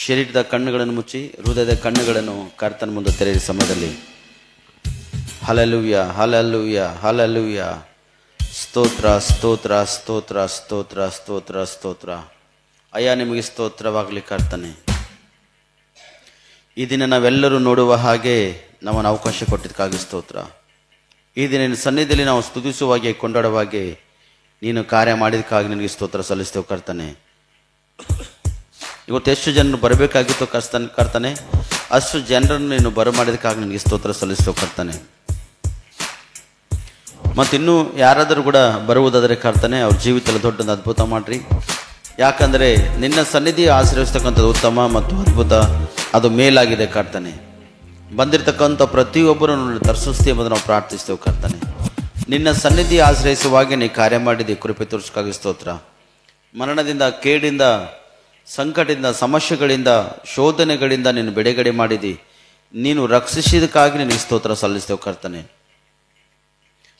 ಶರೀರದ ಕಣ್ಣುಗಳನ್ನು ಮುಚ್ಚಿ ಹೃದಯದ ಕಣ್ಣುಗಳನ್ನು ಕರ್ತನ ಮುಂದೆ ತೆರೆದ ಸಮಯದಲ್ಲಿ ಹಲ್ಲೆಲೂಯಾ ಹಲ್ಲೆಲೂಯಾ ಹಲ್ಲೆಲೂಯಾ, ಸ್ತೋತ್ರ ಸ್ತೋತ್ರ ಸ್ತೋತ್ರ ಸ್ತೋತ್ರ ಸ್ತೋತ್ರ ಸ್ತೋತ್ರ. ಅಯ್ಯ ನಿಮಗೆ ಸ್ತೋತ್ರವಾಗಲಿ ಕರ್ತನೆ. ಈ ದಿನ ನಾವೆಲ್ಲರೂ ನೋಡುವ ಹಾಗೆ ನಮ್ಮನ್ನು ಅವಕಾಶ ಕೊಟ್ಟಿದ್ದಕ್ಕಾಗಿ ಸ್ತೋತ್ರ. ಈ ದಿನ ನಿನ್ನ ಸನ್ನಿಧಿಯಲ್ಲಿ ನಾವು ಸ್ತುತಿಸುವಾಗೆ ಕೊಂಡಾಡುವಾಗೆ ನೀನು ಕಾರ್ಯ ಮಾಡಿದಕ್ಕಾಗಿ ನಿನಗೆ ಸ್ತೋತ್ರ ಸಲ್ಲಿಸ್ತೇವೆ ಕರ್ತನೆ. ಇವತ್ತು ಎಷ್ಟು ಜನರು ಬರಬೇಕಾಗಿತ್ತು ಕರ್ತನೆ, ಅಷ್ಟು ಜನರನ್ನು ನೀನು ಬರಮಾಡಿದಕ್ಕಾಗಿ ನಿನಗೆ ಸ್ತೋತ್ರ ಸಲ್ಲಿಸ್ತೇವೆ ಕರ್ತನೆ. ಮತ್ತಿನ್ನೂ ಯಾರಾದರೂ ಕೂಡ ಬರುವುದಾದರೆ ಕರ್ತನೆ, ಅವ್ರ ಜೀವಿತದಲ್ಲಿ ದೊಡ್ಡೊಂದು ಅದ್ಭುತ ಮಾಡಿರಿ. ಯಾಕಂದರೆ ನಿನ್ನ ಸನ್ನಿಧಿ ಆಶ್ರಯಿಸ್ತಕ್ಕಂಥದ್ದು ಉತ್ತಮ ಮತ್ತು ಅದ್ಭುತ, ಅದು ಮೇಲಾಗಿದೆ ಕರ್ತನೆ. ಬಂದಿರತಕ್ಕಂಥ ಪ್ರತಿಯೊಬ್ಬರನ್ನು ತರಿಸಿಸ್ತೀವಿ ಎಂಬುದು ನಾವು ಪ್ರಾರ್ಥಿಸ್ತೇವೆ ಕರ್ತನೆ. ನಿನ್ನ ಸನ್ನಿಧಿ ಆಶ್ರಯಿಸುವಾಗೆ ನೀ ಕಾರ್ಯ ಮಾಡಿದಿ, ಕೃಪೆ ತೋರಿಸಕ್ಕಾಗಿ ಸ್ತೋತ್ರ. ಮರಣದಿಂದ, ಕೇಡಿಂದ, ಸಂಕಟದಿಂದ, ಸಮಸ್ಯೆಗಳಿಂದ, ಶೋಧನೆಗಳಿಂದ ನೀನು ಬಿಡುಗಡೆ ಮಾಡಿದಿ, ನೀನು ರಕ್ಷಿಸಿದಕ್ಕಾಗಿ ನಿನಗೆ ಸ್ತೋತ್ರ ಸಲ್ಲಿಸ್ತೇವೆ ಕರ್ತನೆ.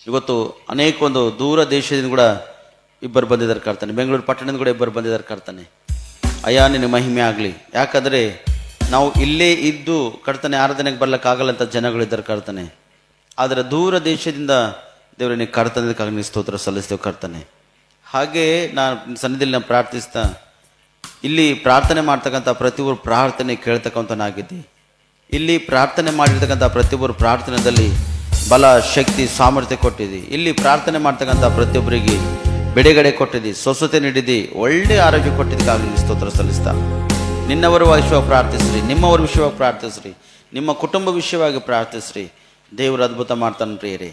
ಇವತ್ತು ಅನೇಕ ಒಂದು ದೂರ ದೇಶದಿಂದ ಕೂಡ ಇಬ್ಬರು ಬಂದಿದ್ದಾರೆ ಕರ್ತನೆ, ಬೆಂಗಳೂರು ಪಟ್ಟಣದಿಂದ ಕೂಡ ಇಬ್ಬರು ಬಂದಿದ್ದಾರೆ ಕರ್ತನೆ. ಅಯ್ಯ ನಿನ್ನ ಮಹಿಮೆ ಆಗಲಿ. ಯಾಕಂದರೆ ನಾವು ಇಲ್ಲೇ ಇದ್ದು ಕರ್ತನೆ ಆರಾಧನೆಗೆ ಬರ್ಲಿಕ್ಕಾಗಲ್ಲ ಅಂತ ಜನಗಳಿದ್ದಾರೆ ಕರ್ತನೆ. ಆದರೆ ದೂರ ದೇಶದಿಂದ ದೇವರ ನೀನು ಕರ್ತನದಕ್ಕಾಗಿ ನೀನು ಸ್ತೋತ್ರ ಸಲ್ಲಿಸ್ತೇವೆ ಕರ್ತನೆ. ಹಾಗೆ ನಾನು ಸನ್ನಿಧಿಯಲ್ಲಿ ನಾನು ಪ್ರಾರ್ಥಿಸ್ತಾ ಇಲ್ಲಿ ಪ್ರಾರ್ಥನೆ ಮಾಡ್ತಕ್ಕಂಥ ಪ್ರತಿಯೊಬ್ಬರು ಪ್ರಾರ್ಥನೆ ಕೇಳ್ತಕ್ಕಂಥನಾಗಿದ್ದಿ. ಇಲ್ಲಿ ಪ್ರಾರ್ಥನೆ ಮಾಡಿರ್ತಕ್ಕಂಥ ಪ್ರತಿಯೊಬ್ಬರು ಪ್ರಾರ್ಥನೆಯಲ್ಲಿ ಬಲ, ಶಕ್ತಿ, ಸಾಮರ್ಥ್ಯ ಕೊಟ್ಟಿದ್ದಿ. ಇಲ್ಲಿ ಪ್ರಾರ್ಥನೆ ಮಾಡ್ತಕ್ಕಂಥ ಪ್ರತಿಯೊಬ್ಬರಿಗೆ ಬಿಡುಗಡೆ ಕೊಟ್ಟಿದ್ದಿ, ಸ್ವಸ್ಥತೆ ನೀಡಿದ್ದಿ, ಒಳ್ಳೆ ಆರೋಗ್ಯ ಕೊಟ್ಟಿದ್ದಕ್ಕಾಗಿ ನೀನು ಸ್ತೋತ್ರ ಸಲ್ಲಿಸ್ತಾ ನಿನ್ನವರ ವಿಷಯವಾಗಿ ಪ್ರಾರ್ಥಿಸ್ರಿ, ನಿಮ್ಮವರ ವಿಷಯವಾಗಿ ಪ್ರಾರ್ಥಿಸ್ರಿ, ನಿಮ್ಮ ಕುಟುಂಬ ವಿಷಯವಾಗಿ ಪ್ರಾರ್ಥಿಸ್ರಿ. ದೇವರು ಅದ್ಭುತ ಮಾಡ್ತಾನೆ ಪ್ರಿಯರೇ.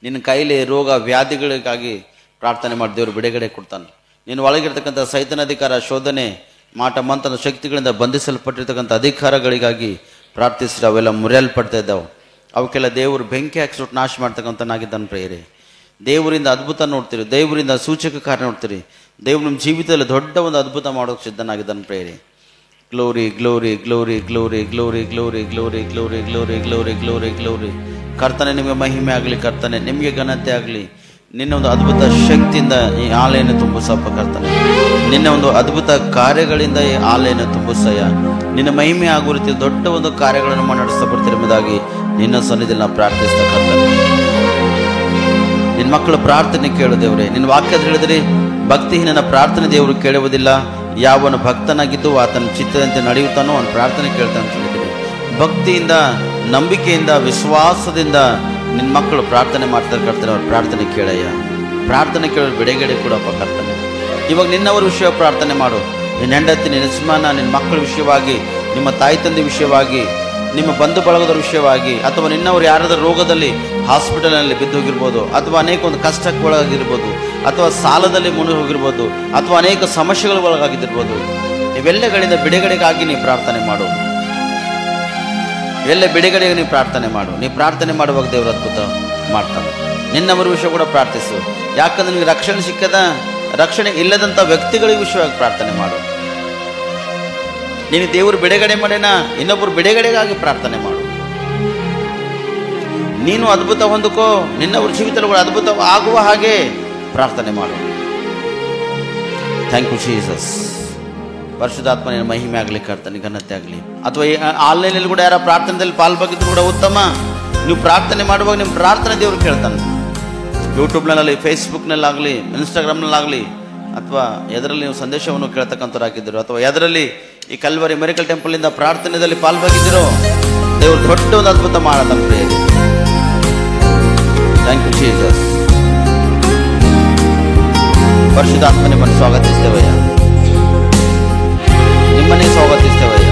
ನಿನ್ನ ಕೈಲಿ ರೋಗ ವ್ಯಾಧಿಗಳಿಗಾಗಿ ಪ್ರಾರ್ಥನೆ ಮಾಡಿ ದೇವರು ಬಿಡುಗಡೆ ಕೊಡ್ತಾನೆ. ನೀನು ಒಳಗಿರ್ತಕ್ಕಂಥ ಸೈತನ ಅಧಿಕಾರ, ಶೋಧನೆ, ಮಾಟ ಮಂತ್ರ ಶಕ್ತಿಗಳಿಂದ ಬಂಧಿಸಲ್ಪಟ್ಟಿರ್ತಕ್ಕಂಥ ಅಧಿಕಾರಗಳಿಗಾಗಿ ಪ್ರಾರ್ಥಿಸ್ರಿ. ಅವೆಲ್ಲ ಮುರಿಯಲ್ಪಡ್ತಾ ಇದ್ದಾವೆ. ಅವಕ್ಕೆಲ್ಲ ದೇವರು ಬೆಂಕಿ ಹಾಕಿಸ್ಬಿಟ್ಟು ನಾಶ ಮಾಡ್ತಕ್ಕಂಥನಾಗಿದ್ದಾನೆ ಪ್ರಿಯರೇ. ದೇವರಿಂದ ಅದ್ಭುತ ನೋಡ್ತೀರಿ, ದೇವರಿಂದ ಸೂಚಕ ಕಾರ್ಯ ನೋಡ್ತೀರಿ. ದೇವರು ನಿಮ್ಮ ಜೀವಿತದಲ್ಲಿ ದೊಡ್ಡ ಒಂದು ಅದ್ಭುತ ಮಾಡೋಕ್ಕೆ ಸಿದ್ಧನಾಗಿದ್ದಾನೆ ಪ್ರಿಯರೇ. Glory glory glory glory glory glory glory glory glory glory glory glory. ಕರ್ತನೆ ನಿಮಗೆ ಮಹಿಮೆ ಆಗಲಿ ಕರ್ತನೆ, ನಿಮಗೆ ಘನತೆ ಆಗಲಿ. ನಿನ್ನ ಒಂದು ಅದ್ಭುತ ಶಕ್ತಿಯಿಂದ ಈ ಆಲೆಯನ್ನು ತುಂಬಿಸಪ್ಪ ಕರ್ತನೆ. ನಿನ್ನ ಒಂದು ಅದ್ಭುತ ಕಾರ್ಯಗಳಿಂದ ಈ ಆಲೆಯನ್ನು ತುಂಬಿಸಯ್ಯ. ನಿನ್ನ ಮಹಿಮೆ ಆಗುವ ರೀತಿ ದೊಡ್ಡ ಒಂದು ಕಾರ್ಯಗಳನ್ನು ನಡೆಸ್ತಾ ಬರ್ತೀರಿ ಎಂಬುದಾಗಿ ನಿನ್ನ ಸನ್ನಿಧಿಯಲ್ಲಿ ನಾವು ಪ್ರಾರ್ಥಿಸ್ತಾ ಕರ್ತನೆ. ನಿನ್ನ ಮಕ್ಕಳ ಪ್ರಾರ್ಥನೆ ಕೇಳು ದೇವರೇ. ನಿನ್ನ ವಾಕ್ಯದ ಹೇಳಿದ್ರಿ, ಭಕ್ತಿಹೀನನ ಪ್ರಾರ್ಥನೆ ದೇವರು ಕೇಳುವುದಿಲ್ಲ, ಯಾವನು ಭಕ್ತನಾಗಿದ್ದು ಆತನ ಚಿತ್ತದಂತೆ ನಡೆಯುತ್ತಾನೋ ಅವನ ಪ್ರಾರ್ಥನೆ ಕೇಳ್ತಾನೆ ಅಂತ ಹೇಳಿದ್ರಿ. ಭಕ್ತಿಯಿಂದ, ನಂಬಿಕೆಯಿಂದ, ವಿಶ್ವಾಸದಿಂದ ನಿನ್ನ ಮಕ್ಕಳು ಪ್ರಾರ್ಥನೆ ಮಾಡ್ತಾರೆ ಕರ್ತನೆ. ಅವ್ರ ಪ್ರಾರ್ಥನೆ ಕೇಳಯ್ಯ. ಪ್ರಾರ್ಥನೆ ಕೇಳೋರು ಬಿಡುಗಡೆ ಕೊಡಪ್ಪ ಕರ್ತನೆ. ಇವಾಗ ನಿನ್ನವರ ವಿಷಯ ಪ್ರಾರ್ಥನೆ ಮಾಡು. ನಿನ್ನ ಹೆಂಡತಿ, ನಿನ್ನ ಯಜಮಾನ, ನಿನ್ನ ಮಕ್ಕಳ ವಿಷಯವಾಗಿ, ನಿಮ್ಮ ತಾಯಿ ತಂದೆ ವಿಷಯವಾಗಿ, ನಿಮ್ಮ ಬಂಧು ಬಳಗದ ವಿಷಯವಾಗಿ, ಅಥವಾ ನಿನ್ನವರು ಯಾರಾದರೂ ರೋಗದಲ್ಲಿ ಹಾಸ್ಪಿಟಲ್ನಲ್ಲಿ ಬಿದ್ದು ಹೋಗಿರ್ಬೋದು, ಅಥವಾ ಅನೇಕ ಒಂದು ಕಷ್ಟಕ್ಕೆ ಒಳಗಾಗಿರ್ಬೋದು, ಅಥವಾ ಸಾಲದಲ್ಲಿ ಮುಳುಗಿ ಹೋಗಿರ್ಬೋದು, ಅಥವಾ ಅನೇಕ ಸಮಸ್ಯೆಗಳ ಒಳಗಾಗಿದ್ದಿರ್ಬೋದು. ಇವೆಲ್ಲಗಳಿಂದ ಬಿಡುಗಡೆಗಾಗಿ ನೀ ಪ್ರಾರ್ಥನೆ ಮಾಡು. ಎಲ್ಲ ಬಿಡುಗಡೆಗೆ ನೀವು ಪ್ರಾರ್ಥನೆ ಮಾಡು. ನೀವು ಪ್ರಾರ್ಥನೆ ಮಾಡುವಾಗ ದೇವರು ಅದ್ಭುತ ಮಾಡ್ತಾನೆ. ನಿನ್ನವರ ವಿಷಯ ಕೂಡ ಪ್ರಾರ್ಥಿಸು. ಯಾಕಂದ್ರೆ ನಿಮಗೆ ರಕ್ಷಣೆ ಸಿಕ್ಕದ, ರಕ್ಷಣೆ ಇಲ್ಲದಂಥ ವ್ಯಕ್ತಿಗಳ ವಿಷಯವಾಗಿ ಪ್ರಾರ್ಥನೆ ಮಾಡು. ನೀನು ದೇವರು ಬಿಡುಗಡೆ ಮಾಡೇನ, ಇನ್ನೊಬ್ಬರು ಬಿಡುಗಡೆಗಾಗಿ ಪ್ರಾರ್ಥನೆ ಮಾಡು. ನೀನು ಅದ್ಭುತ ಹೊಂದಿಕೋ, ನಿನ್ನವ್ರ ಜೀವಿತಗಳು ಅದ್ಭುತ ಆಗುವ ಹಾಗೆ ಪ್ರಾರ್ಥನೆ ಮಾಡು. Thank you Jesus. ಪರಿಶುದ್ಧಾತ್ಮನ ಮಹಿಮೆ ಆಗಲಿ ಕರ್ತನೆ, ಘನತೆ ಆಗಲಿ. ಅಥವಾ ಆನ್ಲೈನಲ್ಲಿ ಕೂಡ ಯಾರ ಪ್ರಾರ್ಥನೆಯಲ್ಲಿ ಪಾಲ್ಭಾಗಿದ್ರು ಕೂಡ ಉತ್ತಮ. ನೀವು ಪ್ರಾರ್ಥನೆ ಮಾಡುವಾಗ ನಿಮ್ಮ ಪ್ರಾರ್ಥನೆ ದೇವರು ಕೇಳ್ತಾನೆ. ಯೂಟ್ಯೂಬ್ನಲ್ಲಿ, ಫೇಸ್ಬುಕ್ನಲ್ಲಾಗಲಿ, ಇನ್ಸ್ಟಾಗ್ರಾಮ್ನಲ್ಲಾಗಲಿ, ಅಥವಾ ಎದರಲ್ಲಿ ನೀವು ಸಂದೇಶವನ್ನು ಕೇಳ್ತಕ್ಕಂಥವ್ರಾಗಿದ್ದರು, ಅಥವಾ ಎದರಲ್ಲಿ ಈ ಕಲ್ವರಿ ಮಿರಕಲ್ ಟೆಂಪಲ್ನಿಂದ ಪ್ರಾರ್ಥನೆಯಲ್ಲಿ ಪಾಲ್ಭಾಗಿದ್ದಿರೋ, ದೇವರು ದೊಡ್ಡ ಒಂದು ಅದ್ಭುತ ಮಾಡತಾನೆ ಪ್ರಿಯರೇ. Thank you Jesus. ಪರಿಶುದ್ಧಾತ್ಮ ನಿಮ್ಮನ್ನು ಸ್ವಾಗತಿಸ್ತೇವಯ್ಯ, ನಿಮ್ಮನ್ನೇ ಸ್ವಾಗತಿಸ್ತೇವಯ್ಯ.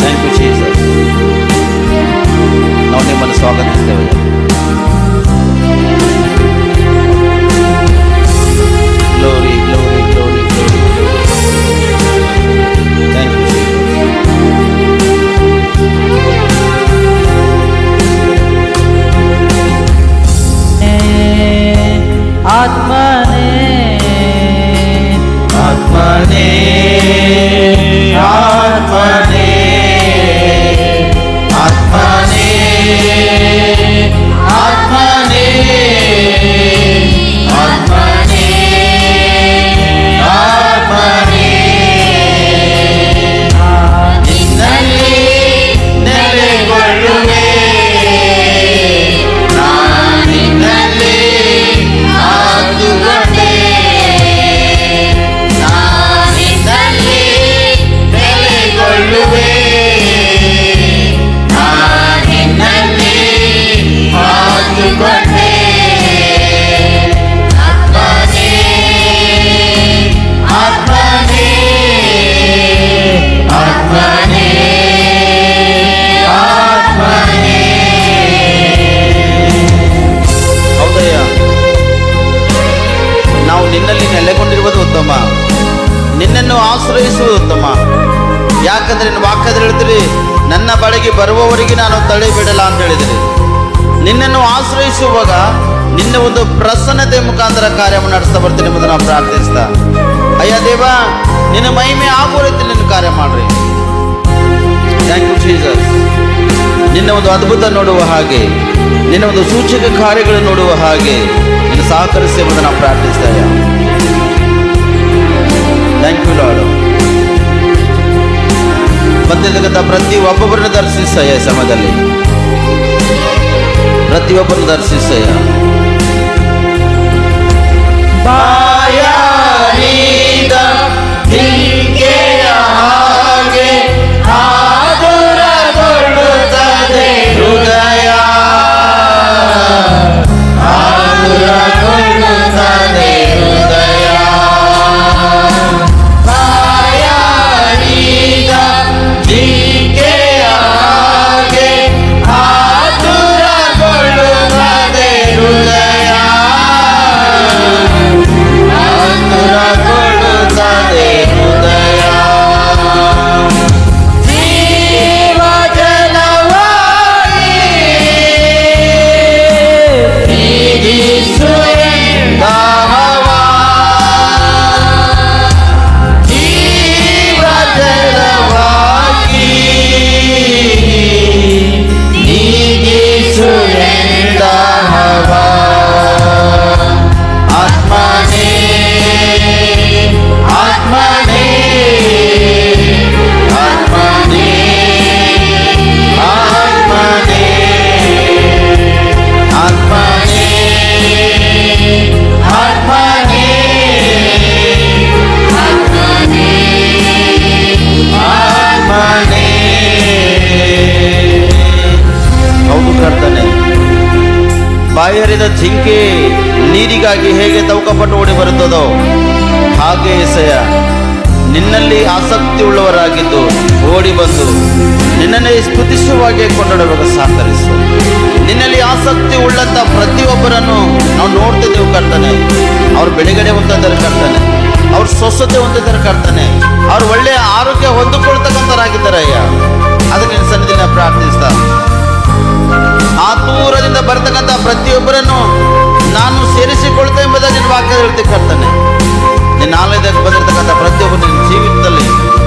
Thank you Jesus. ನಾವು ನಿಮ್ಮನ್ನು ಸ್ವಾಗತಿಸ್ತೇವಯ್ಯ. Glory glory glory glory glory. Thank you Jesus. ಆತ್ಮನೇ ಆತ್ಮನೇ ಆತ್ಮನೇ ಬಳಿಗೆ ಬರುವವರಿಗೆ ನಾನು ತಡೆಬಿಡಲ್ಲ ಅಂತ ಹೇಳಿದಿರಿ. ನಿನ್ನನ್ನು ಆಶ್ರಯಿಸುವಾಗ ನಿನ್ನ ಒಂದು ಪ್ರಸನ್ನತೆ ಮುಖಾಂತರ ಕಾರ್ಯವನ್ನು ನಡೆಸ್ತಾ ಬರ್ತೀನಿ ಎಂಬುದನ್ನು ನಾವು ಪ್ರಾರ್ಥಿಸ್ತಾ, ಅಯ್ಯ ದೇವ, ನಿನ್ನ ಮಹಿಮೆ ಆಗುವ ರೀತಿ ನಿನ್ನ ಕಾರ್ಯ ಮಾಡ್ರಿ. Thank you Jesus. ನಿನ್ನ ಒಂದು ಅದ್ಭುತ ನೋಡುವ ಹಾಗೆ, ನಿನ್ನ ಒಂದು ಸೂಚಕ ಕಾರ್ಯಗಳು ನೋಡುವ ಹಾಗೆ ನಿನ್ನ ಸಹಕರಿಸಿ ಎಂಬುದನ್ನು ನಾವು ಪ್ರಾರ್ಥಿಸ್ತಾ. Thank you lord. ಬಂದಿರತಕ್ಕಂಥ ಪ್ರತಿ ಒಬ್ಬೊಬ್ಬರನ್ನು ದರ್ಶಿಸಯ್ಯ, ಸಮಯದಲ್ಲಿ ಪ್ರತಿಯೊಬ್ಬರನ್ನು ದರ್ಶಿಸಯ್ಯ. ಬಾಯಾರಿದ ಜಿಂಕೆಯ ಹಾಗೆ ಆತುರಗೊಳ್ಳುತ್ತದೆ ಹೃದಯ, ಆತುರಗೊಳ್ಳುತ್ತದೆ ಹೃದಯ. ಬಾಯಾರಿದ ಜಿಂಕೆಯ ಹಾಗೆ ಆತುರಗೊಳ್ಳುತ್ತದೆ ಹೃದಯ, ಆತುರಗೊಳ್ಳುತ್ತದೆ ಹೃದಯ. ಜೀವ ಜಲವಾಗಿ ನೀಗಿಸುವೆ ದಾಹವ, ಜೀವ ಜಲವಾಗಿ ನೀಗಿಸುವೆ ದಾಹವ. ಆತ್ಮನೇ ಆತ್ಮನೇ ಆತ್ಮನೇ ಆತ್ಮನೇ ಆತ್ಮನೇ ಆತ್ಮನೇ ಆತ್ಮನೇ. ಹೌದು ಕರ್ತನೆ, ಬಾಯರಿದ ಜಿಂಕೆ ನೀರಿಗಾಗಿ ಹೇಗೆ ತವಕಪಟ್ಟು ಓಡಿ ಬರುತ್ತದೋ ಹಾಗೆ ಎಸೆಯ ನಿನ್ನಲ್ಲಿ ಆಸಕ್ತಿ ಉಳ್ಳವರಾಗಿದ್ದು ಓಡಿ ಬಂದು ನಿನ್ನನ್ನೇ ಸ್ತುತಿಸುವಾಗೆ ಕೊಂಡಾಡುವಾಗ ಸಹಕರಿಸು. ನಿನ್ನಲ್ಲಿ ಆಸಕ್ತಿ ಉಳ್ಳಂತ ಪ್ರತಿಯೊಬ್ಬರನ್ನು ನಾವು ನೋಡ್ತಿದ್ದೇವೆ ಕರ್ತನೆ. ಅವ್ರು ಬೆಳಗಡೆ ಹೊಂದಿದ್ದಾರೆ ಕರ್ತನೆ, ಅವ್ರ ಸ್ವಸ್ಥತೆ ಹೊಂದಿದ್ದಾರೆ ಕರ್ತನೆ, ಅವ್ರು ಒಳ್ಳೆಯ ಆರೋಗ್ಯ ಹೊಂದಿಕೊಳ್ತಕ್ಕಂಥವರಾಗಿದ್ದಾರೆ ಅಯ್ಯ. ಅದಕ್ಕೆ ನಿನ್ನ ಸನ್ನಿಧಿನ ಪ್ರಾರ್ಥಿಸ್ತಾ, ಆತುರದಿಂದ ಬರ್ತಕ್ಕಂಥ ಪ್ರತಿಯೊಬ್ಬರನ್ನು ನಾನು ಸೇರಿಸಿಕೊಳ್ತೇನೆ ಎಂಬುದಾಗಿ ನಿನ್ನ ವಾಕ್ಯ ಹೇಳ್ತೀನಿ ಕರ್ತನೆ. ನಿನ್ನ ಆಲಯದಲ್ಲಿ ಬಂದಿರತಕ್ಕಂಥ ಪ್ರತಿಯೊಬ್ಬರು ನಿನ್ನ ಜೀವಿತದಲ್ಲಿ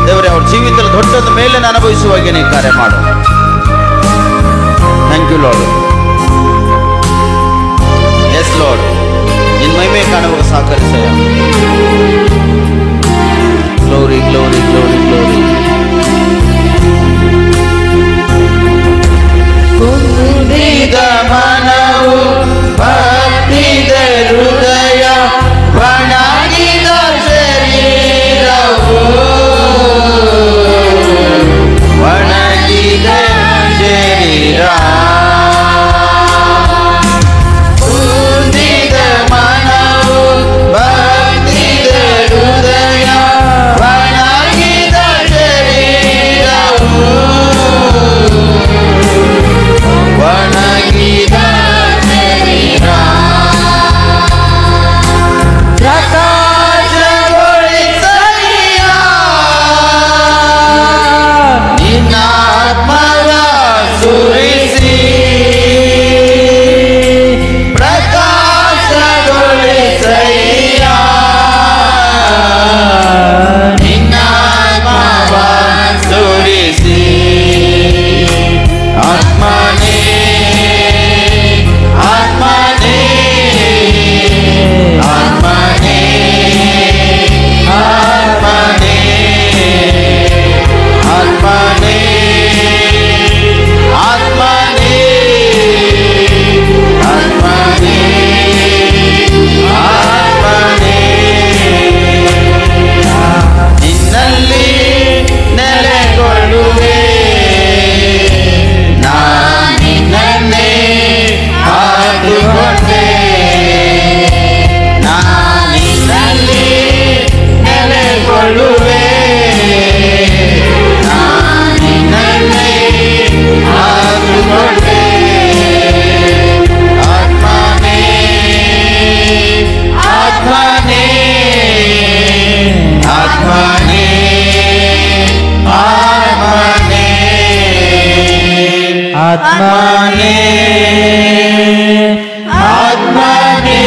ದೇವರೇ, ಅವ್ರ ಜೀವಿತದಲ್ಲಿ ದೊಡ್ಡದ ಮೇಲೆ ಅನುಭವಿಸುವಾಗೆ ನೀನು ಕಾರ್ಯ ಮಾಡು. Thank you lord. Yes lord, ನಿನ್ನ ಮಹಿಮೆ ಕಾಣುವಾಗ ಸಹಕರಿಸಯ್ಯ. Glory glory glory glory. ಕುಂದಿದ ಮನವು ಭಕ್ತಿದ ಹೃದಯ, ಒಣಗಿದ ಶರೀರವು, ಒಣಗಿದ ಶರೀರ. ಕುಂದಿದ ಮನವು ಭಕ್ತಿದ ಹೃದಯ, ಒಣಗಿದ ಆತ್ಮನೇ ಆತ್ಮನೇ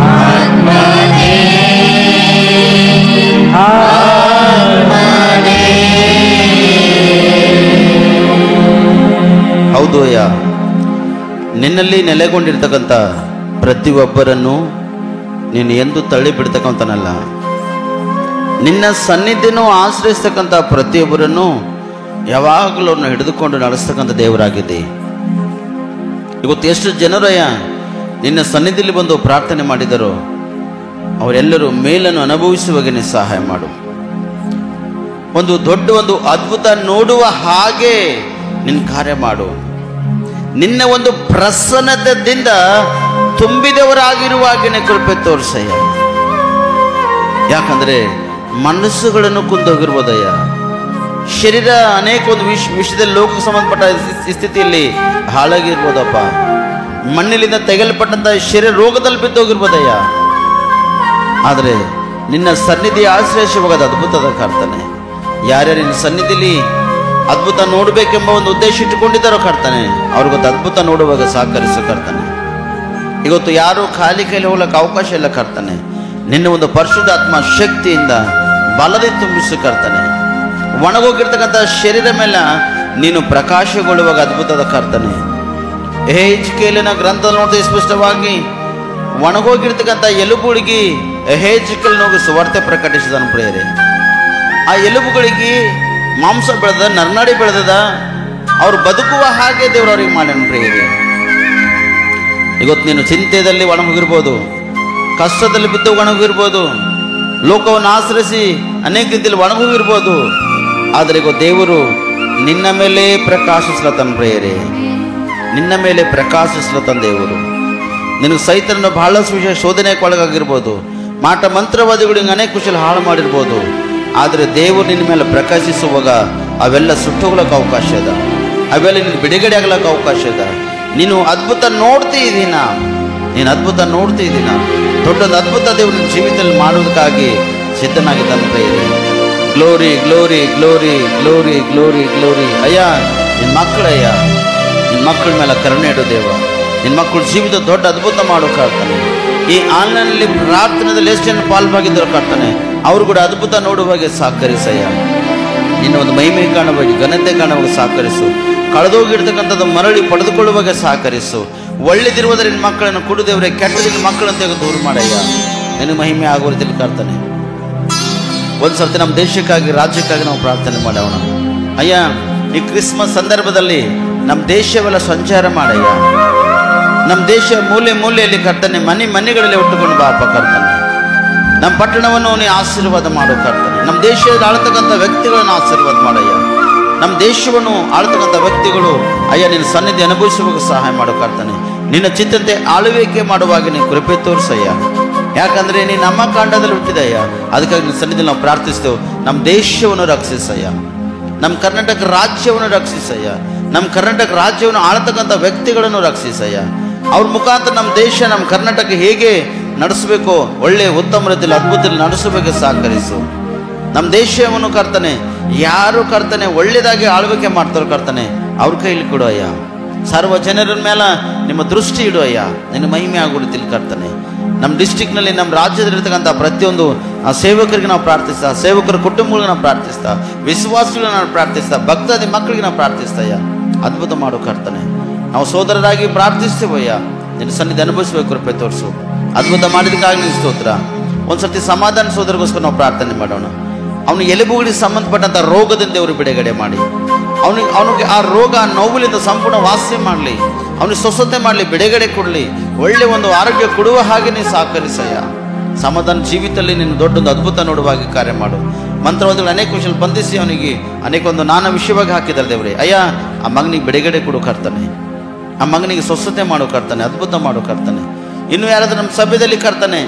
ಆತ್ಮನೇ ಆತ್ಮನೇ. ಹೌದು ಅಯ್ಯ, ನಿನ್ನಲ್ಲಿ ನೆಲೆಗೊಂಡಿರ್ತಕ್ಕಂಥ ಪ್ರತಿಯೊಬ್ಬರನ್ನು ನೀನು ಎಂದು ತಳ್ಳಿ ಬಿಡ್ತಕ್ಕಂಥನಲ್ಲ. ನಿನ್ನ ಸನ್ನಿಧಿನೂ ಆಶ್ರಯಿಸ್ತಕ್ಕಂಥ ಪ್ರತಿಯೊಬ್ಬರನ್ನು ಯಾವಾಗಲೂ ಅವ್ರನ್ನ ಹಿಡಿದುಕೊಂಡು ನಡೆಸ್ತಕ್ಕಂಥ ದೇವರಾಗಿದೆ. ಇವತ್ತು ಎಷ್ಟು ಜನರಯ್ಯ ನಿನ್ನ ಸನ್ನಿಧಿಯಲ್ಲಿ ಬಂದು ಪ್ರಾರ್ಥನೆ ಮಾಡಿದರೋ ಅವರೆಲ್ಲರೂ ಮೇಲನ್ನು ಅನುಭವಿಸುವಾಗೆ ನೀನು ಸಹಾಯ ಮಾಡು. ಒಂದು ದೊಡ್ಡ ಒಂದು ಅದ್ಭುತ ನೋಡುವ ಹಾಗೆ ನಿನ್ನ ಕಾರ್ಯ ಮಾಡು. ನಿನ್ನ ಒಂದು ಪ್ರಸನ್ನತೆಯಿಂದ ತುಂಬಿದವರಾಗಿರುವಾಗೇನೆ ಕೃಪೆ ತೋರಿಸಯ್ಯ. ಯಾಕಂದ್ರೆ ಮನಸ್ಸುಗಳನ್ನು ಕುಂದೋಗಿರ್ಬೋದಯ್ಯ. ಶರೀರ ಅನೇಕ ಒಂದು ವಿಷಯದಲ್ಲಿ ಲೋಕಕ್ಕೆ ಸಂಬಂಧಪಟ್ಟ ಸ್ಥಿತಿಯಲ್ಲಿ ಹಾಳಾಗಿರ್ಬೋದಪ್ಪ. ಮಣ್ಣಿನಿಂದ ತೆಗೆಯಲ್ಪಟ್ಟಂತ ಶರೀರ ರೋಗದಲ್ಲಿ ಬಿದ್ದೋಗಿರ್ಬೋದಯ್ಯ. ಆದರೆ ನಿನ್ನ ಸನ್ನಿಧಿ ಆಶ್ರಯಿಸುವಾಗ ಅದ್ಭುತದ ಕರ್ತನೆ. ಯಾರ್ಯಾರು ನಿನ್ನ ಸನ್ನಿಧಿಲಿ ಅದ್ಭುತ ನೋಡಬೇಕೆಂಬ ಒಂದು ಉದ್ದೇಶ ಇಟ್ಟುಕೊಂಡಿದ್ದಾರೋ ಕರ್ತಾನೆ, ಅವ್ರಿಗೊತ್ತು ಅದ್ಭುತ ನೋಡುವಾಗ ಸಹಕರಿಸು ಕರ್ತಾನೆ. ಇವತ್ತು ಯಾರು ಖಾಲಿ ಕೈಲಿ ಹೋಗ್ಲಿಕ್ಕೆ ಅವಕಾಶ ಇಲ್ಲ ಕರ್ತಾನೆ. ನಿನ್ನ ಒಂದು ಪರಿಶುದ್ಧಾತ್ಮ ಶಕ್ತಿಯಿಂದ ಬಲದಿ ತುಂಬಿಸು ಕರ್ತಾನೆ. ಒಣಗೋಗಿರ್ತಕ್ಕಂಥ ಶರೀರ ಮೇಲೆ ನೀನು ಪ್ರಕಾಶಗೊಳ್ಳುವಾಗ ಅದ್ಭುತದ ಕರ್ತಾನೆ. ಎಹೆಜ್ಕೇಲಿನ ಗ್ರಂಥದಲ್ಲಿ ನೋಡ್ತಾ ಸ್ಪಷ್ಟವಾಗಿ ಒಣಗೋಗಿರ್ತಕ್ಕಂಥ ಎಲುಬುಗಳಿಗೆ ಎಹೆಜ್ಕೇಲ್ ಹೋಗಿ ಸುವಾರ್ತೆ ಪ್ರಕಟಿಸಿದನು ಪ್ರಿಯರೇ. ಆ ಎಲುಬುಗಳಿಗೆ ಮಾಂಸ ಬೆಳೆದ, ನರನಾಡಿ ಬೆಳೆದದ, ಅವ್ರು ಬದುಕುವ ಹಾಗೆ ದೇವರು ಅವ್ರಿಗೆ ಮಾಡ್ಯಾನ ಪ್ರಿಯರೇ. ಇವತ್ತು ನೀನು ಚಿಂತೆಯಲ್ಲಿ ಒಣಗೋಗಿರ್ಬೋದು, ಕಷ್ಟದಲ್ಲಿ ಬಿದ್ದು ಒಣಗೋಗಿರ್ಬೋದು, ಲೋಕವನ್ನು ಆಶ್ರಯಿಸಿ ಅನೇಕ ರೀತಿಯಲ್ಲಿ ಒಣಗೋಗಿರ್ಬೋದು. ಆದರೆ ಈಗ ದೇವರು ನಿನ್ನ ಮೇಲೆ ಪ್ರಕಾಶಿಸ್ಲತನ ಪ್ರಿಯರೇ, ನಿನ್ನ ಮೇಲೆ ಪ್ರಕಾಶಿಸ್ಲತನ ದೇವರು. ನಿನಗೆ ಸೈತನನ್ನು ಬಹಳಷ್ಟು ವಿಷಯ ಶೋಧನೆಗೆ ಒಳಗಾಗಿರ್ಬೋದು, ಮಾಟ ಮಂತ್ರವಾದಿಗಳಿಗೆ ಅನೇಕ ವಿಷಯ ಹಾಳು ಮಾಡಿರ್ಬೋದು. ಆದರೆ ದೇವರು ನಿನ್ನ ಮೇಲೆ ಪ್ರಕಾಶಿಸುವಾಗ ಅವೆಲ್ಲ ಸುಟ್ಟೋಗ್ಲಕ್ಕೆ ಅವಕಾಶ ಇದೆ, ಅವೆಲ್ಲ ನಿನ್ನ ಬಿಡುಗಡೆ ಆಗ್ಲಕ್ಕೆ ಅವಕಾಶ ಇದೆ. ನೀನು ಅದ್ಭುತ ನೋಡ್ತಿದ್ದೀನ, ನೀನು ಅದ್ಭುತ ನೋಡ್ತಿದ್ದೀನ. ದೊಡ್ಡೊಂದು ಅದ್ಭುತ ದೇವರು ನಿನ್ನ ಜೀವಿತದಲ್ಲಿ ಮಾಡೋದಕ್ಕಾಗಿ ಸಿದ್ಧನಾಗಿದ್ದಾನೆ ಪ್ರಿಯರೇ. Glory glory glory glory glory glory. ಅಯ್ಯ ನಿನ್ನ ಮಕ್ಕಳಯ್ಯ, ನಿನ್ನ ಮಕ್ಕಳ ಮೇಲೆ ಕರುಣೆ ಇಡು ದೇವ. ನಿನ್ನ ಮಕ್ಕಳ ಜೀವಿತ ದೊಡ್ಡ ಅದ್ಭುತ ಮಾಡೋಕ್ಕಾಗ್ತಾನೆ. ಈ ಆನ್ಲೈನಲ್ಲಿ ಪ್ರಾರ್ಥನೆಯಲ್ಲಿ ಎಷ್ಟು ಜನ ಪಾಲ್ಭಾಗಿದ್ದರು ಕಾಡ್ತಾನೆ, ಅವರು ಕೂಡ ಅದ್ಭುತ ನೋಡುವಾಗೆ ಸಹಕರಿಸಯ್ಯ. ನಿನ್ನ ಒಂದು ಮಹಿಮೆ ಕಾಣುವಾಗಿ, ಘನತೆ ಕಾಣುವಾಗ ಸಹಕರಿಸು. ಕಳೆದೋಗಿರ್ತಕ್ಕಂಥದ್ದು ಮರಳಿ ಪಡೆದುಕೊಳ್ಳುವಾಗ ಸಹಕರಿಸು. ಒಳ್ಳೆದಿರುವುದರ ನಿನ್ನ ಮಕ್ಕಳನ್ನು ಕುಡಿದೇವ್ರೆ, ಕೆಟ್ಟದಿನ ಮಕ್ಕಳನ್ನು ತೆಗೆದು ದೂರ ಮಾಡಯ್ಯ. ನಿನ್ನ ಮಹಿಮೆ ಆಗುವ ರೀತಿಯಲ್ಲಿ ಕಾಡ್ತಾನೆ. ಒಂದ್ಸರ್ತಿ ನಮ್ಮ ದೇಶಕ್ಕಾಗಿ, ರಾಜ್ಯಕ್ಕಾಗಿ ನಾವು ಪ್ರಾರ್ಥನೆ ಮಾಡೋಣ. ಅಯ್ಯ ಈ ಕ್ರಿಸ್ಮಸ್ ಸಂದರ್ಭದಲ್ಲಿ ನಮ್ಮ ದೇಶವೆಲ್ಲ ಸಂಚಾರ ಮಾಡಯ್ಯ. ನಮ್ಮ ದೇಶ ಮೂಲೆ ಮೂಲೆಯಲ್ಲಿ ಕರ್ತಾನೆ, ಮನೆಗಳಲ್ಲಿ ಒಟ್ಟುಕೊಂಡು ಬಾಪ ಕರ್ತಾನೆ. ನಮ್ಮ ಪಟ್ಟಣವನ್ನು ನೀ ಆಶೀರ್ವಾದ ಮಾಡೋ ಕರ್ತಾನೆ. ನಮ್ಮ ದೇಶದಲ್ಲಿ ಆಳ್ತಕ್ಕಂಥ ವ್ಯಕ್ತಿಗಳನ್ನು ಆಶೀರ್ವಾದ ಮಾಡಯ್ಯ. ನಮ್ಮ ದೇಶವನ್ನು ಆಳ್ತಕ್ಕಂಥ ವ್ಯಕ್ತಿಗಳು ಅಯ್ಯ ನಿನ್ನ ಸನ್ನಿಧಿ ಅನುಭವಿಸುವಾಗ ಸಹಾಯ ಮಾಡೋ ಕರ್ತಾನೆ. ನಿನ್ನ ಚಿತ್ತಂತೆ ಆಳ್ವಿಕೆ ಮಾಡುವಾಗ ನೀನು ಕೃಪೆ ತೋರಿಸಯ್ಯ. ಯಾಕಂದ್ರೆ ನೀನು ನಮ್ಮ ಕಾಂಡದಲ್ಲಿ ಹುಟ್ಟಿದಯ್ಯ. ಅದಕ್ಕಾಗಿ ನಿನ್ನ ಸನ್ನಿಧಿ ನಾವು ಪ್ರಾರ್ಥಿಸ್ತೇವೆ. ನಮ್ಮ ದೇಶವನ್ನು ರಕ್ಷಿಸಯ್ಯ, ನಮ್ಮ ಕರ್ನಾಟಕ ರಾಜ್ಯವನ್ನು ರಕ್ಷಿಸಯ್ಯ, ನಮ್ಮ ಕರ್ನಾಟಕ ರಾಜ್ಯವನ್ನು ಆಳ್ತಕ್ಕಂಥ ವ್ಯಕ್ತಿಗಳನ್ನು ರಕ್ಷಿಸಯ್ಯ. ಅವ್ರ ಮುಖಾಂತರ ನಮ್ಮ ದೇಶ, ನಮ್ಮ ಕರ್ನಾಟಕ ಹೇಗೆ ನಡೆಸಬೇಕು, ಒಳ್ಳೆ ಉತ್ತಮ ರೀತಿಯಲ್ಲಿ ಅದ್ಭುತದಲ್ಲಿ ನಡೆಸಬೇಕು ಸಹಕರಿಸು. ನಮ್ಮ ದೇಶವನ್ನು ಕರ್ತಾನೆ, ಯಾರು ಕರ್ತಾನೆ ಒಳ್ಳೆಯದಾಗಿ ಆಳ್ವಿಕೆ ಮಾಡ್ತಾರೋ ಕರ್ತಾನೆ, ಅವ್ರ ಕೈಲಿ ಕೊಡು ಅಯ್ಯ. ಸರ್ವ ಜನರ ಮೇಲೆ ನಿಮ್ಮ ದೃಷ್ಟಿ ಇಡು ಅಯ್ಯ. ನಿನ್ನ ಮಹಿಮೆ ಆಗುತ್ತಿಲ್ಲ ಕರ್ತಾನೆ. ನಮ್ಮ ಡಿಸ್ಟಿಕ್ನಲ್ಲಿ, ನಮ್ಮ ರಾಜ್ಯದಲ್ಲಿರ್ತಕ್ಕಂಥ ಪ್ರತಿಯೊಂದು ಆ ಸೇವಕರಿಗೆ ನಾವು ಪ್ರಾರ್ಥಿಸ್ತಾ, ಸೇವಕರ ಕುಟುಂಬಗಳಿಗೆ ನಾವು ಪ್ರಾರ್ಥಿಸ್ತಾ, ವಿಶ್ವಾಸಗಳಿಗೆ ನಾವು ಪ್ರಾರ್ಥಿಸ್ತಾ, ಭಕ್ತಾದಿ ಮಕ್ಕಳಿಗೆ ನಾವು ಪ್ರಾರ್ಥಿಸ್ತಾಯ್ಯ. ಅದ್ಭುತ ಮಾಡು ಕರ್ತಾನೆ. ನಾವು ಸೋದರರಾಗಿ ಪ್ರಾರ್ಥಿಸ್ತೇವಯ್ಯ. ನಿನ್ನ ಸನ್ನಿಧಿ ಅನುಭವಿಸಬೇಕು, ಕೃಪೆ ತೋರಿಸು. ಅದ್ಭುತ ಮಾಡಿದಕ್ಕಾಗಿ ನಿನ್ನ ಸ್ತೋತ್ರ. ಒಂದ್ಸರ್ತಿ ಸಮಾಧಾನ ಸೋದರಿಗೋಸ್ಕರ ನಾವು ಪ್ರಾರ್ಥನೆ ಮಾಡೋಣ. ಅವನಿಗೆ ಎಲುಬುಗಳಿಗೆ ಸಂಬಂಧಪಟ್ಟಂಥ ರೋಗದಿಂದ ದೇವರು ಬಿಡುಗಡೆ ಮಾಡಿ, ಅವನಿಗೆ ಆ ರೋಗ, ಆ ನೋವುಲಿಂದ ಸಂಪೂರ್ಣ ವಾಸಿ ಮಾಡಲಿ, ಅವನಿಗೆ ಸ್ವಸ್ಥತೆ ಮಾಡಲಿ, ಬಿಡುಗಡೆ ಕೊಡಲಿ, ಒಳ್ಳೆ ಒಂದು ಆರೋಗ್ಯ ಕೊಡುವ ಹಾಗೆ ನೀನು ಸಹಕರಿಸಯ್ಯ. ಸಮಾಧಾನ ಜೀವಿತದಲ್ಲಿ ನೀನು ದೊಡ್ಡೊಂದು ಅದ್ಭುತ ನೋಡುವ ಹಾಗೆ ಕಾರ್ಯ ಮಾಡು. ಮಂತ್ರವಾದಿಗಳು ಅನೇಕ ವಿಷಯ ಬಂಧಿಸಿ ಅವನಿಗೆ ಅನೇಕ ಒಂದು ನಾನಾ ವಿಷಯವಾಗಿ ಹಾಕಿದ್ದಾರೆ ದೇವರೇ. ಅಯ್ಯ ಆ ಮಗನಿಗೆ ಬಿಡುಗಡೆ ಕೊಡು ಕರ್ತಾನೆ, ಆ ಮಗನಿಗೆ ಸ್ವಸ್ಥತೆ ಮಾಡು ಕರ್ತಾನೆ, ಅದ್ಭುತ ಮಾಡು ಕರ್ತಾನೆ. ಇನ್ನು ಯಾರಾದ್ರೂ ನಮ್ಮ ಸಭೆಯಲ್ಲಿ ಕರ್ತಾನೆ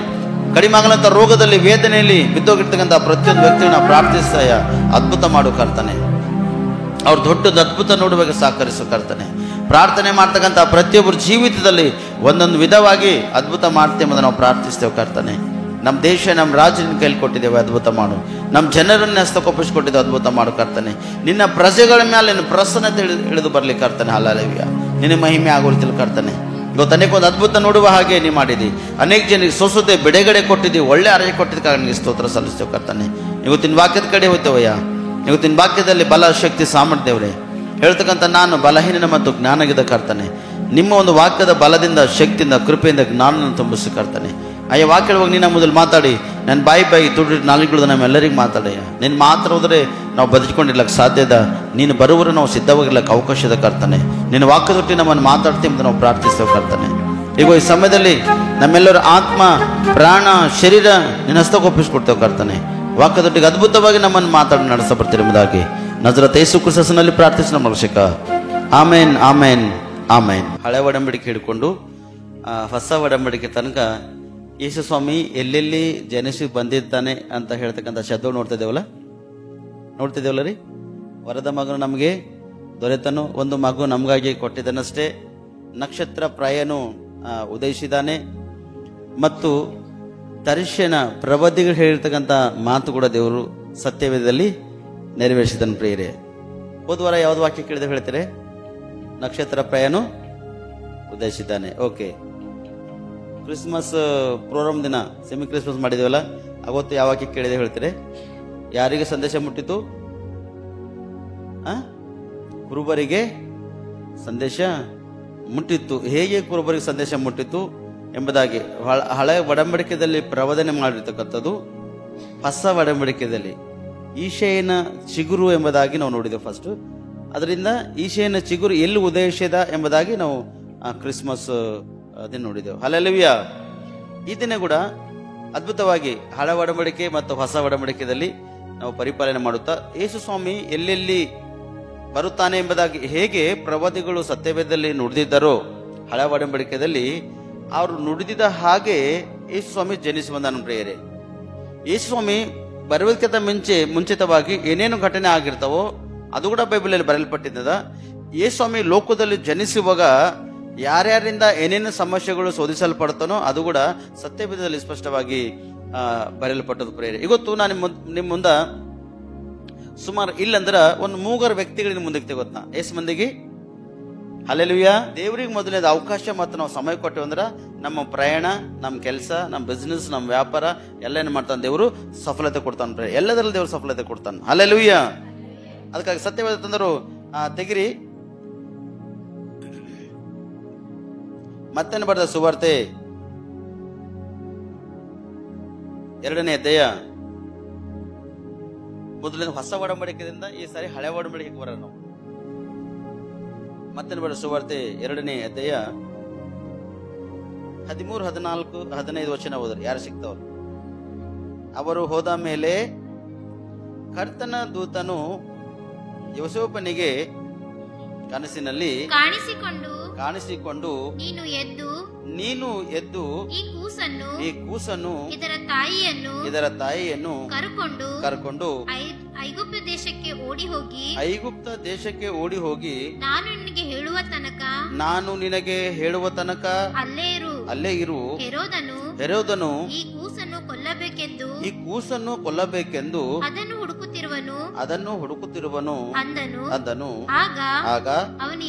ಕಡಿಮೆ ಆಗಲಂತ ರೋಗದಲ್ಲಿ, ವೇದನೆಯಲ್ಲಿ ಬಿದ್ದೋಗಿರ್ತಕ್ಕಂಥ ಪ್ರತಿಯೊಂದು ವ್ಯಕ್ತಿಗಳನ್ನ ಪ್ರಾರ್ಥಿಸ್ತಾಯ. ಅದ್ಭುತ ಮಾಡು ಕರ್ತಾನೆ. ಅವ್ರು ದೊಡ್ಡದು ಅದ್ಭುತ ನೋಡುವಾಗ ಸಹಕರಿಸು ಕರ್ತಾನೆ. ಪ್ರಾರ್ಥನೆ ಮಾಡ್ತಕ್ಕಂಥ ಪ್ರತಿಯೊಬ್ಬರ ಜೀವಿತದಲ್ಲಿ ಒಂದೊಂದು ವಿಧವಾಗಿ ಅದ್ಭುತ ಮಾಡ್ತೇವೆ ಎಂಬುದನ್ನು ನಾವು ಪ್ರಾರ್ಥಿಸ್ತೇವೆ ಕರ್ತಾನೆ. ನಮ್ಮ ದೇಶ, ನಮ್ಮ ರಾಜ್ಯ ನಿನ್ನ ಕೈಲಿ ಕೊಟ್ಟಿದ್ದೇವೆ, ಅದ್ಭುತ ಮಾಡು. ನಮ್ಮ ಜನರನ್ನ ಹಸ್ತಕ್ಕೊಪ್ಪಿಸಿಕೊಟ್ಟಿದ್ದು ಅದ್ಭುತ ಮಾಡು ಕರ್ತನೆ. ನಿನ್ನ ಪ್ರಜೆಗಳ ಮೇಲೆ ನಿನ್ನ ಪ್ರಸನ್ನತೆ ಇಳಿದು ಬರ್ಲಿಕ್ಕೆ ಕರ್ತನೆ. ಹಲ್ಲೆಲೂಯಾ. ನಿನ್ನ ಮಹಿಮೆ ಆಗೋರಿತಿಲ್ಲ ಕರ್ತನೆ. ಇವತ್ತು ಅನೇಕೊಂದು ಅದ್ಭುತ ನೋಡುವ ಹಾಗೆ ನೀ ಮಾಡಿದಿ. ಅನೇಕ ಜನರಿಗೆ ಸ್ವಸ್ಥತೆ ಬಿಡುಗಡೆ ಕೊಟ್ಟಿದ್ದೀವಿ, ಒಳ್ಳೆ ಆರೋಗ್ಯ ಕೊಟ್ಟಿದ್ದಕ್ಕಾಗಿ ನಿನಗೆ ಸ್ತೋತ್ರ ಸಲ್ಲಿಸ್ತೇವೆ ಕರ್ತನೆ. ಇವತ್ತಿನ ವಾಕ್ಯದ ಕಡೆ ಹೋಗ್ತೇವಯ್ಯ. ಇವತ್ತಿನ ವಾಕ್ಯದಲ್ಲಿ ಬಲ, ಶಕ್ತಿ, ಸಾಮರ್ಥ್ಯವರೇ ಹೇಳ್ತಕ್ಕಂಥ ನಾನು ಬಲಹೀನ ಮತ್ತು ಜ್ಞಾನಗಿದ ಕರ್ತನೆ. ನಿಮ್ಮ ಒಂದು ವಾಕ್ಯದ ಬಲದಿಂದ, ಶಕ್ತಿಯಿಂದ, ಕೃಪೆಯಿಂದ ಜ್ಞಾನವನ್ನು ತುಂಬಿಸಿ ಕರ್ತನೆ. ಅಯ್ಯ ವಾಕ್ಯ ಹೇಳುವಾಗ ನೀನು ಮೊದಲು ಮಾತಾಡಿ, ನನ್ನ ಬಾಯಿ ತುಡಿ ನಾಲಿಗೆಗಳು ನಮ್ಮೆಲ್ಲರಿಗೂ ಮಾತಾಡಯ್ಯ. ನೀನು ಮಾತ್ರ ಹೋದರೆ ನಾವು ಬದುಕಿಕೊಂಡಿರ್ಲಕ್ಕೆ ಸಾಧ್ಯದ. ನೀನು ಬರುವರು ನಾವು ಸಿದ್ಧವಾಗಿರ್ಲಕ್ಕೆ ಅವಕಾಶದ ಕರ್ತನೆ. ನಿನ್ನ ವಾಕ್ಯದೊಟ್ಟಿ ನಮ್ಮನ್ನು ಮಾತಾಡ್ತೀವಿ ಅಂತ ನಾವು ಪ್ರಾರ್ಥಿಸ್ತೇವೆ ಕರ್ತನೆ. ಈಗ ಈ ಸಮಯದಲ್ಲಿ ನಮ್ಮೆಲ್ಲರ ಆತ್ಮ, ಪ್ರಾಣ, ಶರೀರ ನಿನ್ನ ಹಸ್ತಕ್ಕೊಪ್ಪಿಸ್ಕೊಡ್ತೇವೆ ಕರ್ತನೆ. ವಾಕ್ಯದೊಟ್ಟಿಗೆ ಅದ್ಭುತವಾಗಿ ನಮ್ಮನ್ನು ಮಾತಾಡಿ ನಡೆಸಬರ್ತೀರೆಂಬುದಾಗಿ ನಜರೇತ ಯೇಸು ಕ್ರಿಸ್ತನಲ್ಲಿ ಪ್ರಾರ್ಥಿಸಿ ನಮ್ಮ ರಕ್ಷಕ. ಆಮೇನ್, ಆಮೇನ್, ಆಮೇನ್. ಹಳೆ ಒಡಂಬಡಿಕೆ ಹಿಡ್ಕೊಂಡು ಹೊಸ ಒಡಂಬಡಿಕೆ ತನಕ ಯೇಸು ಸ್ವಾಮಿ ಎಲ್ಲೆಲ್ಲಿ ಜನಿಸಿ ಬಂದಿದ್ದಾನೆ ಅಂತ ಹೇಳ್ತಕ್ಕಂಥ ಶಬ್ದ ನೋಡ್ತಿದ್ದೇವಲ್ಲ ರೀ. ವರದ ಮಗನು ನಮಗೆ ದೊರೆತನು, ಒಂದು ಮಗು ನಮಗಾಗಿ ಕೊಟ್ಟಿದ್ದನಷ್ಟೇ. ನಕ್ಷತ್ರ ಪ್ರಾಯನು ಉದಯಿಸಿದ್ದಾನೆ ಮತ್ತು ತರಿಷ್ಯನ ಪ್ರವಾದಿಗಳು ಹೇಳಿರ್ತಕ್ಕಂಥ ಮಾತು ಕೂಡ ದೇವರು ಸತ್ಯವೇದದಲ್ಲಿ ನೆರವೇರಿಸಿದನು. ಪ್ರಿಯರೇ, ಹೋದ ವಾರ ಯಾವ್ದು ವಾಕ್ಯ ಕೇಳಿದ ಹೇಳ್ತೀರಿ? ನಕ್ಷತ್ರ ಪ್ರಾಯನು ಉದಯಿಸಿದ್ದಾನೆ. ಓಕೆ, ಕ್ರಿಸ್ಮಸ್ ಪ್ರೋಗ್ರಾಮ್ ದಿನ ಸೆಮಿ ಕ್ರಿಸ್ಮಸ್ ಮಾಡಿದೇವಲ್ಲ, ಅವತ್ತು ಯಾವ ವಾಕ್ಯ ಕೇಳಿದೆ ಹೇಳ್ತೀರಿ? ಯಾರಿಗೆ ಸಂದೇಶ ಮುಟ್ಟಿತು? ಕುರುಬರಿಗೆ ಸಂದೇಶ ಮುಟ್ಟಿತ್ತು. ಹೇಗೆ ಕುರುಬರಿಗೆ ಸಂದೇಶ ಮುಟ್ಟಿತ್ತು ಎಂಬುದಾಗಿ ಹಳೆ ಒಡಂಬಡಿಕೆಯಲ್ಲಿ ಪ್ರವಾದನೆ ಮಾಡಿರ್ತಕ್ಕಂಥದ್ದು. ಹೊಸ ಒಡಂಬಡಿಕೆಯಲ್ಲಿ ಈಶೆಯನ ಚಿಗುರು ಎಂಬುದಾಗಿ ನಾವು ನೋಡಿದೆವು ಫಸ್ಟ್. ಅದರಿಂದ ಈಶೆಯನ ಚಿಗುರು ಎಲ್ಲಿ ಉದಯಿಸಿದ ಎಂಬುದಾಗಿ ನಾವು ಕ್ರಿಸ್ಮಸ್ ದಿನ ನೋಡಿದೆವು. ಹಲ್ಲೆಲೂಯಾ. ಈ ದಿನ ಕೂಡ ಅದ್ಭುತವಾಗಿ ಹಳೆ ಒಡಂಬಡಿಕೆ ಮತ್ತು ಹೊಸ ಒಡಂಬಡಿಕೆಯಲ್ಲಿ ನಾವು ಪರಿಪಾಲನೆ ಮಾಡುತ್ತಾ ಯೇಸು ಸ್ವಾಮಿ ಎಲ್ಲೆಲ್ಲಿ ಬರುತ್ತಾನೆ ಎಂಬುದಾಗಿ ಹೇಗೆ ಪ್ರವಾದಿಗಳು ಸತ್ಯವೇದದಲ್ಲಿ ನುಡಿದಿದ್ದರೋ, ಹಳೆ ಒಡಂಬಡಿಕೆಯಲ್ಲಿ ಅವರು ನುಡಿದಿದ್ದ ಹಾಗೆ ಯೇಸು ಸ್ವಾಮಿ ಜನಿಸಿ ಬಂದನು. ಪ್ರಿಯರೇ, ಯೇಸು ಸ್ವಾಮಿ ಬರುವುದಕ್ಕಿಂತ ಮುಂಚಿತವಾಗಿ ಏನೇನು ಘಟನೆ ಆಗಿರ್ತಾವೋ ಅದು ಕೂಡ ಬೈಬಲಲ್ಲಿ ಬರೆಯಲ್ಪಟ್ಟಿದ್ದದ. ಯೇಸು ಸ್ವಾಮಿ ಲೋಕದಲ್ಲಿ ಜನಿಸುವಾಗ ಯಾರ್ಯಾರಿಂದ ಏನೇನು ಸಮಸ್ಯೆಗಳು ಶೋಧಿಸಲ್ಪಡ್ತಾನೋ ಅದು ಕೂಡ ಸತ್ಯವೇದದಲ್ಲಿ ಸ್ಪಷ್ಟವಾಗಿ ಬರೆಯಲ್ಪಟ್ಟದ್ದು. ಪ್ರೇರೆ, ಇವತ್ತು ನಾನು ನಿಮ್ಮ ಮುಂದ ಸುಮಾರು ಇಲ್ಲಂದ್ರ ಒಂದು 3 ವ್ಯಕ್ತಿಗಳಿಂದ ಮುಂದಕ್ಕೆ ಗೊತ್ತಾ ಎಷ್ಟು ಮಂದಿಗೆ? ಹಲ್ಲೆಲೂಯಾ. ದೇವರಿಗೆ ಮೊದಲನೇದು ಅವಕಾಶ ಮತ್ತು ನಾವು ಸಮಯ ಕೊಟ್ಟೇವೆ ಅಂದ್ರೆ ನಮ್ಮ ಪ್ರಯಾಣ, ನಮ್ಮ ಕೆಲಸ, ನಮ್ಮ ಬಿಸ್ನೆಸ್, ನಮ್ಮ ವ್ಯಾಪಾರ ಎಲ್ಲ ಏನು ಮಾಡ್ತಾನೆ? ದೇವರು ಸಫಲತೆ ಕೊಡ್ತಾನೆ. ಪ್ರೇರೆ, ಎಲ್ಲದರಲ್ಲಿ ದೇವರು ಸಫಲತೆ ಕೊಡ್ತಾನೆ. ಹಲ್ಲೆಲೂಯಾ. ಅದಕ್ಕಾಗಿ ಸತ್ಯವೇದ ತಂದರು ತೆಗಿರಿ. ಮತ್ತೇನು ಬರ್ದ? ಸುವಾರ್ತೆ 2ನೇ ಅಧ್ಯಾಯ ಮೊದಲಿನ ಹೊಸ ಒಡಂಬಡಿಕೆಯಿಂದ ಈ ಸಾರಿ ಹಳೆ ಒಡಂಬಡಿಕೆಗೆ ಬರೋಣ ನಾವು. ಮತ್ತೇನು ಬರ್ದ? ಸುವಾರ್ತೆ 2ನೇ ಅಧ್ಯಾಯ 13, 14, 15 ವಚನ ಹೋದ್ರೆ ಯಾರು ಸಿಗ್ತಾವ್ರು? ಅವರು ಹೋದ ಮೇಲೆ ಕರ್ತನ ದೂತನು ಯೋಸೇಫನಿಗೆ ಕನಸಿನಲ್ಲಿ ಕಾಣಿಸಿಕೊಂಡು ನೀನು ಎದ್ದು ಈ ಕೂಸನ್ನು ಇದರ ತಾಯಿಯನ್ನು ಕರ್ಕೊಂಡು ಐಗುಪ್ತ ದೇಶಕ್ಕೆ ಓಡಿ ಹೋಗಿ ನಾನು ನಿನಗೆ ಹೇಳುವ ತನಕ ಅಲ್ಲೇ ಇರು. ಹೆರೋದನು ಈ ಕೂಸನ್ನು ಕೊಲ್ಲಬೇಕೆಂದು ಅದನ್ನು ಹುಡುಕುತ್ತಿರುವನು ಅಂದನು. ಆಗ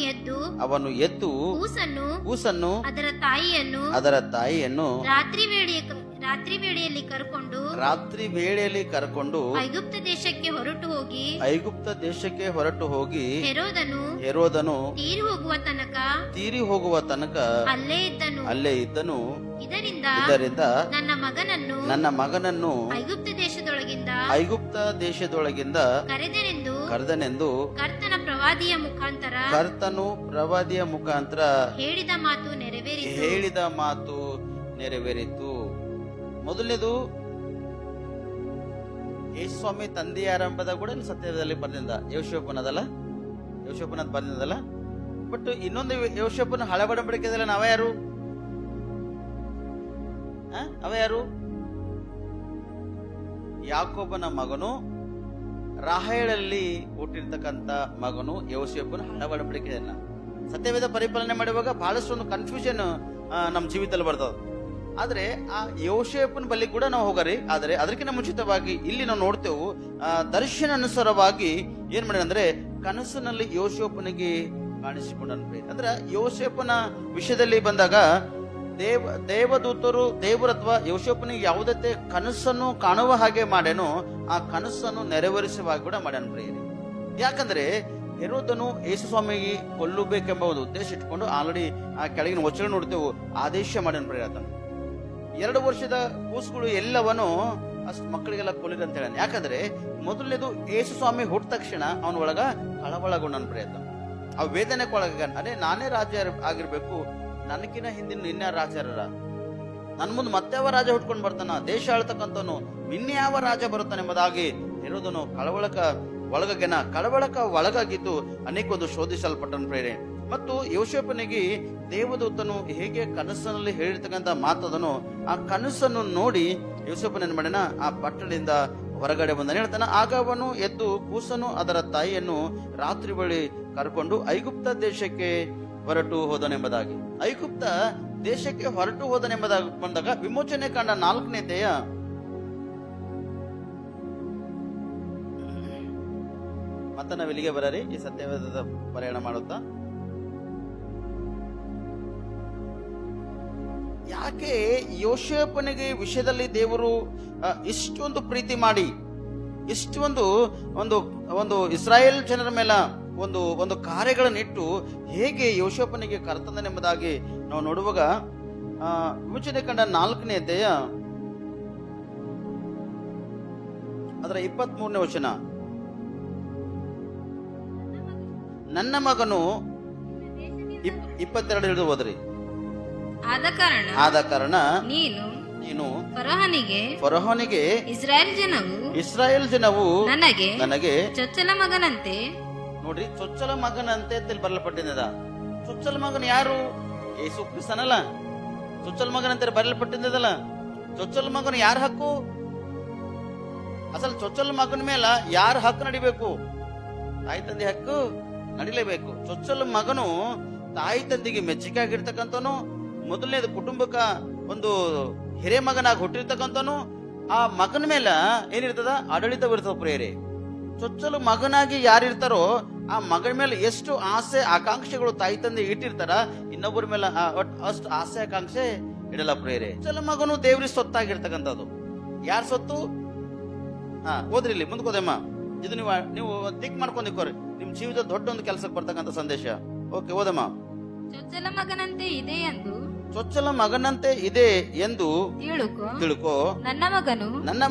ಅವನು ಎದ್ದು ಕೂಸನ್ನು ಅದರ ತಾಯಿಯನ್ನು ರಾತ್ರಿ ವೇಳೆಯಲ್ಲಿ ಕರ್ಕೊಂಡು ಐಗುಪ್ತ ದೇಶಕ್ಕೆ ಹೊರಟು ಹೋಗಿ ಹೆರೋದನು ತೀರಿ ಹೋಗುವ ತನಕ ಅಲ್ಲೇ ಇದ್ದನು. ಇದರಿಂದ ನನ್ನ ಮಗನನ್ನು ಐಗುಪ್ತ ದೇಶದೊಳಗಿಂದ ಕರೆದನೆಂದು ಕರ್ತನು ಪ್ರವಾದಿಯ ಮುಖಾಂತರ ಹೇಳಿದ ಮಾತು ನೆರವೇರಿತು. ಮೊದಲನೇದು ಯೇಸು ಸ್ವಾಮಿ ತಂದೆಯ ಆರಂಭದ ಕೂಡ ಸತ್ಯದಲ್ಲಿ ಬರ್ದಿಂದ ಯೋಶೇಫನದಲ್ಲ ಬರ್ದಿಂದಲ್ಲ. ಬಟ್ ಇನ್ನೊಂದು ಯೋಶೇಫನ ಹಳೆ ಒಡಂಬಡಿಕೆದಲ್ಲ ನಾವೇ ಯಾರು? ಯಾಕೋಬನ ಮಗನು, ರಾಹೇಳಲ್ಲಿ ಹುಟ್ಟಿರ್ತಕ್ಕಂಥ ಮಗನು ಯೋಸೇಫನ ಹಳೆ ಒಡಂಬಡಿಕೆಯನ್ನ ಸತ್ಯವೇದ ಪರಿಪಾಲನೆ ಮಾಡುವಾಗ ಬಹಳಷ್ಟು ಒಂದು ಕನ್ಫ್ಯೂಷನ್ ನಮ್ಮ ಜೀವಿತದಲ್ಲಿ ಬರ್ತದೆ. ಆದ್ರೆ ಆ ಯೋಸೇಫನ ಬಳಿ ಕೂಡ ನಾವು ಹೋಗರಿ. ಆದ್ರೆ ಅದಕ್ಕಿಂತ ಮುಂಚಿತವಾಗಿ ಇಲ್ಲಿ ನಾವು ನೋಡ್ತೇವೆ, ದರ್ಶನ ಅನುಸಾರವಾಗಿ ಏನ್ ಮಾಡಿದ ಅಂದ್ರೆ ಕನಸಿನಲ್ಲಿ ಯೋಸೇಫನಿಗೆ ಕಾಣಿಸಿಕೊಂಡನು. ಅಂದ್ರೆ ಯೋಸೇಫನ ವಿಷಯದಲ್ಲಿ ಬಂದಾಗ ದೇವದೂತರು ದೇವರು ಅಥವಾ ಯೋಸೇಫನಿಗೆ ಯಾವುದೇ ಕನಸನ್ನು ಕಾಣುವ ಹಾಗೆ ಮಾಡ್ಯಾನೋ ಆ ಕನಸನ್ನು ನೆರವೇರಿಸುವ ಕೂಡ ಮಾಡ್ಯಾನ ಪ್ರಿಯರೇ. ಯಾಕಂದ್ರೆ ಹೆರೋದನು ಯೇಸು ಸ್ವಾಮಿಗೆ ಕೊಲ್ಲಬೇಕೆಂಬ ಒಂದು ಉದ್ದೇಶ ಇಟ್ಕೊಂಡು ಆಲ್ರೆಡಿ ಆ ಕೆಳಗಿನ ವಚನ ನೋಡ್ತೇವೆ, ಆದೇಶ ಮಾಡ್ಯಾನ ಪ್ರಿಯರ. 2 ವರ್ಷದ ಕೂಸುಗಳು ಎಲ್ಲವನ್ನೂ ಅಷ್ಟು ಮಕ್ಕಳಿಗೆಲ್ಲ ಕೊಲ್ಲಿರಿ ಅಂತ ಹೇಳ. ಯಾಕಂದ್ರೆ ಮೊದಲನೇದು ಯೇಸು ಸ್ವಾಮಿ ಹುಟ್ಟ ತಕ್ಷಣ ಅವನ ಒಳಗ ಕಳವಳಗೊಂಡನ ಪ್ರಯತ್ನ, ಆ ವೇದನೆಗೆ ಒಳಗ ಅದೇ ನಾನೇ ರಾಜ ಆಗಿರ್ಬೇಕು, ನನಗಿನ ಹಿಂದಿನ ಇನ್ಯಾವ ರಾಜರ, ನನ್ ಮುಂದೆ ಮತ್ತೆ ಯಾವ ರಾಜ ಹುಟ್ಕೊಂಡ್ ಬರ್ತಾನ, ದೇಶ ಆಳ್ತಕ್ಕಂಥವನು ಇನ್ಯಾವ ರಾಜ ಬರುತ್ತಾನೆ ಎಂಬುದಾಗಿ ಹೆರೋದನು ಕಳವಳಕ ಒಳಗಾಗಿದ್ದು ಅನೇಕ ಒಂದು ಶೋಧಿಸಲ್ಪಟ್ಟನ ಪ್ರೇರೆ. ಮತ್ತು ಯೋಸೇಫನಿಗೆ ದೇವದೂತನು ಹೇಗೆ ಕನಸಿನಲ್ಲಿ ಹೇಳಿರ್ತಕ್ಕಂಥ ಮಾತದನು ಆ ಕನಸನ್ನು ನೋಡಿ ಯೋಸೇಫನ ಏನ್ ಮಾಡಿನ ಆ ಪಟ್ಟಣದಿಂದ ಹೊರಗಡೆ ಬಂದನು ಹೇಳ್ತಾನ. ಆಗ ಅವನು ಎದ್ದು ಕೂಸನು ಅದರ ತಾಯಿಯನ್ನು ರಾತ್ರಿ ಬಳಿ ಕರ್ಕೊಂಡು ಐಗುಪ್ತ ದೇಶಕ್ಕೆ ಹೊರಟು ಹೋದನೆಂಬುದಾಗಿ, ಐಗುಪ್ತ ದೇಶಕ್ಕೆ ಹೊರಟು ಹೋದನೆಂಬುದಾಗಿ ಬಂದಾಗ ವಿಮೋಚನೆ ಕಾಂಡ 4ನೇ ಅಧ್ಯಾಯ ಮತ್ತೆ ನಾವು ಇಲ್ಲಿಗೆ ಬರರಿ ಈ ಸತ್ಯವೇದದ ಪಾರಾಯಣ ಮಾಡುತ್ತಾ. ಯಾಕೆ ಯೋಸೇಫನಿಗೆ ವಿಷಯದಲ್ಲಿ ದೇವರು ಇಷ್ಟೊಂದು ಪ್ರೀತಿ ಮಾಡಿ ಇಷ್ಟೊಂದು ಒಂದು ಒಂದು ಇಸ್ರಾಯೇಲ್ ಜನರ ಮೇಲೆ ಒಂದು ಕಾರ್ಯಗಳನ್ನಿಟ್ಟು ಹೇಗೆ ಯೋಸೇಫನಿಗೆ ಕರ್ತಂದನೆಂಬುದಾಗಿ ನಾವು ನೋಡುವಾಗ ವಿಮೋಚನೆ ಕಂಡ 4ನೇ ಅಧ್ಯಾಯ ಅದರ 23ನೇ ವಚನ, ನನ್ನ ಮಗನು 22 ಹಿಡಿದು ಹೋದ್ರಿ. ಆದ ಕಾರಣ ನೀನು ಫರೋಹನಿಗೆ ಇಸ್ರಾಯೇಲ್ ಜನವು ನನಗೆ ಚೊಚ್ಚಲ ಮಗನಂತೆ, ನೋಡ್ರಿ ಚೊಚ್ಚಲ ಮಗನಂತೆ ಬರಲ್ಪಟ್ಟಿದ. ಚೊಚ್ಚಲ ಮಗನ್ ಯಾರು? ಯೇಸು ಕ್ರಿಸ್ತನಲ್ಲ. ಚೊಚ್ಚಲ ಮಗನಂತೆ ಬರಲ್ಪಟ್ಟಿದ್ದಲ್ಲ. ಚೊಚ್ಚಲ ಮಗನು ಯಾರ ಹಕ್ಕು? ಅಸಲ್ ಚೊಚ್ಚಲ ಮಗನ ಮೇಲೆ ಯಾರ ಹಕ್ಕು ನಡಿಬೇಕು? ತಾಯಿ ತಂದೆ ಹಕ್ಕು ನಡಿಲೇಬೇಕು. ಚೊಚ್ಚಲ ಮಗನು ತಾಯಿ ತಂದೆಗೆ ಮೆಚ್ಚುಗೆ ಆಗಿರ್ತಕ್ಕಂಥವನು, ಮೊದಲನೇದು ಕುಟುಂಬಕ್ಕ ಒಂದು ಹಿರೇ ಮಗನಾಗಿ ಹುಟ್ಟಿರ್ತಕ್ಕಂಥವನು. ಆ ಮಗನ ಮೇಲೆ ಏನಿರ್ತದ? ಆಡಳಿತವಿರ್ತದ ಪ್ರಿಯರೇ. ಚೊಚ್ಚಲು ಮಗನಾಗಿ ಯಾರಿರ್ತಾರೋ ಆ ಮಗನ ಮೇಲೆ ಎಷ್ಟು ಆಸೆ ಆಕಾಂಕ್ಷೆಗಳು ತಾಯಿ ತಂದೆ ಇಟ್ಟಿರ್ತಾರ, ಇನ್ನೊಬ್ಬರ ಮೇಲೆ ಅಷ್ಟು ಆಸೆ ಆಕಾಂಕ್ಷೆ ಇಡಲ್ಲ ಪ್ರಿಯರೇ. ಚೊಚ್ಚಲ ಮಗನು ದೇವ್ರಿಗೆ ಸೊತ್ತಾಗಿರ್ತಕ್ಕಂಥದ್ದು. ಯಾರ ಸೊತ್ತು? ಓದ್ರಿ ಇಲ್ಲಿ ಮುಂದ್ಕೋದಮ್ಮ. ಇದು ನೀವು ತಿಕ್ ಮಾಡ್ಕೊಂಡಿಕ್ಕೋರಿ, ನಿಮ್ ಜೀವಿತ ದೊಡ್ಡ ಒಂದು ಕೆಲಸಕ್ಕೆ ಬರ್ತಕ್ಕಂಥ ಸಂದೇಶ. ಓಕೆ, ಓದಮ್ಮ. ಚೊಚ್ಚಲ ಮಗನಂತೆ ಇದೆ ಎಂದು ತಿಳುಕೋ. ನನ್ನ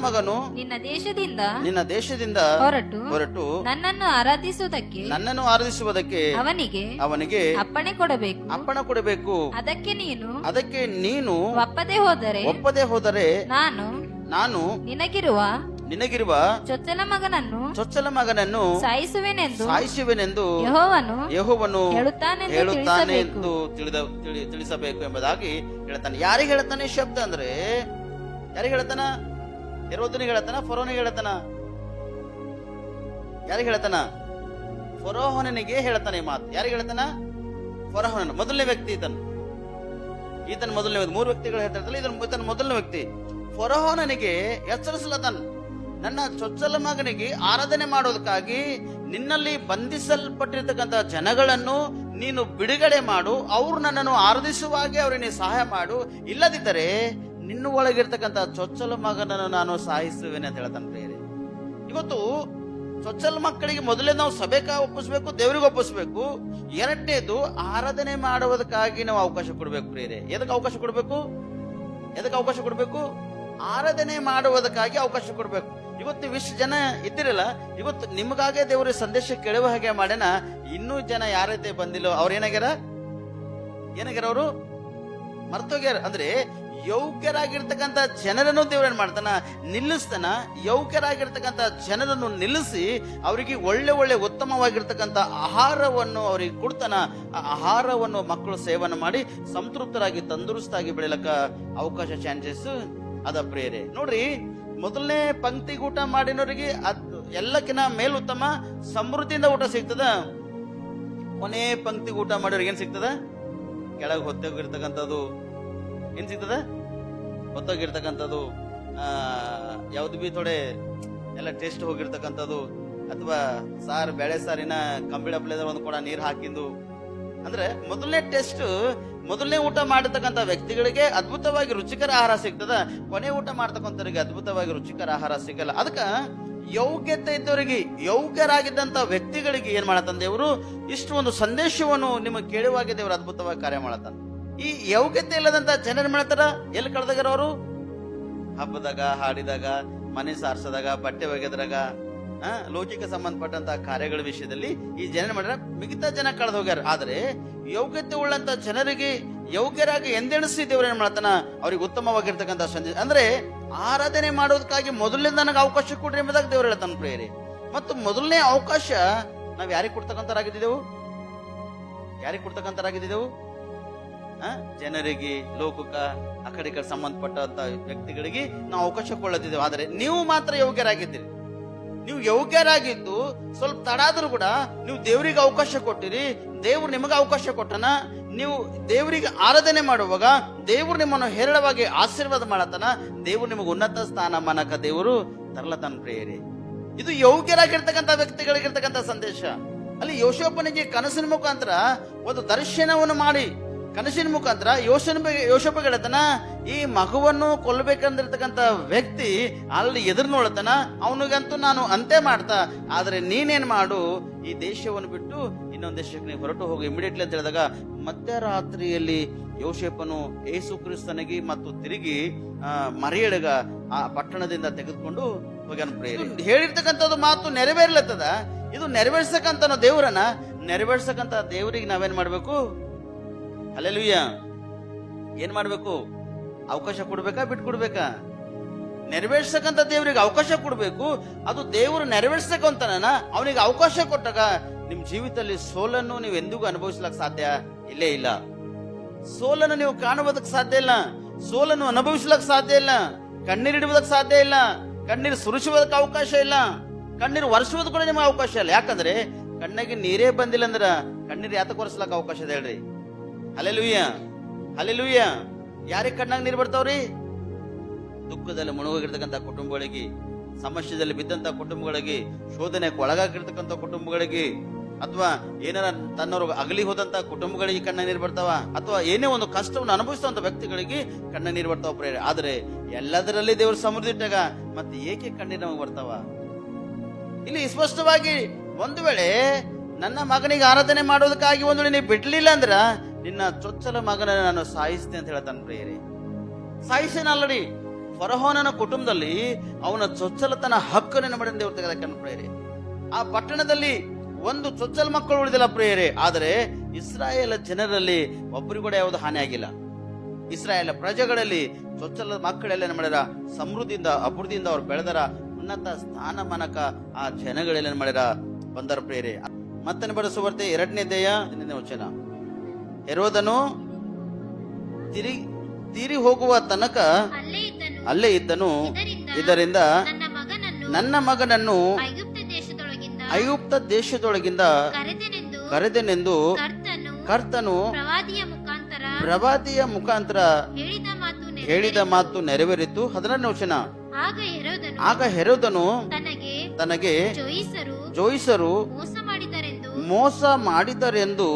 ಮಗನು ನಿನ್ನ ದೇಶದಿಂದ ಹೊರಟು ನನ್ನನ್ನು ಆರಾಧಿಸುವುದಕ್ಕೆ ಅವನಿಗೆ ಅಪ್ಪಣೆ ಕೊಡಬೇಕು. ಅದಕ್ಕೆ ನೀನು ಒಪ್ಪದೆ ಹೋದರೆ ನಾನು ನಿನಗಿರುವ ಚೊಚ್ಚಲ ಮಗನನ್ನು ಸಾಯಿಸುವೆನೆಂದು ಯೆಹೋವನು ಹೇಳುತ್ತಾನೆ ಎಂದು ತಿಳಿಸಬೇಕು ಎಂಬುದಾಗಿ ಹೇಳ್ತಾನೆ. ಯಾರಿಗೆ ಹೇಳ್ತಾನೆ ಶಬ್ದ ಅಂದ್ರೆ? ಯಾರಿಗೆ ಹೇಳ್ತಾನ? ಹೆರೋದನಿಗೆ ಹೇಳ್ತಾನ? ಫರೋನಿಗೆ ಹೇಳ್ತಾನ? ಯಾರಿಗೆ ಹೇಳ್ತಾನ? ಫರೋಹನಿಗೆ ಹೇಳ್ತಾನೆ ಈ ಮಾತು. ಯಾರಿಗೆ ಹೇಳ್ತಾನ? ಫರೋಹನ ಮೊದಲನೇ ವ್ಯಕ್ತಿ ಈತನ ಮೊದಲನೇ ವ್ಯಕ್ತಿ. 3 ವ್ಯಕ್ತಿಗಳು ಹೇಳ್ತಾರೆ, ಇದನ್ನ ಮೊದಲನೇ ವ್ಯಕ್ತಿ. ಫರೋಹನಿಗೆ ಎಚ್ಚರಿಸಲತನ್, ನನ್ನ ಚೊಚ್ಚಲ ಮಗನಿಗೆ ಆರಾಧನೆ ಮಾಡೋದಕ್ಕಾಗಿ ನಿನ್ನಲ್ಲಿ ಬಂಧಿಸಲ್ಪಟ್ಟಿರ್ತಕ್ಕಂಥ ಜನಗಳನ್ನು ನೀನು ಬಿಡುಗಡೆ ಮಾಡು, ಅವರು ನನ್ನನ್ನು ಆರಾಧಿಸುವಾಗೆ ಅವರಿಗೆ ಸಹಾಯ ಮಾಡು, ಇಲ್ಲದಿದ್ದರೆ ನಿನ್ನ ಒಳಗಿರ್ತಕ್ಕಂಥ ಚೊಚ್ಚಲ ಮಗನನ್ನು ನಾನು ಸಾಯಿಸುವೇನೆ ಅಂತ ಹೇಳ್ತಾನೆ ಪ್ರಿಯರೇ. ಇವತ್ತು ಚೊಚ್ಚಲ ಮಕ್ಕಳಿಗೆ ಮೊದಲೇ ನಾವು ಸಭೆಗೆ ಒಪ್ಪಿಸ್ಬೇಕು, ದೇವರಿಗೆ ಒಪ್ಪಿಸ್ಬೇಕು. ಎರಡನೇದು ಆರಾಧನೆ ಮಾಡುವುದಕ್ಕಾಗಿ ನಾವು ಅವಕಾಶ ಕೊಡ್ಬೇಕು ಪ್ರಿಯರೇ. ಎದಕ್ಕೆ ಅವಕಾಶ ಕೊಡ್ಬೇಕು? ಆರಾಧನೆ ಮಾಡುವುದಕ್ಕಾಗಿ ಅವಕಾಶ ಕೊಡ್ಬೇಕು. ಇವತ್ತು ಇಷ್ಟು ಜನ ಇದ್ದಿರಲ್ಲ, ಇವತ್ತು ನಿಮಗಾಗೆ ದೇವರ ಸಂದೇಶ ಕೇಳುವ ಹಾಗೆ ಮಾಡ್ಯಾನ. ಇನ್ನೂ ಜನ ಯಾರೈತೆ ಬಂದಿಲ್ಲ, ಅವ್ರು ಏನಾಗ್ಯಾರ? ಅವರು ಮರ್ತೋಗ್ಯಾರ. ಅಂದ್ರೆ ಯೋಗ್ಯರಾಗಿರ್ತಕ್ಕಂಥ ಜನರನ್ನು ದೇವರೇನ್ ಮಾಡ್ತಾನ? ನಿಲ್ಲಿಸ್ತಾನ. ಯೋಗ್ಯರಾಗಿರ್ತಕ್ಕಂಥ ಜನರನ್ನು ನಿಲ್ಲಿಸಿ ಅವರಿಗೆ ಒಳ್ಳೆ ಉತ್ತಮವಾಗಿರ್ತಕ್ಕಂಥ ಆಹಾರವನ್ನು ಅವರಿಗೆ ಕೊಡ್ತಾನ. ಆ ಆಹಾರವನ್ನು ಮಕ್ಕಳು ಸೇವನೆ ಮಾಡಿ ಸಂತೃಪ್ತರಾಗಿ ತಂದರುಸ್ತಾಗಿ ಬೆಳೆಯಲಕ್ಕ ಅವಕಾಶ ಚಾನ್ಸಸ್ ಅದ ಪ್ರಿಯರೇ. ನೋಡ್ರಿ, ಮೊದಲನೇ ಪಂಕ್ತಿ ಊಟ ಮಾಡಿನವರಿಗೆ ಎಲ್ಲಕ್ಕಿಂತ ಮೇಲುತ್ತಮ ಸಮೃದ್ಧಿಯಿಂದ ಊಟ ಸಿಗ್ತದ. ಕೊನೆ ಪಂಕ್ತಿ ಊಟ ಮಾಡೋರಿಗೆ ಏನ್ ಸಿಗ್ತದ? ಕೆಳಗೆ ಹೊತ್ತೋಗಿರ್ತಕ್ಕಂಥದ್ದು ಏನ್ ಸಿಗ್ತದ? ಹೊತ್ತೋಗಿರ್ತಕ್ಕಂಥದ್ದು, ಯಾವ್ದು ಬಿ ಥೋಡೆ ಎಲ್ಲ ಟೇಸ್ಟ್ ಹೋಗಿರ್ತಕ್ಕಂಥದ್ದು, ಅಥವಾ ಸಾರ್ ಬೇಳೆ ಸಾರಿನ ಕಂಬಿಳಪ್ಲೆದ ಒಂದು ಕೂಡ ನೀರು ಹಾಕಿಂದು. ಅಂದ್ರೆ ಮೊದಲನೇ ಟೆಸ್ಟ್, ಮೊದಲನೇ ಊಟ ಮಾಡತಕ್ಕಂಥ ವ್ಯಕ್ತಿಗಳಿಗೆ ಅದ್ಭುತವಾಗಿ ರುಚಿಕರ ಆಹಾರ ಸಿಗ್ತದ, ಕೊನೆ ಊಟ ಮಾಡ್ತಕ್ಕಂಥವ್ರಿಗೆ ಅದ್ಭುತವಾಗಿ ರುಚಿಕರ ಆಹಾರ ಸಿಗಲ್ಲ. ಅದಕ್ಕ ಯೋಗ್ಯತೆ ಇದ್ದವರಿಗೆ, ಯೋಗ್ಯರಾಗಿದ್ದಂತ ವ್ಯಕ್ತಿಗಳಿಗೆ ಏನ್ ಮಾಡತಾನ ದೇವರು, ಇಷ್ಟು ಒಂದು ಸಂದೇಶವನ್ನು ನಿಮಗೆ ಕೇಳುವಾಗ ದೇವರು ಅದ್ಭುತವಾಗಿ ಕಾರ್ಯ ಮಾಡತಾನ. ಈ ಯೋಗ್ಯತೆ ಇಲ್ಲದಂತ ಜನರು ಮಾಡ್ತಾರ, ಎಲ್ಲಿ ಕಳೆದಾಗಾರ ಅವರು? ಹಬ್ಬದಾಗ, ಹಾಡಿದಾಗ, ಮನೆ ಸಾರಿಸದಾಗ, ಬಟ್ಟೆ ಒಗೆದ್ರಾಗ, ಲೌಕಿಕ ಸಂಬಂಧಪಟ್ಟಂತ ಕಾರ್ಯಗಳ ವಿಷಯದಲ್ಲಿ ಈ ಜನ ಮಾಡ್ಯಾರ, ಮಿಗತಾ ಜನ ಕಳೆದು ಹೋಗ್ಯಾರ. ಆದ್ರೆ ಯೋಗ್ಯತೆ ಉಳ್ಳಂತ ಜನರಿಗೆ ಯೋಗ್ಯರಾಗಿ ಎಂದೆಣಿಸಿ ದೇವ್ರ ಏನ್ ಮಾಡ್ತಾನ, ಅವ್ರಿಗೆ ಉತ್ತಮವಾಗಿರ್ತಕ್ಕಂಥ ಸಂದೇಶ. ಅಂದ್ರೆ ಆರಾಧನೆ ಮಾಡೋದಕ್ಕಾಗಿ ಮೊದಲಿಂದ ನನಗೆ ಅವಕಾಶ ಕೊಡ್ರಿ ಎಂಬುದಾಗಿ ದೇವ್ರು ಹೇಳ್ತಾನ ಪ್ರಿಯರೇ. ಮತ್ತು ಮೊದಲನೇ ಅವಕಾಶ ನಾವ್ ಯಾರಿಗೆ ಕೊಡ್ತಕ್ಕಂಥರಾಗಿದ್ದೆವು? ಯಾರಿಗೆ ಕೊಡ್ತಕ್ಕಂಥರಾಗಿದ್ದೆವು? ಜನರಿಗೆ, ಲೋಕಕ ಆ ಕಡೆ ಈ ಕಡೆ ಸಂಬಂಧಪಟ್ಟಂತ ವ್ಯಕ್ತಿಗಳಿಗೆ ನಾವು ಅವಕಾಶ ಕೊಳ್ಳದಿದ್ದೇವೆ. ಆದ್ರೆ ನೀವು ಮಾತ್ರ ಯೋಗ್ಯರಾಗಿದ್ದೀರಿ. ನೀವು ಯೋಗ್ಯರಾಗಿದ್ದು ಸ್ವಲ್ಪ ತಡ ಆದ್ರೂ ಕೂಡ ನೀವು ದೇವರಿಗೆ ಅವಕಾಶ ಕೊಟ್ಟಿರಿ, ದೇವ್ರು ನಿಮಗೆ ಅವಕಾಶ ಕೊಟ್ಟನ. ನೀವು ದೇವರಿಗೆ ಆರಾಧನೆ ಮಾಡುವಾಗ ದೇವ್ರು ನಿಮ್ಮನ್ನು ಹೇರಳವಾಗಿ ಆಶೀರ್ವಾದ ಮಾಡತಾನ, ದೇವ್ರು ನಿಮಗೆ ಉನ್ನತ ಸ್ಥಾನಮಾನಕ ದೇವರು ತರಲತಾನ ಪ್ರಿಯರೇ. ಇದು ಯೋಗ್ಯರಾಗಿರ್ತಕ್ಕಂಥ ವ್ಯಕ್ತಿಗಳಿಗಿರ್ತಕ್ಕಂಥ ಸಂದೇಶ. ಅಲ್ಲಿ ಯೋಶೋಪನಿಗೆ ಕನಸಿನ ಮುಖಾಂತರ ಒಂದು ದರ್ಶನವನ್ನು ಮಾಡಿ, ಕನಸಿನ ಮುಖಾಂತರ ಯೋಶೋಪ ಹೇಳ್ತಾನ, ಈ ಮಗುವನ್ನು ಕೊಲ್ಲಬೇಕಂದಿರ್ತಕ್ಕಂಥ ವ್ಯಕ್ತಿ ಅಲ್ಲಿ ಎದುರು ನೋಡ್ತಾನ, ಅವನಿಗಂತೂ ನಾನು ಅಂತೆ ಮಾಡ್ತಾ, ಆದ್ರೆ ನೀನೇನ್ ಮಾಡು, ಈ ದೇಶವನ್ನು ಬಿಟ್ಟು ಇನ್ನೊಂದು ದೇಶಕ್ಕೆ ನೀವು ಹೊರಟು ಹೋಗಿ ಇಮಿಡಿಯೇಟ್ಲಿ ಅಂತ ಹೇಳಿದಾಗ, ಮಧ್ಯರಾತ್ರಿಯಲ್ಲಿ ಯೋಶೇಪನು ಯೇಸು ಕ್ರಿಸ್ತನಿಗೆ ಮತ್ತು ತಿರುಗಿ ಮರಿಯಳಗ ಆ ಪಟ್ಟಣದಿಂದ ತೆಗೆದುಕೊಂಡು ಹೋಗ್ಯಾನ ಪ್ರಿಯರೇ. ಹೇಳಿರ್ತಕ್ಕಂಥದ್ದು ಮಾತು ನೆರವೇರ್ಲತ್ತದ. ಇದು ನೆರವೇರ್ಸಕ್ಕಂತ ದೇವರನ್ನ, ನೆರವೇರ್ಸಕ್ಕಂತ ದೇವರಿಗೆ ನಾವೇನ್ ಮಾಡ್ಬೇಕು? ಹಲ್ಲೆಲೂಯಾ. ಏನ್ ಮಾಡ್ಬೇಕು? ಅವಕಾಶ ಕೊಡ್ಬೇಕಾ, ಬಿಟ್ಕೊಡ್ಬೇಕಾ? ನೆರವೇರ್ಸಕ್ಕಂತ ದೇವರಿಗೆ ಅವಕಾಶ ಕೊಡ್ಬೇಕು. ಅದು ದೇವರು ನೆರವೇರ್ಸಕ್ಕಂತಾನ ಅವನಿಗೆ ಅವಕಾಶ ಕೊಟ್ಟಾಗ ನಿಮ್ ಜೀವಿತದಲ್ಲಿ ಸೋಲನ್ನು ನೀವು ಎಂದಿಗೂ ಅನುಭವಿಸ್ಲಕ್ ಸಾಧ್ಯ ಇಲ್ಲೇ ಇಲ್ಲ. ಸೋಲನ್ನು ನೀವು ಕಾಣುವುದಕ್ಕೆ ಸಾಧ್ಯ ಇಲ್ಲ, ಸೋಲನ್ನು ಅನುಭವಿಸ್ಲಕ್ ಸಾಧ್ಯ ಇಲ್ಲ, ಕಣ್ಣೀರಿಡುವುದಕ್ಕೆ ಸಾಧ್ಯ ಇಲ್ಲ, ಕಣ್ಣೀರು ಸುರಿಸುವುದಕ್ಕೆ ಅವಕಾಶ ಇಲ್ಲ, ಕಣ್ಣೀರು ಒರೆಸುವುದು ಕೂಡ ನಿಮಗೆ ಅವಕಾಶ ಇಲ್ಲ. ಯಾಕಂದ್ರೆ ಕಣ್ಣಿಗೆ ನೀರೇ ಬಂದಿಲ್ಲ ಅಂದ್ರ ಕಣ್ಣೀರು ಯಾತಕ್ಕೆ ಒರೆಸ್ಲಕ್ ಅವಕಾಶ ಇದೆ ಹೇಳ್ರಿ? Hallelujah, hallelujah. ಯಾರಿಗೆ ಕಣ್ಣಾಗ ನೀರು ಬರ್ತಾವ್ರಿ? ದುಃಖದಲ್ಲಿ ಮುಳುಗೋಗಿರ್ತಕ್ಕಂಥ ಕುಟುಂಬಗಳಿಗೆ, ಸಮಸ್ಯೆದಲ್ಲಿ ಬಿದ್ದಂತ ಕುಟುಂಬಗಳಿಗೆ, ಶೋಧನೆಗೆ ಒಳಗಾಗಿರ್ತಕ್ಕಂಥ ಕುಟುಂಬಗಳಿಗೆ, ಅಥವಾ ಏನಾರ ತನ್ನವ್ರ ಅಗಲಿ ಹೋದಂತ ಕುಟುಂಬಗಳಿಗೆ ಕಣ್ಣ ನೀರು ಬರ್ತಾವ, ಅಥವಾ ಏನೇ ಒಂದು ಕಷ್ಟವನ್ನು ಅನುಭವಿಸುವಂತ ವ್ಯಕ್ತಿಗಳಿಗೆ ಕಣ್ಣ ನೀರು ಬರ್ತಾವ ಪ್ರೇರೆ. ಆದ್ರೆ ಎಲ್ಲದರಲ್ಲಿ ದೇವರು ಸಮೃದ್ಧಿ ಇಟ್ಟಾಗ ಮತ್ತೆ ಏಕೆ ಕಣ್ಣೀರು ನಮಗೆ ಬರ್ತಾವ? ಇಲ್ಲಿ ಸ್ಪಷ್ಟವಾಗಿ, ಒಂದು ವೇಳೆ ನನ್ನ ಮಗನಿಗೆ ಆರಾಧನೆ ಮಾಡೋದಕ್ಕಾಗಿ ಒಂದು ವೇಳೆ ನೀವು ಬಿಡ್ಲಿಲ್ಲ ಅಂದ್ರ ನಿನ್ನ ಚೊಚ್ಚಲ ಮಗನ ನಾನು ಸಾಯಿಸ್ತೇನೆ ಅಂತ ಹೇಳ್ತಾನೆ ಪ್ರಿಯರೇ. ಸಾಯಿಸ್ತೇನೆ ಆಲ್ರೆಡಿ. ಫರೋಹನನ ಕುಟುಂಬದಲ್ಲಿ ಅವನ ಚೊಚ್ಚಲತನ ಹಕ್ಕನ್ನು ಮಾಡಿದ ದೇವರು ತೆಗೆದಕ್ಕನ್ನು ಪ್ರಿಯರೇ. ಆ ಪಟ್ಟಣದಲ್ಲಿ ಒಂದು ಚೊಚ್ಚಲ ಮಕ್ಕಳು ಉಳಿದಿಲ್ಲ ಪ್ರಿಯರೇ. ಆದರೆ ಇಸ್ರಾಯೇಲ್ ಜನರಲ್ಲಿ ಒಬ್ಬರಿಗೂ ಕೂಡ ಯಾವುದು ಹಾನಿ ಆಗಿಲ್ಲ. ಇಸ್ರಾಯೇಲ್ ಪ್ರಜೆಗಳಲ್ಲಿ ಚೊಚ್ಚಲ ಮಕ್ಕಳೆಲ್ಲ ಏನ್ ಮಾಡ್ಯಾರ? ಸಮೃದ್ಧಿಯಿಂದ ಅಭಿವೃದ್ಧಿಯಿಂದ ಅವ್ರು ಬೆಳೆದರ, ಉನ್ನತ ಸ್ಥಾನಮಾನಕ ಆ ಜನಗಳೆಲ್ಲ ಏನ್ ಮಾಡ್ಯಾರ? ಬಂದರ ಪ್ರಿಯರೇ. ಮತ್ತನೆ ಬರೆಸುವರ್ತೆ 2ನೇ ಅಧ್ಯಾಯ 8ನೇ ವಚನ. ಹೆರೋದನು ತೀರಿ ಹೋಗುವ ತನಕ ಅಲ್ಲೇ ಇದ್ದನು. ಇದರಿಂದ ನನ್ನ ಮಗನನ್ನು ಐಗುಪ್ತ ದೇಶದೊಳಗಿಂದ ಕರೆದೆನೆಂದು ಕರ್ತನು ಪ್ರವಾದಿಯ ಮುಖಾಂತರ ಹೇಳಿದ ಮಾತು ನೆರವೇರಿತು. 16ನೇ ವಚನ. ಆಗ ಹೆರೋದನು ತನಗೆ ಜೋಯಿಸರು ಮೋಸ ಮಾಡಿದರೆಂದು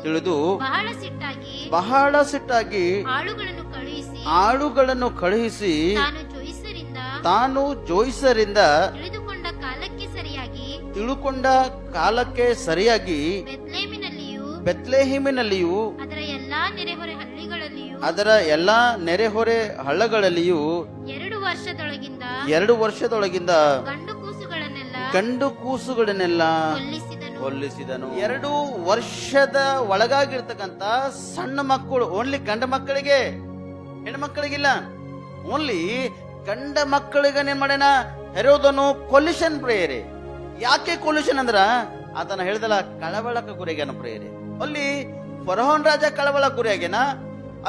ತಿಳಿದು ಬಹಳ ಸಿಟ್ಟಾಗಿ ಆಳುಗಳನ್ನು ಕಳುಹಿಸಿ ತಾನು ಜೋಯಿಸರಿಂದ ತಿಳುಕೊಂಡ ಕಾಲಕ್ಕೆ ಸರಿಯಾಗಿ ಬೆತ್ಲೆಹೇಮಿನಲ್ಲಿಯೂ ಅದರ ಎಲ್ಲಾ ನೆರೆಹೊರೆ ಹಳ್ಳಗಳಲ್ಲಿಯೂ 2 ವರ್ಷದೊಳಗಿಂದ ಗಂಡು ಕೂಸುಗಳನ್ನೆಲ್ಲ ಕೊಲ್ಲಿಸಿದನು. 2 ವರ್ಷದ ಒಳಗಾಗಿರ್ತಕ್ಕಂಥ ಸಣ್ಣ ಮಕ್ಕಳು, ಓನ್ಲಿ ಗಂಡ ಮಕ್ಕಳಿಗೆ, ಹೆಣ್ಮಕ್ಕಳಿಗಿಲ್ಲ, ಓನ್ಲಿ ಗಂಡ ಮಕ್ಕಳಿಗೆ ಏನ್ ಮಾಡ್ಯಾನ ಹೆರೋದನು ಕೊಲ್ಲಿಷನ್ ಪ್ರೇಯರೆ. ಯಾಕೆ ಕೊಲ್ಲಿಷನ್ ಅಂದ್ರ ಆತನ ಹೇಳ್ದಲ್ಲ ಕಳವಳಕ್ಕೆ ಗುರಿಯಾಗ್ಯಾನ ಪ್ರೇಯರೆ. ಅಲ್ಲಿ ಫರೋಹನ್ ರಾಜ ಕಳವಳ ಗುರಿಯಾಗ್ಯಾನ.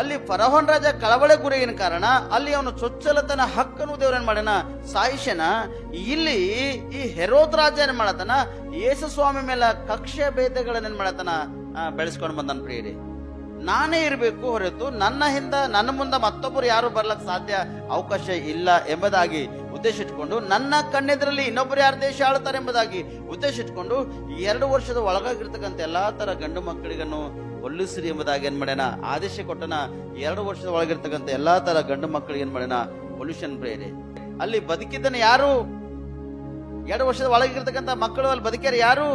ಅಲ್ಲಿ ಫರೋಹನ್ ರಾಜ ಕಳವಳ ಗುರಿಯಾಗಿನ ಕಾರಣ ಅಲ್ಲಿ ಅವನು ಚೊಚ್ಚಲತನ ಹಕ್ಕನ್ನು ದೇವ್ರೇನ್ ಮಾಡ್ಯಾನ? ಸಾಯಿಷನ. ಇಲ್ಲಿ ಈ ಹೆರೋದ್ ರಾಜ ಏನ್ ಮಾಡತಾನ? ಯೇಸು ಸ್ವಾಮಿ ಮೇಲೆ ಕಕ್ಷೆ ಭೇದಗಳನ್ನ ಏನ್ ಮಾಡತಾನ? ಬೆಳೆಸ್ಕೊಂಡು ಬಂದನ್ ಪ್ರಿಯರೇ. ನಾನೇ ಇರಬೇಕು ಹೊರತು ನನ್ನ ಹಿಂದೆ ನನ್ನ ಮುಂದೆ ಮತ್ತೊಬ್ಬರು ಯಾರು ಬರ್ಲಕ್ ಸಾಧ್ಯ ಅವಕಾಶ ಇಲ್ಲ ಎಂಬುದಾಗಿ ಉದ್ದೇಶ ಇಟ್ಕೊಂಡು, ನನ್ನ ಕಣ್ಣೆದರಲ್ಲಿ ಇನ್ನೊಬ್ಬರು ಯಾರು ದೇಶ ಆಳ್ತಾರೆ ಎಂಬುದಾಗಿ ಉದ್ದೇಶ ಇಟ್ಕೊಂಡು 2 ವರ್ಷದ ಒಳಗಾಗಿರ್ತಕ್ಕಂಥ ಎಲ್ಲಾ ತರ ಗಂಡು ಮಕ್ಕಳಿಗನ್ನು ಕೊಲ್ಲಿಸ್ರಿ ಎಂಬುದಾಗಿ ಏನ್ ಮಾಡ್ಯಾನ ಆದೇಶ ಕೊಟ್ಟನ. 2 ವರ್ಷದ ಒಳಗಿರ್ತಕ್ಕಂಥ ಎಲ್ಲಾ ತರ ಗಂಡು ಮಕ್ಕಳಿಗೆ ಏನ್ ಮಾಡ್ಯಾನ ಪೊಲ್ಯೂಷನ್ ಪ್ರೇರೆ. ಅಲ್ಲಿ ಬದುಕಿದ್ದನ ಯಾರು? 2 ವರ್ಷದ ಒಳಗಿರ್ತಕ್ಕಂಥ ಮಕ್ಕಳು ಅಲ್ಲಿ ಬದುಕ್ಯಾರ ಯಾರು?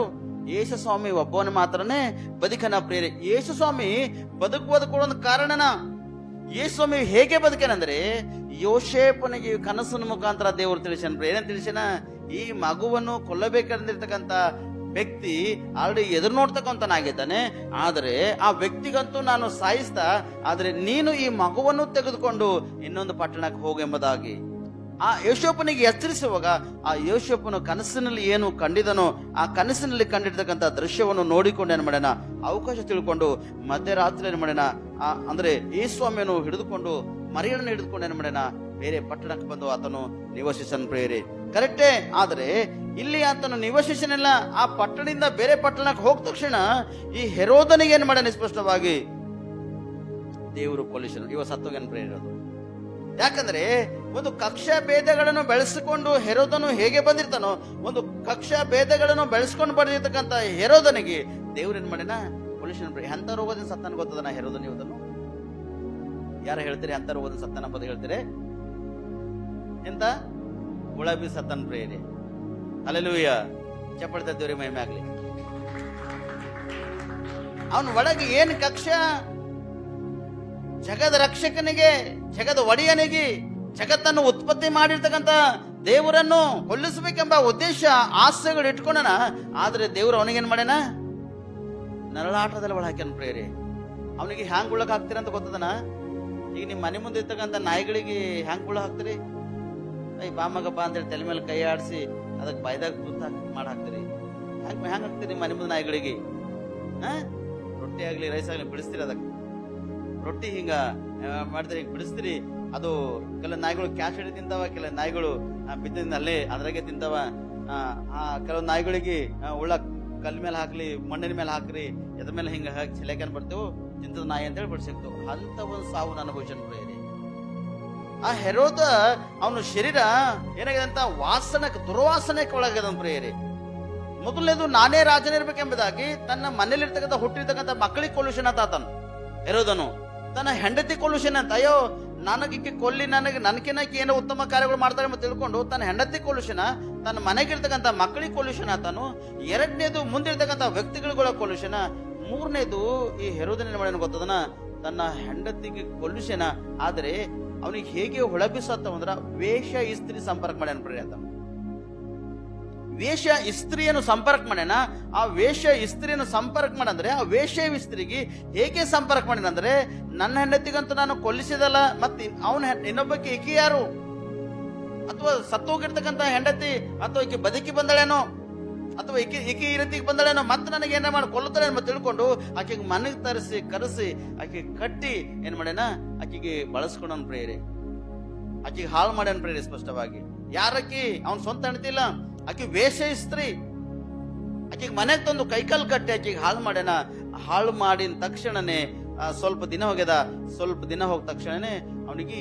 ಯೇಸು ಸ್ವಾಮಿ ಒಬ್ಬವನ ಮಾತ್ರನೇ ಬದುಕನ ಪ್ರೇರೆ. ಯೇಸು ಸ್ವಾಮಿ ಬದುಕುವುದಕ್ಕೆ ಒಂದು ಕಾರಣನ. ಯೇಸು ಸ್ವಾಮಿ ಹೇಗೆ ಬದುಕೇನಂದ್ರೆ, ಯೋಸೇಫನಿಗೆ ಕನಸಿನ ಮುಖಾಂತರ ದೇವರು ತಿಳಿಸನ್. ಏನೇನ್ ತಿಳಿಸನ? ಈ ಮಗುವನ್ನು ಕೊಲ್ಲಬೇಕಂದಿರ್ತಕ್ಕಂಥ ವ್ಯಕ್ತಿ ಆಲ್ರೆಡಿ ಎದುರು ನೋಡ್ತಕ್ಕಂಥನಾಗಿದ್ದಾನೆ. ಆದರೆ ಆ ವ್ಯಕ್ತಿಗಂತೂ ನಾನು ಸಾಯಿಸ್ತಾ, ಆದ್ರೆ ನೀನು ಈ ಮಗುವನ್ನು ತೆಗೆದುಕೊಂಡು ಇನ್ನೊಂದು ಪಟ್ಟಣಕ್ಕೆ ಹೋಗೆಂಬುದಾಗಿ ಆ ಯೋಸೇಫನಿಗೆ ಎಚ್ಚರಿಸುವಾಗ, ಆ ಯೋಸೇಫನು ಕನಸಿನಲ್ಲಿ ಏನು ಕಂಡಿದನೋ ಆ ಕನಸಿನಲ್ಲಿ ಕಂಡಿರ್ತಕ್ಕಂಥ ದೃಶ್ಯವನ್ನು ನೋಡಿಕೊಂಡು ಏನ್ ಮಾಡ್ಯಾನ ಅವಕಾಶ ತಿಳ್ಕೊಂಡು ಮಧ್ಯರಾತ್ರಿ ಏನ್ ಮಾಡ್ಯಾನ ಅಂದ್ರೆ ಈ ಸ್ವಾಮಿಯನ್ನು ಹಿಡಿದುಕೊಂಡು ಮರಿಯನ್ನು ಹಿಡಿದುಕೊಂಡು ಏನ್ ಮಾಡ್ಯಾನ ಬೇರೆ ಪಟ್ಟಣಕ್ಕೆ ಬಂದು ಆತನು ನಿವಸಿಸನ್ ಪ್ರೇರೆ. ಕರೆಕ್ಟೇ. ಆದ್ರೆ ಇಲ್ಲಿ ಆತನು ನಿವಸಿಸನಿಲ್ಲ. ಆ ಪಟ್ಟಣದಿಂದ ಬೇರೆ ಪಟ್ಟಣಕ್ಕೆ ಹೋದ ತಕ್ಷಣ ಈ ಹೆರೋದನಿಗೆ ಏನ್ ಮಾಡ್ಯಾನ ಸ್ಪಷ್ಟವಾಗಿ ದೇವರು ಕೊಲ್ಲಿಸನು. ಇವ ಸತ್ತೋಗನ್ ಪ್ರೇರಿರೋದು. ಯಾಕಂದ್ರೆ ಒಂದು ಕಕ್ಷಾ ಭೇದಗಳನ್ನು ಬೆಳೆಸಿಕೊಂಡು ಹೆರೋದನು ಹೇಗೆ ಬಂದಿರ್ತಾನೋ, ಒಂದು ಕಕ್ಷಾ ಭೇದಗಳನ್ನು ಬೆಳೆಸ್ಕೊಂಡು ಬಂದಿರ್ತಕ್ಕಂಥ ಹೆರೋದನಿಗೆ ದೇವ್ರ ಏನ್ ಮಾಡಿನ ಪೊಲ್ಯೂಷನ್. ಎಂತ ರೋಗದಿಂದ ಸತ್ತನ ಗೊತ್ತದನ ಹೆರೋದನ್? ಇವದನ್ನು ಯಾರು ಹೇಳ್ತೀರಿ? ಅಂತ ರೋಗದಿಂದ ಸತ್ತನ ಬದ ಹೇಳ್ತೀರಿ? ಎಂತ ಗುಲಾಬಿ ಸತ್ತನ್ ಪ್ರೇರಿ. ಹಲ್ಲೆಲೂಯ. ಚಪ್ಪಳ್ತಾ ದೇವ್ರಿ ಮಹಿಮೆ ಆಗ್ಲಿ. ಅವನ ಒಳಗೆ ಏನ್ ಕಕ್ಷಾ? ಜಗದ ರಕ್ಷಕನಿಗೆ, ಜಗದ ಒಡೆಯನಿಗೆ, ಜಗತ್ತನ್ನು ಉತ್ಪತ್ತಿ ಮಾಡಿರ್ತಕ್ಕಂಥ ದೇವರನ್ನು ಕೊಲ್ಲಿಸಬೇಕೆಂಬ ಉದ್ದೇಶ ಆಸೆಗಳು ಇಟ್ಕೊಂಡನ. ಆದ್ರೆ ದೇವ್ರು ಅವನಿಗೇನ್ ಮಾಡ್ಯಾನ? ನರಳಾಟದಲ್ಲಿ ಒಳ ಹಾಕ್ಯಾನ ಪ್ರೇರಿ. ಅವನಿಗೆ ಹ್ಯಾಂಗ್ ಉಳ್ಳಕ್ ಹಾಕ್ತೀರ ಅಂತ ಗೊತ್ತದನ? ಈಗ ನಿಮ್ ಮನೆ ಮುಂದೆ ಇರ್ತಕ್ಕಂಥ ನಾಯಿಗಳಿಗೆ ಹ್ಯಾಂಗ್ ಉಳ ಹಾಕ್ತಿರಿ? ಬಾಮಗಪ್ಪ ಅಂತೇಳಿ ತಲೆ ಮೇಲೆ ಕೈ ಆಡಿಸಿ ಅದಕ್ಕೆ ಬಾಯ್ದಾಗ ಕೂತ್ ಮಾಡಿ ಹಾಕ್ತಿರಿ. ಹ್ಯಾಂಗ್ ಹಾಕ್ತಿರಿ ಮನೆ ಮುಂದೆ ನಾಯಿಗಳಿಗೆ? ರೊಟ್ಟಿ ಆಗ್ಲಿ ರೈಸ್ ಆಗ್ಲಿ ಬಿಡಿಸ್ತೀರಿ. ಅದಕ್ಕೆ ರೊಟ್ಟಿ ಹಿಂಗ ಮಾಡ್ತೀರಿ, ಹಿಂಗ್ ಬಿಡಿಸ್ತೀರಿ. ಅದು ಕೆಲ ನಾಯಿಗಳು ಕ್ಯಾಶ್ ಹಿಡಿ ತಿಂತಾವ, ಕೆಲ ನಾಯಿಗಳು ಬಿದ್ದಿಂದ ಅಲ್ಲೇ ಅದ್ರಾಗೆ ತಿಂತಾವ. ಕೆಲವು ನಾಯಿಗಳಿಗೆ ಉಳ್ಳ ಕಲ್ ಮೇಲೆ ಹಾಕ್ಲಿ, ಮಣ್ಣಿನ ಮೇಲೆ ಹಾಕ್ರಿ, ಎದ್ರ ಮೇಲೆ ಹಿಂಗ ಹಾಕಿ ಚಿಲೆಕನ್ ಬರ್ತೇವೆ ತಿಂತದ ನಾಯಿ ಅಂತ ಹೇಳಿ ಬಿಡಿಸಿರ್ತೇವೆ. ಅಂತ ಒಂದು ಸಾವು ಅನುಭವಿಸನ್ ಪ್ರೇರಿ. ಆ ಹೆರೋದ ಅವನ ಶರೀರ ಏನಾಗಿದೆ ಅಂತ ದುರ್ವಾಸನೆಗೆ ಒಳಗದ ಪ್ರೇರಿ. ಮೊದಲನೇದು ನಾನೇ ರಾಜನಿರ್ಬೇಕೆಂಬುದಾಗಿ ತನ್ನ ಮನೇಲಿರ್ತಕ್ಕಂಥ ಹುಟ್ಟಿರ್ತಕ್ಕಂಥ ಮಕ್ಕಳಿಗೆ ಕೊಲ್ಯೂಷನ್ ಆತಾತನು ಹೆರೋದನು. ತನ್ನ ಹೆಂಡತಿ ಕೊಲ್ಯೂಷನ್ ಅಂತ, ಅಯ್ಯೋ ನನಗೆ ಕೊಲ್ಲಿ, ನನಕಿನಕ್ಕೆ ಏನೋ ಉತ್ತಮ ಕಾರ್ಯಗಳು ಮಾಡ್ತಾರೆ ಅಂತ ತಿಳ್ಕೊಂಡು ತನ್ನ ಹೆಂಡತಿ ಕೊಲ್ಯೂಷನ್, ತನ್ನ ಮನೆಗಿರ್ತಕ್ಕಂಥ ಮಕ್ಕಳಿಗೆ ಕೊಲ್ಯೂಷನ್ ಆತಾನು. 2ನೇದು ಮುಂದಿರ್ತಕ್ಕಂಥ ವ್ಯಕ್ತಿಗಳ ಕೊಲ್ಯೂಷನ್. 3ನೇದು ಈ ಹೆರೋದನ ಮಾಡೇನು ಗೊತ್ತದನ? ತನ್ನ ಹೆಂಡತಿಗೆ ಕೊಲ್ಯೂಷನ್. ಆದ್ರೆ ಅವನಿಗೆ ಹೇಗೆ ಹೊಳಬಿಸತ್ತವಂದ್ರ ವೇಷ ಇಸ್ತ್ರಿ ಸಂಪರ್ಕ ಮಾಡ್ಯಾನ ಪ್ರೇರಿ. ಆತ ವೇಷ ಇಸ್ತ್ರಿಯನ್ನು ಸಂಪರ್ಕ ಮಾಡ್ಯಾನ. ಆ ವೇಷ ಇಸ್ತ್ರಿಯನ್ನು ಸಂಪರ್ಕ ಮಾಡಂದ್ರೆ ಆ ವೇಷ ಇಸ್ತ್ರಿಗೆ ಹೇಗೆ ಸಂಪರ್ಕ ಮಾಡ್ಯಾನ ಅಂದ್ರೆ, ನನ್ನ ಹೆಂಡತಿಗಂತೂ ನಾನು ಕೊಲ್ಲಿಸಿದಲ್ಲ, ಮತ್ತೆ ಅವನ ಇನ್ನೊಬ್ಬಕ್ಕೆ ಈಕೆ ಯಾರು? ಅಥವಾ ಸತ್ತೋಗಿರ್ತಕ್ಕಂಥ ಹೆಂಡತಿ, ಅಥವಾ ಈಕೆ ಬದುಕಿ ಬಂದಳೇನೋ, ಅಥವಾ ಈಕೆ ಈ ರೀತಿಗೆ ಬಂದಳೇನೋ, ಮತ್ತೆ ನನಗೆ ಏನ ಮಾಡಿ ಕೊಲ್ಲುತ್ತಾಳೆ ಅಂತ ತಿಳ್ಕೊಂಡು ಆಕೆಗೆ ಮನೆಗೆ ತರಿಸಿ ಕರೆಸಿ ಆಕೆ ಕಟ್ಟಿ ಏನ್ ಮಾಡ್ಯಾನ ಆಕೆಗೆ ಬಳಸ್ಕೊಂಡನ್ ಪ್ರೇರಿ. ಆಕೆಗೆ ಹಾಳು ಮಾಡ್ಯಾನ ಪ್ರೇರಿ ಸ್ಪಷ್ಟವಾಗಿ. ಯಾರಕ್ಕಿ? ಅವನ್ ಸ್ವಂತ ಹೆಂಡತಿ ಇಲ್ಲ, ಆಕೆ ವೇಷ ಸ್ತ್ರೀ. ಆಕೆಗೆ ಮನೆಗೆ ತಂದು ಕೈಕಾಲು ಕಟ್ಟಿ ಆಕೆಗೆ ಹಾಳು ಮಾಡ್ಯಾನ. ಹಾಳು ಮಾಡಿದ ತಕ್ಷಣನೇ ಸ್ವಲ್ಪ ದಿನ ಹೋಗ್ಯದ. ಸ್ವಲ್ಪ ದಿನ ಹೋದ ತಕ್ಷಣನೇ ಅವನಿಗೆ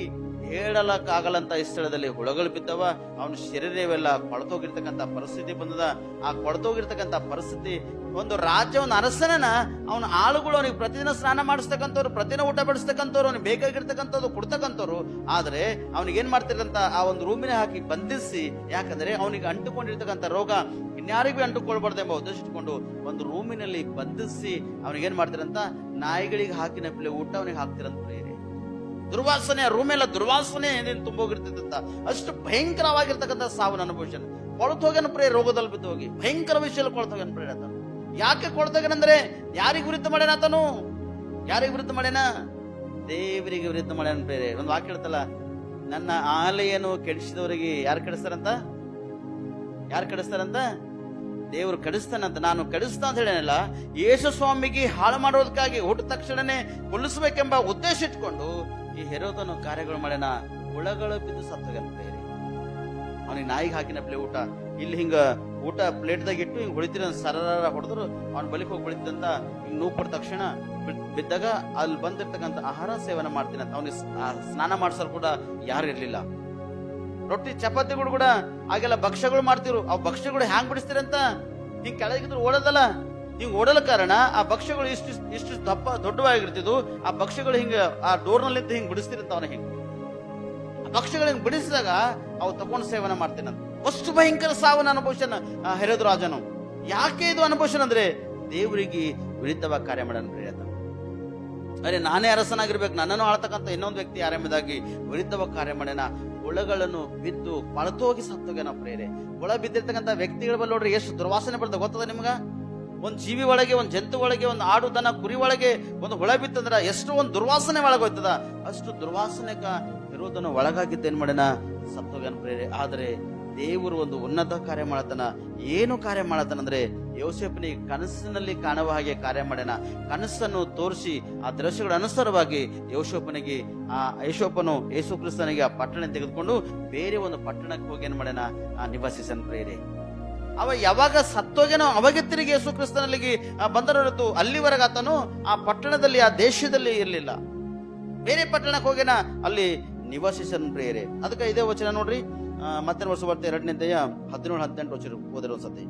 ಹೇಳಲಕ್ಕಾಗಲ್ಲಂತ ಈ ಸ್ಥಳದಲ್ಲಿ ಹುಳಗಳು ಬಿದ್ದವ. ಅವನ ಶರೀರವೆಲ್ಲ ಕೊಳತೋಗಿರ್ತಕ್ಕಂಥ ಪರಿಸ್ಥಿತಿ ಬಂದದ. ಆ ಕೊಳತೋಗಿರ್ತಕ್ಕಂಥ ಪರಿಸ್ಥಿತಿ, ಒಂದು ರಾಜ್ಯವನ್ನು ಅರಸನ ಅವನ ಆಳುಗಳು ಅವನಿಗೆ ಪ್ರತಿದಿನ ಸ್ನಾನ ಮಾಡಿಸ್ತಕ್ಕಂಥವ್ರು, ಪ್ರತಿದಿನ ಊಟ ಬಡಿಸ್ತಕ್ಕಂಥವ್ರು, ಅವ್ನಿಗೆ ಬೇಕಾಗಿರ್ತಕ್ಕಂಥದ್ದು ಕೊಡ್ತಕ್ಕಂಥವ್ರು. ಆದ್ರೆ ಅವನಿಗೆ ಏನ್ ಮಾಡ್ತಿರಂತ ಆ ಒಂದು ರೂಮಿನ ಹಾಕಿ ಬಂಧಿಸಿ, ಯಾಕಂದ್ರೆ ಅವನಿಗೆ ಅಂಟುಕೊಂಡಿರ್ತಕ್ಕಂಥ ರೋಗ ಇನ್ಯಾರಿಗೂ ಅಂಟುಕೊಳ್ಬಾರ್ದು ಎಂಬ ಉದ್ದೇಶ ಇಟ್ಕೊಂಡು ಒಂದು ರೂಮಿನಲ್ಲಿ ಬಂಧಿಸಿ ಅವನಿಗೇನ್ ಮಾಡ್ತಿರಂತ ನಾಯಿಗಳಿಗೆ ಹಾಕಿನ ಊಟ ಅವನಿಗೆ ಹಾಕ್ತಿರಂತ ಪ್ರೇರಿ. ದುರ್ವಾಸನೆ, ರೂಮೆಲ್ಲ ದುರ್ವಾಸನೆ ತುಂಬೋಗಿರ್ತದಂತ. ಅಷ್ಟು ಭಯಂಕರವಾಗಿರ್ತಕ್ಕಂಥ ಸಾವನ್ನ ಅನುಭವಿಸನ್. ಕೊಳತು ಹೋಗ್ಯಾನ ಪ್ರೇ, ರೋಗದಲ್ಲಿ ಬಿದ್ದು ಹೋಗಿ ಭಯಂಕರ ವಿಷಯದಲ್ಲಿ ಕೊಳತು ಹೋಗ್ಯಾನ ಪ್ರೇ. ಆತನು ಯಾಕೆ ಕೊಳತು ಹೋಗ್ಯಾನಂದ್ರೆ ಯಾರಿಗೆ ವಿರುದ್ಧ ಮಾಡ್ಯಾನ? ಆತನು ಯಾರಿಗೆ ವಿರುದ್ಧ ಮಾಡ್ಯಾನ? ದೇವರಿಗೆ ವಿರುದ್ಧ ಮಾಡ್ಯಾನ ಪ್ರೇರೆ. ಒಂದು ವಾಕ್ಯ ಹೇಳ್ತಲ್ಲ, ನನ್ನ ಆಲೆಯನ್ನು ಕೆಡಿಸಿದವರಿಗೆ ಯಾರು ಕೆಡಿಸ್ತಾರಂತ? ಯಾರು ಕೆಡಿಸ್ತಾರಂತ? ದೇವರು ಕೆಡಿಸ್ತಾನಂತ. ನಾನು ಕೆಡಿಸ್ತಾ ಅಂತ ಹೇಳೇನಲ್ಲ, ಯೇಸು ಸ್ವಾಮಿಗೆ ಹಾಳು ಮಾಡೋದಕ್ಕಾಗಿ ಹುಟ್ಟಿದ ತಕ್ಷಣನೇ ಕೊಲ್ಲಿಸಬೇಕೆಂಬ ಉದ್ದೇಶ ಇಟ್ಕೊಂಡು ಈ ಹೆರೋದನು ಕಾರ್ಯಗಳು ಮಾಡ್ಯಾನ. ಹುಳಗಳು ಬಿದ್ದು ಸತ್ತೋಗ್ಯಾನ ಪ್ರೇರಿ. ಅವನಿಗೆ ನಾಯಿಗೆ ಹಾಕಿನ ಊಟ. ಇಲ್ಲಿ ಹಿಂಗ ಊಟ ಪ್ಲೇಟ್ದಾಗ ಇಟ್ಟು ಹಿಂಗ್ ಹೊಳಿತೀರ ಸರರ ಹೊಡೆದ್ರು ಅವ್ನ ಬಲಿಗೆ ಹೋಗಿ ಬೆಳಿತಂತ ಹಿಂಗ್ ನೋವು ಪಟ್ಟ ತಕ್ಷಣ ಬಿದ್ದಾಗ ಅಲ್ಲಿ ಬಂದಿರ್ತಕ್ಕಂಥ ಆಹಾರ ಸೇವನೆ ಮಾಡ್ತೀನಿ ಅಂತ ಅವ್ನಿಗೆ ಸ್ನಾನ ಮಾಡ್ಸಲು ಕೂಡ ಯಾರು ಇರ್ಲಿಲ್ಲ. ರೊಟ್ಟಿ ಚಪಾತಿಗಳು ಕೂಡ ಆಗೆಲ್ಲ ಭಕ್ಷ್ಯಗಳು ಮಾಡ್ತಿರು. ಆ ಭಕ್ಷ್ಯಗಳು ಹ್ಯಾಂಗ್ ಬಿಡಿಸ್ತೀರಂತ ಹಿಂಗ್ ಕೆಳಗಿದ್ರು ಓಡೋದಲ್ಲ, ಹಿಂಗ್ ಓಡಲ ಕಾರಣ ಆ ಭಕ್ಷ್ಯಗಳು ಇಷ್ಟು ದೊಡ್ಡವಾಗಿರ್ತಿದ್ವು. ಆ ಭಕ್ಷ್ಯಗಳು ಹಿಂಗ ಆ ಡೋರ್ನಲ್ಲಿದ್ದು ಹಿಂಗ್ ಬಿಡಿಸ್ತಿರಂತ ಅವನ ಹಿಂಗ್ ಆ ಭಕ್ಷ್ಯಗಳು ಹಿಂಗ್ ಬಿಡಿಸಿದಾಗ ಅವು ತಗೊಂಡು ಸೇವನೆ ಮಾಡ್ತೇನಂತ. ಅಷ್ಟು ಭಯಂಕರ ಸಾವನ್ನ ಅನುಭವಿಸನ ಹೆರೋದ್ ರಾಜನು. ಯಾಕೆ ಇದು ಅನುಭವಿಸನ ಅಂದ್ರೆ ದೇವರಿಗೆ ವಿರುದ್ಧವಾಗಿ ಕಾರ್ಯ ಮಾಡೋಣ ಪ್ರಿಯತ. ಅರೆ ನಾನೇ ಅರಸನಾಗಿರ್ಬೇಕು, ನನ್ನನ್ನು ಆಳ್ತಕ್ಕಂಥ ಇನ್ನೊಂದು ವ್ಯಕ್ತಿ ಆರಂಭದಾಗಿ ವಿರುದ್ಧವಾಗಿ ಕಾರ್ಯ ಮಾಡ್ಯಾನ. ಹುಳಗಳನ್ನು ಬಿದ್ದು ಪಳತೋಗಿ ಸತ್ತೋಗ್ಯಾನ ಪ್ರೇರೆ. ಹುಳ ಬಿದ್ದಿರ್ತಕ್ಕಂಥ ವ್ಯಕ್ತಿಗಳ ಬಲ್ಲಿ ನೋಡ್ರಿ ಎಷ್ಟು ದುರ್ವಾಸನೆ ಬರ್ತದೆ ಗೊತ್ತದ ನಿಮ್ಗ? ಒಂದ್ ಜೀವಿ ಒಳಗೆ, ಒಂದ್ ಜಂತು ಒಳಗೆ, ಒಂದು ಆಡು ದನ ಕುರಿ ಒಳಗೆ ಒಂದು ಹುಳ ಬಿತ್ತಂದ್ರ ಎಷ್ಟು ಒಂದು ದುರ್ವಾಸನೆ ಒಳಗೋಯ್ತದ. ಅಷ್ಟು ದುರ್ವಾಸನೆಗ ಇರೋದನ್ನು ಒಳಗಾಗಿದ್ದ ಏನ್ ಮಾಡ್ಯಾನ, ಸತ್ತೋಗ್ಯಾನ ಪ್ರೇರೆ. ಆದ್ರೆ ದೇವರು ಒಂದು ಉನ್ನತ ಕಾರ್ಯ ಮಾಡತನ. ಏನು ಕಾರ್ಯ ಮಾಡತನಂದ್ರೆ ಯೋಸೇಫನಿಗೆ ಕನಸಿನಲ್ಲಿ ಕಾಣುವ ಹಾಗೆ ಕಾರ್ಯ ಮಾಡ್ಯಾನ. ಕನಸನ್ನು ತೋರಿಸಿ ಆ ದೃಶ್ಯಗಳ ಅನುಸಾರವಾಗಿ ಯೋಸೇಫನು ಯೇಸು ಕ್ರಿಸ್ತನಿಗೆ ಆ ಪಟ್ಟಣ ತೆಗೆದುಕೊಂಡು ಬೇರೆ ಒಂದು ಪಟ್ಟಣಕ್ಕೆ ಹೋಗಿ ಏನ್ ಮಾಡ್ಯಾನ, ನಿವಾಸಿಸನ್ ಪ್ರೇರೆ. ಅವ ಯಾವಾಗ ಸತ್ತೋಗೇನೋ ಅವಾಗ ತಿರುಗಿ ಯೇಸು ಕ್ರಿಸ್ತನಲ್ಲಿ ಬಂದರೊರತು ಅಲ್ಲಿವರೆಗೆ ಆತನು ಆ ಪಟ್ಟಣದಲ್ಲಿ ಆ ದೇಶದಲ್ಲಿ ಇರಲಿಲ್ಲ. ಬೇರೆ ಪಟ್ಟಣಕ್ಕೆ ಹೋಗೇನ ಅಲ್ಲಿ ನಿವಾಸಿಸನ್ ಪ್ರೇರೆ. ಅದಕ್ಕೆ ಇದೇ ವಚನ ನೋಡ್ರಿ, ಮತ್ತೆ ವರ್ಷ ಬರ್ತೆ 2ನೇ ಅಧ್ಯಾಯ 17-18 ವಚನ ಓದಿರೋ ಸತಿ.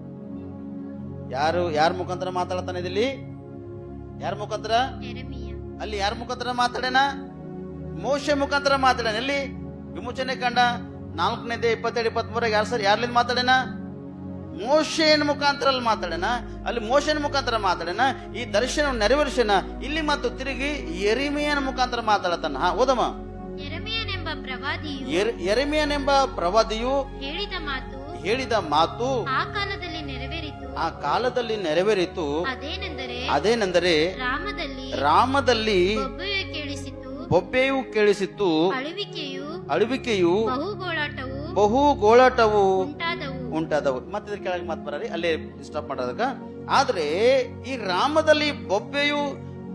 ಯಾರ ಮುಖಾಂತರ ಮಾತಾಡ್ತಾನೆ ಇಲ್ಲಿ? ಯಾರ ಮುಖಾಂತರ? ಅಲ್ಲಿ ಯಾರ ಮುಖಾಂತರ ಮಾತಾಡೇನ? ಮೋಶೆ ಮುಖಾಂತರ ಮಾತಾಡೇನ. ಎಲ್ಲಿ? ವಿಮೋಚನೆ ಕಂಡ 4ನೇ ಅಧ್ಯಾಯ 27-23 ಯಾರ್ಲಿಂದ ಮಾತಾಡೇನ? ಮೋಶೆನ ಮುಖಾಂತರ ಅಲ್ಲಿ ಮಾತಾಡೇನ. ಅಲ್ಲಿ ಮೋಶೆನ ಮುಖಾಂತರ ಮಾತಾಡೇನ. ಈ ದರ್ಶನ ನೆರವೇರಿಸೇನ. ಇಲ್ಲಿ ಮತ್ತು ತಿರುಗಿ ಯೆರೆಮೀಯನ ಮುಖಾಂತರ ಮಾತಾಡತಾನ. ಓದಮ್ಮ. ಯೆರೆಮೀಯನೆಂಬ ಪ್ರವಾದಿಯು ಹೇಳಿದ ಮಾತು ಆ ಕಾಲದಲ್ಲಿ ನೆರವೇರಿತು. ಅದೇನೆಂದರೆ ರಾಮದಲ್ಲಿ ಬೊಬ್ಬೆಯು ಕೇಳಿಸಿತ್ತು, ಅಳುವಿಕೆಯು ಬಹು ಗೋಳಾಟವು ಉಂಟಾದವು. ಮತ್ತೆ ಕೆಳಗೆ ಮಾತು ಬರಲಿ, ಅಲ್ಲೇ ಸ್ಟಾಪ್ ಮಾಡೋದಕ್ಕ. ಆದ್ರೆ ಈ ರಾಮದಲ್ಲಿ ಬೊಬ್ಬೆಯು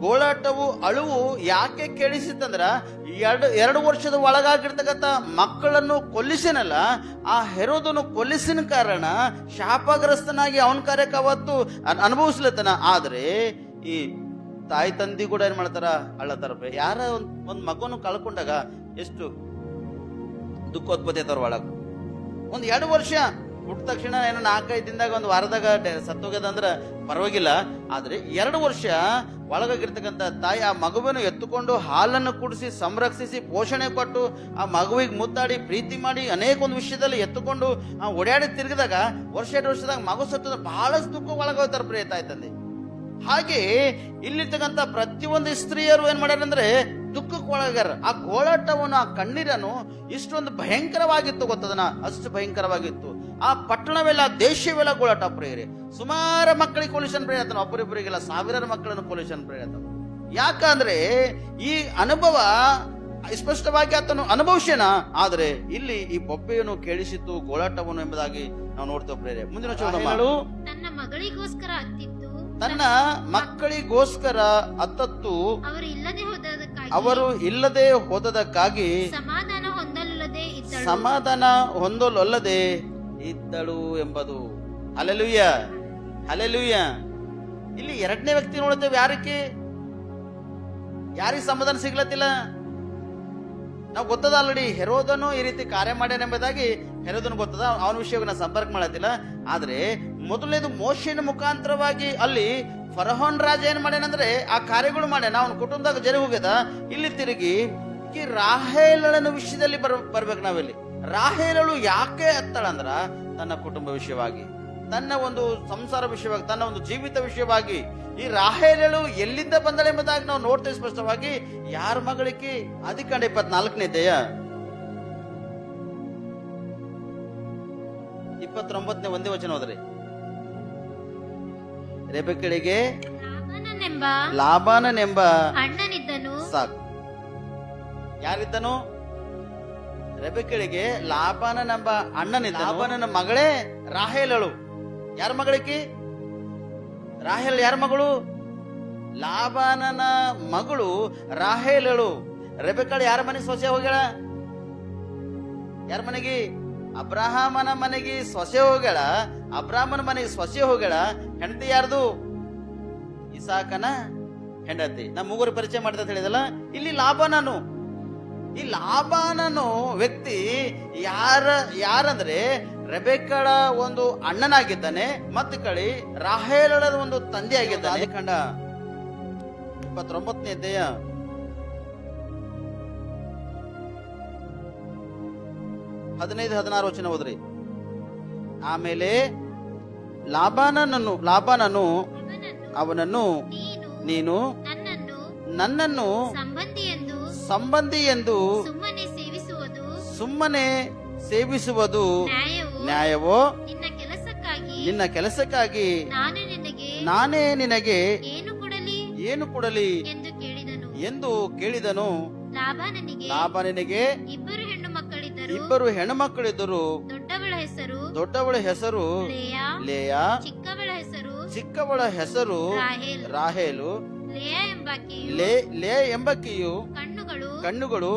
ಗೋಳಾಟವು ಅಳುವು ಯಾಕೆ ಕೇಳಿಸಿತ್ತಂದ್ರ 2 ವರ್ಷದ ಒಳಗಾಗಿರ್ತಕ್ಕಂಥ ಮಕ್ಕಳನ್ನು ಕೊಲ್ಲಿಸಿನಲ್ಲ, ಆ ಹೆರೋದನು ಕೊಲ್ಲಿಸಿನ ಕಾರಣ ಶಾಪಗ್ರಸ್ತನಾಗಿ ಅವನ ಕಾರ್ಯಕ್ಕೆ ಅವತ್ತು ಅನುಭವಿಸ್ಲತ್ತನ. ಆದ್ರೆ ಈ ತಾಯಿ ತಂದಿ ಕೂಡ ಏನ್ ಮಾಡ್ತಾರ, ಅಳ್ಳತಾರ. ಯಾರ ಒಂದ್ ಮಗನು ಕಳ್ಕೊಂಡಾಗ ಎಷ್ಟು ದುಃಖೋತ್ಪತ್ತಿ ಐತವ್ರ ಒಳಗ. 2 ವರ್ಷ ಹುಟ್ಟ ತಕ್ಷಣ ಏನೋ 4-5 ದಿನದಾಗ ಒಂದು ವಾರದಾಗ ಸತ್ತೋಗ್ಯದ ಅಂದ್ರ ಪರವಾಗಿಲ್ಲ. ಆದ್ರೆ 2 ವರ್ಷ ಒಳಗಾಗಿರ್ತಕ್ಕಂಥ ತಾಯಿ ಆ ಮಗುವನ್ನು ಎತ್ತುಕೊಂಡು ಹಾಲನ್ನು ಕುಡಿಸಿ ಸಂರಕ್ಷಿಸಿ ಪೋಷಣೆ ಕೊಟ್ಟು ಆ ಮಗುವಿಗೆ ಮುದ್ದಾಡಿ ಪ್ರೀತಿ ಮಾಡಿ ಅನೇಕ ಒಂದು ವಿಷಯದಲ್ಲಿ ಎತ್ತುಕೊಂಡು ಓಡಾಡಿ ತಿರುಗಿದಾಗ 1-2 ವರ್ಷದಾಗ ಮಗು ಸತ್ತದ ಬಹಳಷ್ಟು ದುಃಖ ಒಳಗೋಗ್ತಾರ ಪ್ರಿಯ ತಾಯಿ ತಂದೆ. ಹಾಗೆ ಇಲ್ಲಿರ್ತಕ್ಕಂಥ ಪ್ರತಿಯೊಂದು ಸ್ತ್ರೀಯರು ಏನ್ ಮಾಡ್ಯಾರಂದ್ರೆ ದುಃಖಕ್ಕೆ ಒಳಗಾರ. ಆ ಗೋಳಾಟವನ್ನು, ಆ ಕಣ್ಣೀರನ್ನು ಇಷ್ಟೊಂದು ಭಯಂಕರವಾಗಿತ್ತು ಗೊತ್ತದನ. ಅಷ್ಟು ಭಯಂಕರವಾಗಿತ್ತು. ಆ ಪಟ್ಟಣವೆಲ್ಲ, ದೇಶವೆಲ್ಲ ಗೋಳಾಟ ಪ್ರೇರೆ. ಸುಮಾರು ಮಕ್ಕಳಿಗೆ ಕೊಲಿಷನ್ ಪ್ರೇರತನ, ಒಬ್ಬರಿಬ್ಬರಿಗೆಲ್ಲ ಸಾವಿರಾರು ಮಕ್ಕಳನ್ನು ಕೊಲಿಷನ್ ಪ್ರೇರತನ. ಯಾಕಂದ್ರೆ ಈ ಅನುಭವ ಸ್ಪಷ್ಟವಾಗಿ ಆತನು ಅನುಭವಿಸೇನ. ಆದ್ರೆ ಇಲ್ಲಿ ಈ ಬೊಬ್ಬೆಯನ್ನು ಕೇಳಿಸಿತ್ತು, ಗೋಳಾಟವನ್ನು ಎಂಬುದಾಗಿ ನಾವು ನೋಡ್ತೇವೆ ಪ್ರೇರೆ. ಮುಂದಿನ ಚೋದಗಳು ತನ್ನ ಮಕ್ಕಳಿಗೋಸ್ಕರ ಅತ್ತತ್ತು ಅವರು ಇಲ್ಲದೆ ಹೋದದಕ್ಕಾಗಿ ಸಮಾಧಾನ ಹೊಂದಲೊಲ್ಲದೆ ಇದ್ದಳು ಎಂಬುದು. Hallelujah, hallelujah. ಇಲ್ಲಿ 2ನೇ ವ್ಯಕ್ತಿ ನೋಡ್ತೇವೆ. ಯಾರಿಗೆ ಸಮಾಧಾನ ಸಿಗ್ಲತ್ತಿಲ್ಲ? ನಾವು ಗೊತ್ತದ ಆಲ್ರೆಡಿ ಹೆರೋದನು ಈ ರೀತಿ ಕಾರ್ಯ ಮಾಡ್ಯಾನೆಂಬುದಾಗಿ ಹೆರೋದನು ಗೊತ್ತದ. ಅವನ ವಿಷಯವನ್ನು ನಾವು ಸಂಪರ್ಕ ಮಾಡತ್ತಿಲ್ಲ. ಆದ್ರೆ ಮೊದಲನೇದು ಮೋಶೆನ ಮುಖಾಂತರವಾಗಿ ಅಲ್ಲಿ ಫರೋಹನ್ ರಾಜ ಏನ್ ಮಾಡ್ಯಾನಂದ್ರೆ ಆ ಕಾರ್ಯಗಳು ಮಾಡ್ಯಾನ. ಅವನ ಕುಟುಂಬದಾಗ ಜರಿ ಹೋಗ್ಯದ. ಇಲ್ಲಿ ತಿರುಗಿ ರಾಹೇಲನ ವಿಷಯದಲ್ಲಿ ಬರ್ಬೇಕು ನಾವಿಲ್ಲಿ. ರಾಹೇಲಳು ಯಾಕೆ ಅತ್ತಳಂದ್ರ ತನ್ನ ಕುಟುಂಬ ವಿಷಯವಾಗಿ, ತನ್ನ ಒಂದು ಸಂಸಾರ ವಿಷಯವಾಗಿ, ತನ್ನ ಒಂದು ಜೀವಿತ ವಿಷಯವಾಗಿ. ಈ ರಾಹೇಲಳು ಎಲ್ಲಿಂದ ಬಂದಳೆಂಬುದಾಗಿ ನಾವು ನೋಡ್ತೇವೆ ಸ್ಪಷ್ಟವಾಗಿ. ಯಾರ ಮಗಳಿಗೆ? ಆದಿಕಾಂಡ 24ನೇ ಅಧ್ಯಾಯ 29ನೇ ಒಂದೇ ವಚನ ಹೋದ್ರಿ. ರೆಬೆಕ್ಕಳಿಗೆ ಲಾಬಾನನೆಂಬ ಅಣ್ಣನಿದ್ದನು. ಸಾಕು. ಯಾರಿದ್ದನು? ರೆಬೆಕ್ಕಳಿಗೆ ಲಾಬಾನನೆಂಬ ಅಣ್ಣನಿದ್ದ. ಲಾಬಾನನ ಮಗಳೇ ರಾಹೇಲಳು. ಯಾರ ಮಗಳಿಗೆ? ರಾಹೇಲ್ ಯಾರ ಮಗಳು? ಲಾಬಾನನ ಮಗಳು ರಾಹೇಲಳು. ರೆಬೆಕ್ಕಳು ಯಾರ ಮನೆ ಸೊಸೆ ಹೋಗ್ಯಾಳ? ಯಾರ ಮನೆಗೆ? ಅಬ್ರಹಾಮನ ಮನೆಗೆ ಸೊಸೆ ಹೋಗ್ಯಾಳ. ಅಬ್ರಾಮನ ಮನೆಗೆ ಸೊಸೆ ಹೋಗ್ಯಾಳ. ಹೆಂಡತಿ ಯಾರ್ದು? ಇಸಾಕನ ಹೆಂಡತಿ. ನಮ್ಮ ಮೂವರು ಪರಿಚಯ ಮಾಡಿದ ಹೇಳಿದಲ್ಲ. ಇಲ್ಲಿ ಲಾಬಾನನು, ಈ ಲಾಬಾನನು ವ್ಯಕ್ತಿ ಯಾರಂದ್ರೆ ರೆಬೆಕ್ಕಳ ಒಂದು ಅಣ್ಣನಾಗಿದ್ದಾನೆ, ಮತ್ತು ಕಳಿ ರಾಹೇಲಳ ಒಂದು ತಂದೆ ಆಗಿದ್ದಾನೆ. ಕಂಡ 29ನೇ ಅಧ್ಯಾಯ 15-16 ವಚನ ಓದ್ರಿ. ಆಮೇಲೆ ಲಾಬಾನನು ಅವನನ್ನು, ನೀನು ನನ್ನನ್ನು ಸಂಬಂಧಿ ಎಂದು ಸುಮ್ಮನೆ ಸೇವಿಸುವುದು ನ್ಯಾಯವೋ? ನಿನ್ನ ಕೆಲಸಕ್ಕಾಗಿ ನಾನೇ ನಿನಗೆ ಏನು ಕೊಡಲಿ ಎಂದು ಕೇಳಿದನು. ಲಾಬಾನನಿಗೆ ಇಬ್ಬರು ಹೆಣ್ಣು ಮಕ್ಕಳಿದ್ದರು. ದೊಡ್ಡವಳ ಹೆಸರು ಲೇಯಾ, ಚಿಕ್ಕವಳ ಹೆಸರು ರಾಹೇಲು. ಲೇ ಎಂಬಾಕೆಯು ಕಣ್ಣುಗಳು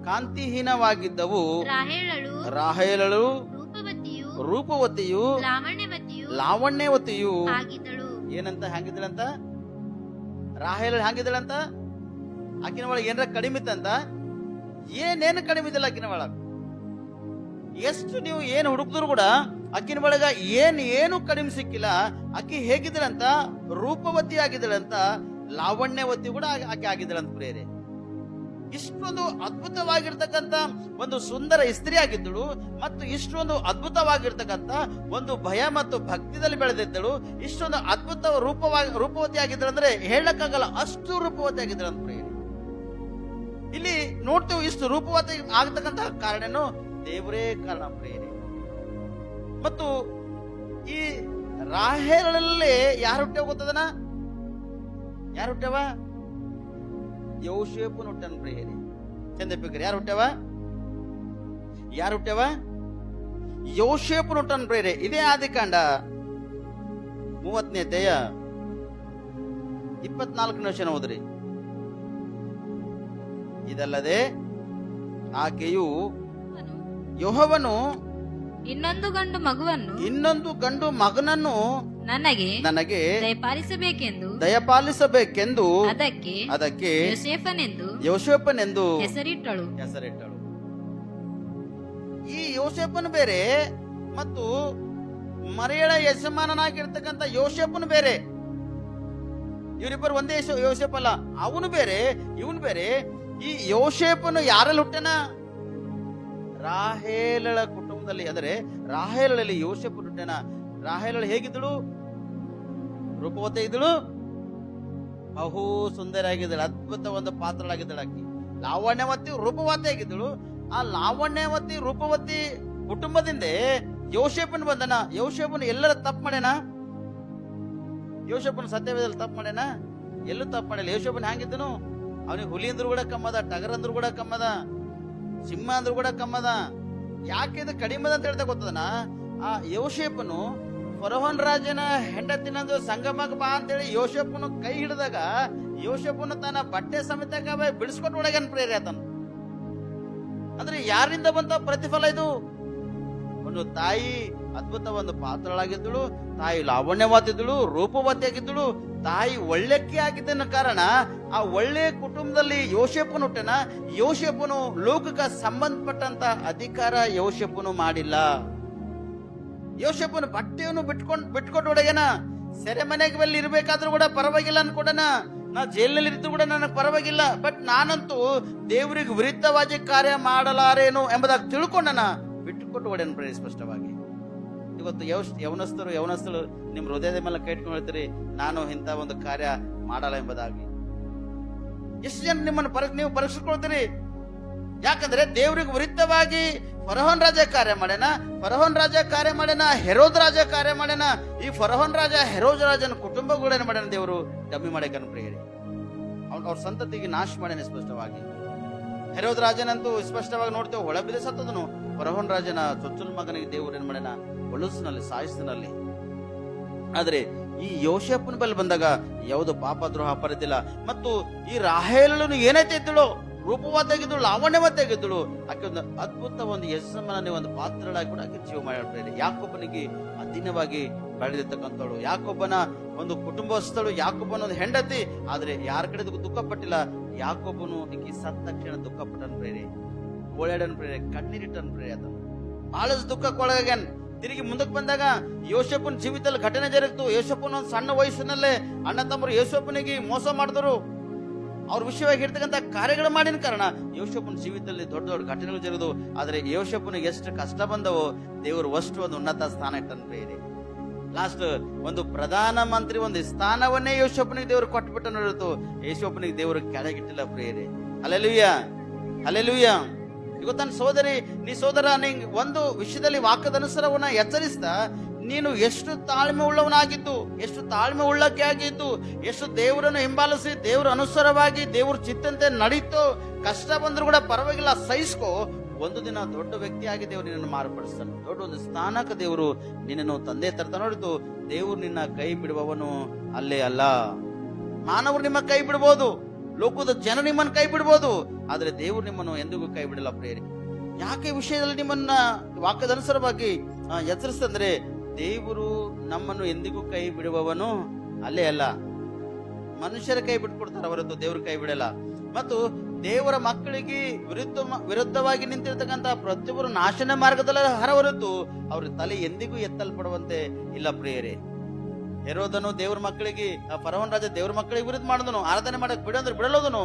ಕಾಂತಿಹೀನವಾಗಿದ್ದವು. ರಾಹೇಲಳು ರೂಪವತಿಯು ಲಾವಣ್ಯವತಿಯು ಏನಂತ ಹ್ಯಾಂಗಿದ್ದಳಂತ? ರಾಹೇಲಳು ಹ್ಯಾಂಗಿದ್ದಳಂತ? ಆಕಿನ ಒಳಗೆ ಏನಾರ ಕಡಿಮೆ ಇತ್ತಂತ? ಏನೇನು ಕಡಿಮೆ ಇದ್ದಿಲ್ಲ ಆಕಿನ ಒಳಗ. ಎಷ್ಟು ನೀವು ಏನು ಹುಡುಕಿದ್ರು ಕೂಡ ಆಕಿನ ಒಳಗ ಏನು ಕಡಿಮೆ ಸಿಕ್ಕಿಲ್ಲ. ಆಕಿ ಹೇಗಿದ್ದಳಂತ? ರೂಪವತಿ ಆಗಿದ್ದಳಂತ, ಲಾವಣ್ಯವತಿ ಕೂಡ ಆಕೆ ಆಗಿದ್ದಳಂತ ಪ್ರೇರೆ. ಇಷ್ಟೊಂದು ಅದ್ಭುತವಾಗಿರ್ತಕ್ಕಂಥ ಒಂದು ಸುಂದರ ಸ್ತ್ರೀ ಆಗಿದ್ದಳು, ಮತ್ತು ಇಷ್ಟೊಂದು ಅದ್ಭುತವಾಗಿರ್ತಕ್ಕಂಥ ಒಂದು ಭಯ ಮತ್ತು ಭಕ್ತಿದಲ್ಲಿ ಬೆಳೆದಿದ್ದಳು. ಇಷ್ಟೊಂದು ಅದ್ಭುತ ರೂಪವತಿ ಆಗಿದ್ದಳಂದ್ರೆ ಹೇಳಕ್ಕಾಗಲ್ಲ, ಅಷ್ಟು ರೂಪವತಿ ಆಗಿದ್ದಳಂತ ಪ್ರೇರೆ. ಇಲ್ಲಿ ನೋಡ್ತೇವೆ, ಇಷ್ಟು ರೂಪವತಿ ಆಗತಕ್ಕಂತಹ ಕಾರಣನು ದೇವರೇ ಕಾರಣ ಪ್ರೇರೆ. ಮತ್ತು ಈ ರಾಹೇಲಲ್ಲೇ ಯಾರು ಹುಟ್ಟ್ಯಾವ ಗೊತ್ತದನ? ಯಾರು ಹುಟ್ಟ್ಯಾವ? ಯೋಸೇಫನು ಹುಟ್ಟನ್ ಪ್ರೇರೆ. ಚಂದಪಿಗ್ರಿ, ಯಾರು ಹುಟ್ಟ್ಯಾವ? ಯೋಸೇಫನು ಹುಟ್ಟನ್ ಪ್ರೇರೆ. ಇದೇ ಆದಿಕಾಂಡ 30ನೇ ಅಧ್ಯಾಯ 24ನೇ ವಚನ ಓದ್ರಿ. ಇದಲ್ಲದೆ ಆಕೆಯು ಯೆಹೋವನು ಇನ್ನೊಂದು ಗಂಡು ಮಗನನ್ನು ನನಗೆ ದಯಪಾಲಿಸಬೇಕೆಂದು ಅದಕ್ಕೆ ಯೋಸೇಫನೆಂದು ಹೆಸರಿಟ್ಟಳು. ಈ ಯೋಸೇಫನು ಬೇರೆ ಮತ್ತು ಮರಿಯಳ ಯಜಮಾನನಾಗಿರ್ತಕ್ಕಂಥ ಯೋಸೇಫನು ಬೇರೆ. ಇವರಿಬ್ಬರು ಒಂದೇ ಯೋಸೇಫ್ ಅಲ್ಲ, ಅವನು ಬೇರೆ ಇವನು ಬೇರೆ. ಈ ಯೋಸೇಫನು ಯಾರಲ್ಲಿ ಹುಟ್ಟನ? ರಾಹೇಲಳ ಕುಟುಂಬದಲ್ಲಿ, ಅಂದರೆ ರಾಹೇಲಳಲ್ಲಿ ಯೋಸೇಫನು ಹುಟ್ಟನ. ರಾಹೇಲಳು ಹೇಗಿದ್ದಳು? ರೂಪವತಿ ಇದ್ದಳು, ಬಹು ಸುಂದರ ಆಗಿದ್ದಳು, ಅದ್ಭುತ ಒಂದು ಪಾತ್ರಳಾಗಿದ್ದಳು ಆಕಿ. ಲಾವಣ್ಯವತಿ ರೂಪವತಿ ಆಗಿದ್ದಳು. ಆ ಲಾವಣ್ಯವತಿ ರೂಪವತಿ ಕುಟುಂಬದಿಂದ ಯೋಸೇಫನು ಬಂದನ. ಯೋಸೇಫನು ಎಲ್ಲರ ತಪ್ಪು ಮಾಡ್ಯಾನ? ಯೋಸೇಫನು ಸತ್ಯವೇದಲ್ಲಿ ತಪ್ಪು ಮಾಡ್ಯಾನ? ಎಲ್ಲೂ ತಪ್ಪು ಮಾಡಿಲ್ಲ. ಯೋಸೇಫನು ಹ್ಯಾಂಗಿದ್ದನು? ಅವನಿಗೆ ಹುಲಿ ಅಂದ್ರು ಕೂಡ ಕಮ್ಮದ, ಟಗರ್ ಅಂದ್ರು ಕೂಡ ಕಮ್ಮದ, ಸಿಂಹ ಅಂದ್ರು ಕೂಡ ಕಮ್ಮದ. ಯಾಕೆ ಇದು ಕಡಿಮೆ ಅಂತ ಹೇಳ್ತಾ ಗೊತ್ತದನ? ಆ ಯೋಸೇಫನು ಫರೋಹನ್ ರಾಜನ ಹೆಂಡತಿನಂದು ಸಂಗಮಕ್ಕೆ ಬಾ ಅಂತೇಳಿ ಯೋಸೇಫನು ಕೈ ಹಿಡಿದಾಗ ಯೋಸೇಫನು ತನ್ನ ಬಟ್ಟೆ ಸಮೇತ ಬಿಡಿಸ್ಕೊಟ್ಟು ಒಳಗೇನು ಪ್ರೇರೆ ಆತನ. ಅಂದ್ರೆ ಯಾರಿಂದ ಬಂತ ಪ್ರತಿಫಲ ಇದು? ಒಂದು ತಾಯಿ ಅದ್ಭುತ ಒಂದು ಪಾತ್ರಳಾಗಿದ್ದಳು, ತಾಯಿ ಲಾವಣ್ಯವಾದಿದ್ದಳು, ರೂಪವತಿಯಾಗಿದ್ದಳು, ತಾಯಿ ಒಳ್ಳೆಕ್ಕಿ ಆಗಿದ್ದನ್ನ ಕಾರಣ ಆ ಒಳ್ಳೆ ಕುಟುಂಬದಲ್ಲಿ ಯೋಸೇಫನು ಹುಟ್ಟನ. ಯೋಸೇಫನು ಲೋಕಕ್ಕೆ ಸಂಬಂಧಪಟ್ಟಂತ ಅಧಿಕಾರ ಯೋಸೇಫನು ಮಾಡಿಲ್ಲ. ಯೋಸೇಫನು ಬಟ್ಟೆಯನ್ನು ಬಿಟ್ಕೊಟ್ಟು ಹೊಡೆಯನ. ಸೆರೆಮನೆಗೆ ಬಲ್ಲಿ ಇರ್ಬೇಕಾದ್ರೂ ಕೂಡ ಪರವಾಗಿಲ್ಲ ಅನ್ಕೊಡನ. ನಾ ಜೈಲಿನಲ್ಲಿ ಇದ್ದು ಕೂಡ ನನಗೆ ಪರವಾಗಿಲ್ಲ, ಬಟ್ ನಾನಂತೂ ದೇವರಿಗೆ ವಿರುದ್ಧವಾಗಿ ಕಾರ್ಯ ಮಾಡಲಾರೇನು ಎಂಬುದಾಗಿ ತಿಳ್ಕೊಂಡನ. ಬಿಟ್ಟುಕೊಟ್ಟು ಹೊಡೆಯನ್ ಪ್ರೇರಿ ಸ್ಪಷ್ಟವಾಗಿ. ಇವತ್ತು ಯವನಸ್ಥರು ನಿಮ್ ಹೃದಯದ ಮೇಲೆ ಕೈ ಇಟ್ಕೊಂಡು ಹೇಳ್ತೀರಿ, ನಾನು ಇಂಥ ಒಂದು ಕಾರ್ಯ ಮಾಡಲ್ಲ ಎಂಬುದಾಗಿ. ಎಷ್ಟು ಜನ ನಿಮ್ಮನ್ನು ನೀವು ಪರೀಕ್ಷಿಸ್ಕೊಳ್ತೀರಿ? ಯಾಕಂದ್ರೆ ದೇವರಿಗೆ ವಿರುದ್ಧವಾಗಿ ಫರೋಹನ್ ರಾಜ ಕಾರ್ಯ ಮಾಡ್ಯಾನ, ಹೆರೋದ್ ರಾಜ ಕಾರ್ಯ ಮಾಡ್ಯಾನ. ಈ ಫರೋಹನ್ ರಾಜ ಹೆರೋದ್ ರಾಜನ ಕುಟುಂಬಗಳೇನು ಮಾಡ್ಯಾನ? ದೇವರು ಡಮ್ಮಿ ಮಾಡ್ಯಾಕನ್ ಪ್ರಿಯರಿ. ಅವ್ರ ಸಂತತಿಗೆ ನಾಶ ಮಾಡ್ಯಾನ ಸ್ಪಷ್ಟವಾಗಿ. ಹೆರೋದ್ ರಾಜನಂತೂ ಸ್ಪಷ್ಟವಾಗಿ ನೋಡ್ತೇವೆ, ಹೊಳಬಿದೆ ಸತ್ತದನು. ಫರೋಹನ್ ರಾಜನ ಚೊಚ್ಚಲ ಮಗನಿಗೆ ದೇವರು ಏನ್ ಮಾಡ್ಯಾನ? ಹೊಲಸಿನಲ್ಲಿ, ಸಾಯಿಸಿನಲ್ಲಿ. ಆದ್ರೆ ಈ ಯೋಸೇಫನ ಬಳಿ ಬಂದಾಗ ಯಾವುದು ಪಾಪದ್ರೋಹ ಅಪರಾಧಿಲ್ಲ. ಮತ್ತು ಈ ರಾಹೇಲನು ಏನೈತೆ ಇದ್ದಳು? ರೂಪವ ತೆಗೆದಳು, ಲಾವಣ್ಯವ ತೆಗೆದಳು. ಆಕೆ ಒಂದು ಅದ್ಭುತ ಒಂದು ಯಜಮಾನನೇ ಒಂದು ಪಾತ್ರಳಾಗಿ ಕೂಡ ಆಕೆ ಜೀವ ಮಾಡಿರ್ತಾರೆ. ಯಾಕೊಬ್ಬನಿಗೆ ಅಧೀನವಾಗಿ ಬೆಳೆದಿರ್ತಕ್ಕಂಥವಳು, ಯಾಕೊಬ್ಬನ ಒಂದು ಕುಟುಂಬಸ್ಥಳು, ಯಾಕೊಬ್ಬನ ಒಂದು ಹೆಂಡತಿ. ಆದ್ರೆ ಯಾರ ಕಡೆ ದುಃಖ ಪಟ್ಟಿಲ್ಲ. ಯಾಕೊಬ್ಬನು ಈಕೆ ಸತ್ತ ತಕ್ಷಣ ದುಃಖ ಪಟ್ಟನ್ ಪ್ರೇರೆ, ಓಳಾಡನ್ ಪ್ರೇರೆ, ಕಣ್ಣೀರಿಟ್ಟನ್ ಪ್ರೇರೆ. ಆತ ಬಹಳಷ್ಟು ದುಃಖಕ್ಕೊಳಗಾಗ್ಯಾನ. ತಿರುಗಿ ಮುಂದಕ್ಕೆ ಬಂದಾಗ ಯೋಸೇಫನ ಜೀವಿತದಲ್ಲಿ ಘಟನೆ ಜರುಗಿತು. ಯೋಸೇಫನ ಒಂದು ಸಣ್ಣ ವಯಸ್ಸಿನಲ್ಲೇ ಅಣ್ಣ ತಮ್ಮರು ಯೋಸೇಫನಿಗೆ ಮೋಸ ಮಾಡಿದ್ರು. ಅವ್ರ ವಿಷಯವಾಗಿ ಇರ್ತಕ್ಕಂಥ ಕಾರ್ಯಗಳು ಮಾಡಿನ ಕಾರಣ ಯೋಸೇಫನ ಜೀವಿತದಲ್ಲಿ ದೊಡ್ಡ ದೊಡ್ಡ ಘಟನೆಗಳು ಜರುಗಿದು. ಆದ್ರೆ ಯೋಸೇಫನಿಗೆ ಎಷ್ಟು ಕಷ್ಟ ಬಂದವೋ ದೇವರು ಅಷ್ಟು ಒಂದು ಉನ್ನತ ಸ್ಥಾನ ಇಟ್ಟನ್ ಪ್ರೇರೆ. ಲಾಸ್ಟ್ ಒಂದು ಪ್ರಧಾನ ಮಂತ್ರಿ ಒಂದು ಸ್ಥಾನವನ್ನೇ ಯೋಸೇಫನಿಗೆ ದೇವರು ಕೊಟ್ಬಿಟ್ಟ ನೋಡಿತು. ಯೋಸೇಫನಿಗೆ ದೇವರು ಕೆಳಗಿಟ್ಟಿಲ್ಲ ಪ್ರೇರೆ. Hallelujah, hallelujah. ಇವತ್ತನ್ನ ಸೋದರಿ, ನೀ ಸೋದರ, ನಿಂಗೆ ಒಂದು ವಿಷಯದಲ್ಲಿ ವಾಕ್ಯದ ಅನುಸಾರವನ್ನ ಎಚ್ಚರಿಸ್ತಾ ನೀನು ಎಷ್ಟು ತಾಳ್ಮೆ ಉಳ್ಳವನಾಗಿದ್ದು, ಎಷ್ಟು ತಾಳ್ಮೆ ಉಳ್ಳಕ್ಕೆ ಆಗಿದ್ದು, ಎಷ್ಟು ದೇವರನ್ನು ಹಿಂಬಾಲಿಸಿ ದೇವರ ಅನುಸಾರವಾಗಿ ದೇವ್ರ ಚಿತ್ತಂತೆ ನಡೀತು. ಕಷ್ಟ ಬಂದ್ರು ಕೂಡ ಪರವಾಗಿಲ್ಲ, ಸಹಿಸ್ಕೋ. ಒಂದು ದಿನ ದೊಡ್ಡ ವ್ಯಕ್ತಿಯಾಗಿ ದೇವರು ನಿನ್ನನ್ನು ಮಾರ್ಪಡಿಸ್ತಾನೆ. ದೊಡ್ಡ ಒಂದು ಸ್ಥಾನಕ್ಕೆ ದೇವರು ನಿನ್ನನ್ನು ತಂದೆ ತರ್ತಾ ನೋಡಿತು. ದೇವ್ರು ನಿನ್ನ ಕೈ ಬಿಡುವವನು ಅಲ್ಲೇ ಅಲ್ಲ. ಮಾನವರು ನಿಮ್ಮ ಕೈ ಬಿಡ್ಬೋದು, ಲೋಕದ ಜನ ನಿಮ್ಮನ್ನು ಕೈ ಬಿಡ್ಬೋದು, ಆದ್ರೆ ದೇವ್ರು ನಿಮ್ಮನ್ನು ಎಂದಿಗೂ ಕೈ ಬಿಡಲ್ಲ ಪ್ರೇರಿ. ಯಾಕೆ ವಿಷಯದಲ್ಲಿ ನಿಮ್ಮನ್ನ ವಾಕ್ಯದ ಅನುಸಾರವಾಗಿ ಎಚ್ಚರಿಸ್ತಂದ್ರೆ ದೇವರು ನಮ್ಮನ್ನು ಎಂದಿಗೂ ಕೈ ಬಿಡುವವನು ಅಲ್ಲೇ ಅಲ್ಲ. ಮನುಷ್ಯರ ಕೈ ಬಿಟ್ಕೊಡ್ತಾರ ಹೊರತು ದೇವ್ರ ಕೈ ಬಿಡಲ್ಲ. ಮತ್ತು ದೇವರ ಮಕ್ಕಳಿಗೆ ವಿರುದ್ಧವಾಗಿ ನಿಂತಿರ್ತಕ್ಕಂಥ ಪ್ರತಿಯೊಬ್ಬರು ನಾಶನ ಮಾರ್ಗದಲ್ಲಿ ಹರ ಹೊರತು ಅವ್ರ ತಲೆ ಎಂದಿಗೂ ಎತ್ತಲ್ಪಡುವಂತೆ ಇಲ್ಲ ಪ್ರಿಯರೇ. ಹೆರೋದನು ದೇವ್ರ ಮಕ್ಕಳಿಗೆ, ಫರೋಹನ ರಾಜ ದೇವ್ರ ಮಕ್ಕಳಿಗೆ ವಿರುದ್ಧ ಮಾಡಿದನು. ಆರಾಧನೆ ಮಾಡಕ್ ಬಿಡಂದ್ರೆ ಬಿಡಲೋದನು,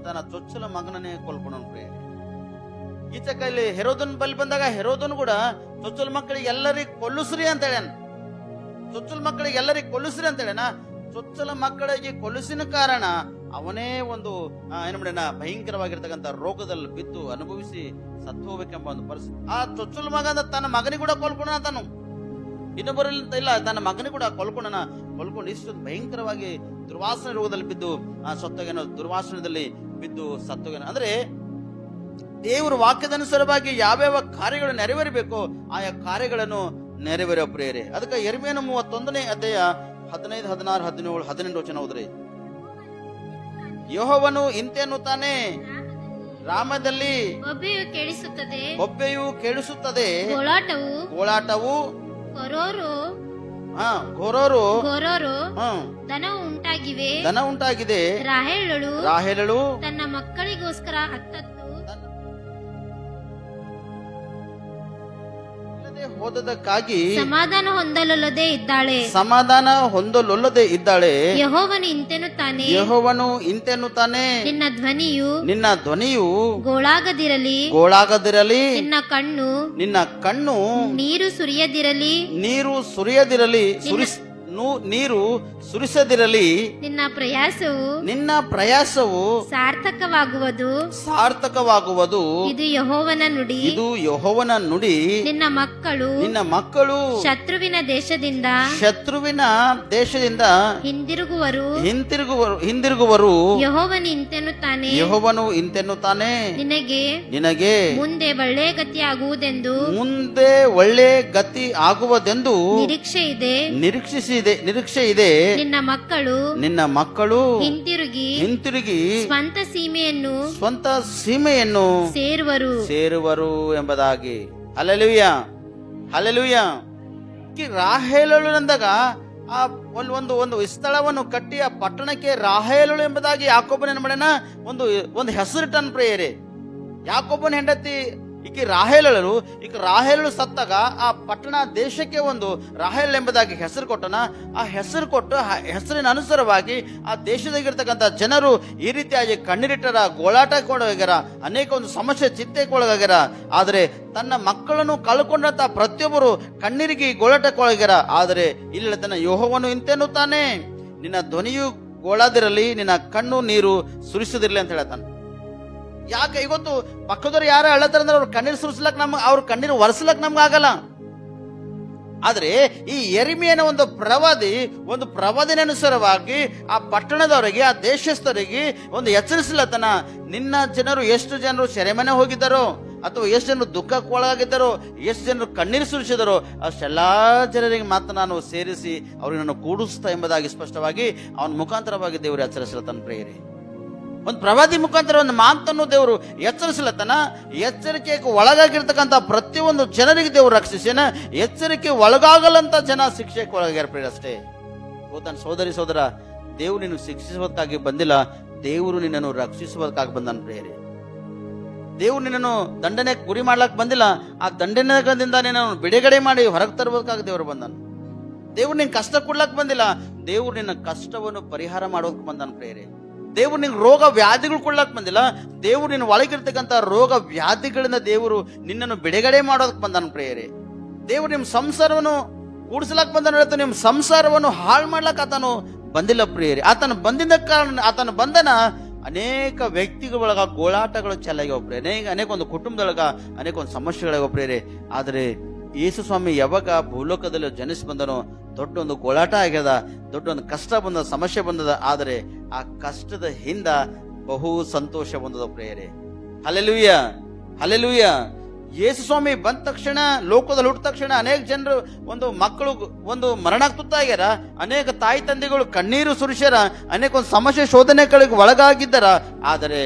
ತನ್ನ ಚೊಚ್ಚಲ ಮಗನನ್ನೇ ಕೊಲ್ಕೊಂಡನು ಪ್ರಿಯರೇ. ಈಚೆ ಕೈಲಿ ಹೆರೋದನ್ ಬಲ್ಲಿ ಬಂದಾಗ ಹೆರೋದನ್ ಕೂಡ ಚೊಚ್ಚಲ ಮಕ್ಕಳಿಗೆ ಎಲ್ಲರಿಗೂ ಕೊಲ್ಲಿಸ್ರಿ ಅಂತ ಹೇಳ್ಯಾನ. ಚೊಚ್ಚಲ ಮಕ್ಕಳಿಗೆ ಎಲ್ಲರಿಗೂ ಕೊಲ್ಲಿಸ್ರಿ ಅಂತ ಹೇಳ್ಯಾನ. ಚೊಚ್ಚಲ ಮಕ್ಕಳಿಗೆ ಕೊಲ್ಲಿಸಿನ ಕಾರಣ ಅವನೇ ಒಂದು ಏನ್ ಮಾಡ್ಯಾನ, ಭಯಂಕರವಾಗಿರ್ತಕ್ಕಂಥ ರೋಗದಲ್ಲಿ ಬಿದ್ದು ಅನುಭವಿಸಿ ಸತ್ತು ಹೋಗ್ಬೇಕೆಂಬ ಒಂದು ಪರಿಸ್ಥಿತಿ. ಆ ಚೊಚ್ಚಲ ಮಗ ತನ್ನ ಮಗನಿಗೆ ಕೂಡ ಕೊಲ್ಕೊಂಡ ತಾನು, ಇನ್ನೊಬ್ಬರಿಂದ ಇಲ್ಲ, ತನ್ನ ಮಗನಿಗೆ ಕೂಡ ಕೊಲ್ಕೊಂಡು ಇಷ್ಟೊಂದು ಭಯಂಕರವಾಗಿ ದುರ್ವಾಸನೆ ರೋಗದಲ್ಲಿ ಬಿದ್ದು ಸತ್ತೋಗೇನೋ, ದುರ್ವಾಸನದಲ್ಲಿ ಬಿದ್ದು ಸತ್ತೋಗೇನೋ. ಅಂದ್ರೆ ದೇವರ ವಾಕ್ಯದ ಅನುಸಾರವಾಗಿ ಯಾವ್ಯಾವ ಕಾರ್ಯಗಳು ನೆರವೇರಬೇಕು ಆಯಾ ಕಾರ್ಯಗಳನ್ನು ನೆರವೇರೋ ಪ್ರೇರೆ. ಅದಕ್ಕೆ ಯೆರೆಮೀಯನ 31ನೇ ಅಧ್ಯಾಯ 15, 16, 17, 18 ವಚನ ಹೋದ್ರಿ. ಯೆಹೋವನು ಇಂತೆನ್ನುತ್ತಾನೆ, ರಾಮದಲ್ಲಿ ಬೊಬ್ಬೆಯು ಕೇಳಿಸುತ್ತದೆ, ಗೋಳಾಟವು ಘೋರೋರು ದನವು ಉಂಟಾಗಿದೆ. ರಾಹೇಲಳು ತನ್ನ ಮಕ್ಕಳಿಗೋಸ್ಕರ ಹತ್ತತ್ತು ಹೋದದಕ್ಕಾಗಿ ಸಮಾಧಾನ ಹೊಂದಲೊಲ್ಲದೆ ಇದ್ದಾಳೆ. ಯೆಹೋವನು ಇಂತೆನ್ನುತ್ತಾನೆ, ನಿನ್ನ ಧ್ವನಿಯು ಗೋಳಾಗದಿರಲಿ, ನಿನ್ನ ಕಣ್ಣು ನೀರು ಸುರಿಸದಿರಲಿ, ನಿನ್ನ ಪ್ರಯಾಸವು ಸಾರ್ಥಕವಾಗುವುದು. ಇದು ಯೆಹೋವನ ನುಡಿ. ನಿನ್ನ ಮಕ್ಕಳು ಶತ್ರುವಿನ ದೇಶದಿಂದ ಹಿಂದಿರುಗುವರು. ಯೆಹೋವನು ಇಂತೆನ್ನುತ್ತಾನೆ, ನಿನಗೆ ಮುಂದೆ ಒಳ್ಳೆ ಗತಿ ಆಗುವುದೆಂದು ನಿರೀಕ್ಷೆ ಇದೆ. ನಿನ್ನ ಮಕ್ಕಳು ಹಿಂತಿರುಗಿ ಸ್ವಂತ ಸೀಮೆಯನ್ನು ಸೇರುವರು ಎಂಬುದಾಗಿ. Hallelujah, hallelujah. ರಾಹೇಲಳು ಅಂದಾಗ ಆ ಒಂದು ಸ್ಥಳವನ್ನು ಕಟ್ಟಿ ಆ ಪಟ್ಟಣಕ್ಕೆ ರಾಹೇಲಳು ಎಂಬುದಾಗಿ ಯಾಕೋಬನ ಏನ್ ಮಾಡ್ಯಾನ, ಒಂದು ಹೆಸರಿಟ್ಟನ್ ಪ್ರೇಯರೇ. ಯಾಕೋಬನ ಹೆಂಡತಿ ಈಕೆ ರಾಹೇಲಳು ಸತ್ತಾಗ ಆ ಪಟ್ಟಣ ದೇಶಕ್ಕೆ ಒಂದು ರಾಹೇಲ್ ಎಂಬುದಾಗಿ ಹೆಸರು ಕೊಟ್ಟನ. ಆ ಹೆಸರು ಕೊಟ್ಟು ಹೆಸರಿನ ಅನುಸಾರವಾಗಿ ಆ ದೇಶದಾಗಿರ್ತಕ್ಕಂಥ ಜನರು ಈ ರೀತಿಯಾಗಿ ಕಣ್ಣೀರಿಟ್ಟರ, ಗೋಳಾಟಕ್ಕೊಳಗಾಗ್ಯಾರ, ಅನೇಕ ಒಂದು ಸಮಸ್ಯೆ ಚಿಂತೆಗೊಳಗಾಗ್ಯಾರ. ಆದರೆ ತನ್ನ ಮಕ್ಕಳನ್ನು ಕಳ್ಕೊಂಡಂತ ಪ್ರತಿಯೊಬ್ಬರು ಕಣ್ಣೀರಿಗೆ ಗೋಳಾಟಕ್ಕೊಳಗಾಗ್ಯಾರ. ಆದರೆ ಇಲ್ಲಿ ತನ್ನ ಯೆಹೋವನು ಇಂತೆನ್ನುತ್ತಾನೆ, ನಿನ್ನ ಧ್ವನಿಯು ಗೋಳಾದಿರಲಿ, ನಿನ್ನ ಕಣ್ಣು ನೀರು ಸುರಿಸದಿರಲಿ ಅಂತ ಹೇಳ್ತಾನೆ. ಯಾಕೆ ಇವತ್ತು ಪಕ್ಕದವ್ರು ಯಾರು ಅಳ್ಳತಾರ ಅಂದ್ರೆ ಅವ್ರ ಕಣ್ಣೀರು ಸುರಿಸ್ಲಕ್ ಅವ್ರ ಕಣ್ಣೀರು ಒರೆಸ್ಲಕ್ ನಮ್ಗೆ ಆಗಲ್ಲ. ಆದ್ರೆ ಈ ಯೆರೆಮೀಯನ ಒಂದು ಪ್ರವಾದಿನ ಅನುಸಾರವಾಗಿ ಆ ಪಟ್ಟಣದವರಿಗೆ, ಆ ದೇಶಸ್ಥರಿಗೆ ಒಂದು ಎಚ್ಚರಿಸಲತನ, ನಿನ್ನ ಜನರು ಎಷ್ಟು ಜನರು ಸೆರೆಮನೆ ಹೋಗಿದ್ದಾರೋ ಅಥವಾ ಎಷ್ಟು ಜನರು ದುಃಖಕ್ಕೆ ಒಳಗಾಗಿದ್ದಾರೋ, ಎಷ್ಟು ಜನರು ಕಣ್ಣೀರು ಸುರಿಸಿದಾರೋ ಅಷ್ಟೆಲ್ಲಾ ಜನರಿಗೆ ಮಾತ್ರ ನಾನು ಸೇರಿಸಿ ಅವ್ರಿಗೆ ನಾನು ಕೂಡಿಸ್ತಾ ಎಂಬುದಾಗಿ ಸ್ಪಷ್ಟವಾಗಿ ಅವನ ಮುಖಾಂತರವಾಗಿ ದೇವರು ಎಚ್ಚರಿಸಲತನ ಪ್ರೇಯರಿ. ಒಂದು ಪ್ರವಾದಿ ಮುಖಾಂತರ ಒಂದು ಮಾತನ್ನು ದೇವರು ಎಚ್ಚರಿಸಲತ್ತನ. ಎಚ್ಚರಿಕೆಗೆ ಒಳಗಾಗಿರ್ತಕ್ಕಂಥ ಪ್ರತಿಯೊಂದು ಜನರಿಗೆ ದೇವರು ರಕ್ಷಿಸೇನ. ಎಚ್ಚರಿಕೆ ಒಳಗಾಗಲಂತ ಜನ ಶಿಕ್ಷೆಗೆ ಒಳಗಾಗ್ಯಾರ ಪ್ರಿಯರೇ ಅಷ್ಟೇ. ನನ್ನ ಸೋದರಿ ಸೋದರ, ದೇವರು ನಿನ್ನ ಶಿಕ್ಷಿಸೋದಕ್ಕಾಗಿ ಬಂದಿಲ್ಲ, ದೇವರು ನಿನ್ನನ್ನು ರಕ್ಷಿಸುವುದಕ್ಕಾಗಿ ಬಂದನು ಪ್ರಿಯರೇ. ದೇವ್ರು ನಿನ್ನನ್ನು ದಂಡನೆಗೆ ಗುರಿ ಮಾಡ್ಲಾಕ್ ಬಂದಿಲ್ಲ, ಆ ದಂಡನೆದಿಂದ ನಿನ್ನನ್ನು ಬಿಡುಗಡೆ ಮಾಡಿ ಹೊರಗೆ ತರುವುದಕ್ಕಾಗಿ ದೇವರು ಬಂದನು. ದೇವ್ರು ನಿನ್ ಕಷ್ಟ ಕೊಡ್ಲಾಕ್ ಬಂದಿಲ್ಲ, ದೇವ್ರು ನಿನ್ನ ಕಷ್ಟವನ್ನು ಪರಿಹಾರ ಮಾಡೋದಕ್ಕೆ ಬಂದನು ಪ್ರಿಯರೇ. ದೇವ್ರು ನಿನ್ ರೋಗ ವ್ಯಾಧಿಗಳು ಕೊಡ್ಲಾಕ್ ಬಂದಿಲ್ಲ, ದೇವ್ರು ನಿನ್ನ ಒಳಗಿರ್ತಕ್ಕಂಥ ರೋಗ ವ್ಯಾಧಿಗಳಿಂದ ದೇವರು ನಿನ್ನನ್ನು ಬಿಡುಗಡೆ ಮಾಡೋದಕ್ಕೆ ಬಂದನು ಪ್ರಿಯರೇ. ದೇವ್ರು ನಿಮ್ಮ ಸಂಸಾರವನ್ನು ಕೂಡಿಸ್ಲಾಕ್ ಬಂದನು, ನಿಮ್ಮ ಸಂಸಾರವನ್ನು ಹಾಳು ಮಾಡ್ಲಾಕ್ ಆತನು ಬಂದಿಲ್ಲ ಪ್ರಿಯರೇ. ಆತನು ಬಂದಿದ್ದ ಕಾರಣ, ಆತನು ಬಂದನ ಅನೇಕ ವ್ಯಕ್ತಿಗಳೊಳಗ ಗೋಳಾಟಗಳು ಚೆನ್ನಾಗ್ಯಾವ ಪ್ರಿಯರೇ. ಅನೇಕ ಒಂದು ಕುಟುಂಬದೊಳಗ ಅನೇಕ ಒಂದು ಸಮಸ್ಯೆಗಳಾಗ್ಯಾವ ಪ್ರಿಯರೇ. ಆದರೆ ಯೇಸು ಸ್ವಾಮಿ ಯಾವಾಗ ಭೂಲೋಕದಲ್ಲಿ ಜನಿಸಿ ಬಂದನೋ ದೊಡ್ಡ ಒಂದು ಗೋಳಾಟ ಆಗ್ಯದ, ದೊಡ್ಡ ಒಂದು ಕಷ್ಟ ಬಂದ, ಸಮಸ್ಯೆ ಬಂದದ. ಆದರೆ ಆ ಕಷ್ಟದ ಹಿಂದ ಬಹು ಸಂತೋಷ ಬಂದದ ಪ್ರಿಯರೇ. Hallelujah, hallelujah. ಯೇಸು ಸ್ವಾಮಿ ಬಂದ ತಕ್ಷಣ, ಲೋಕದಲ್ಲಿ ಹುಟ್ಟಿದ ತಕ್ಷಣ ಅನೇಕ ಜನರು ಒಂದು ಮಕ್ಕಳು ಒಂದು ಮರಣಕ್ಕೆ ತುತ್ತಾಗ್ಯಾರ, ಅನೇಕ ತಾಯಿ ತಂದೆಗಳು ಕಣ್ಣೀರು ಸುರಿಸ್ಯಾರ, ಅನೇಕ ಒಂದು ಸಮಸ್ಯೆ ಶೋಧನೆಗಳಿಗೆ ಒಳಗಾಗಿದ್ದಾರ. ಆದರೆ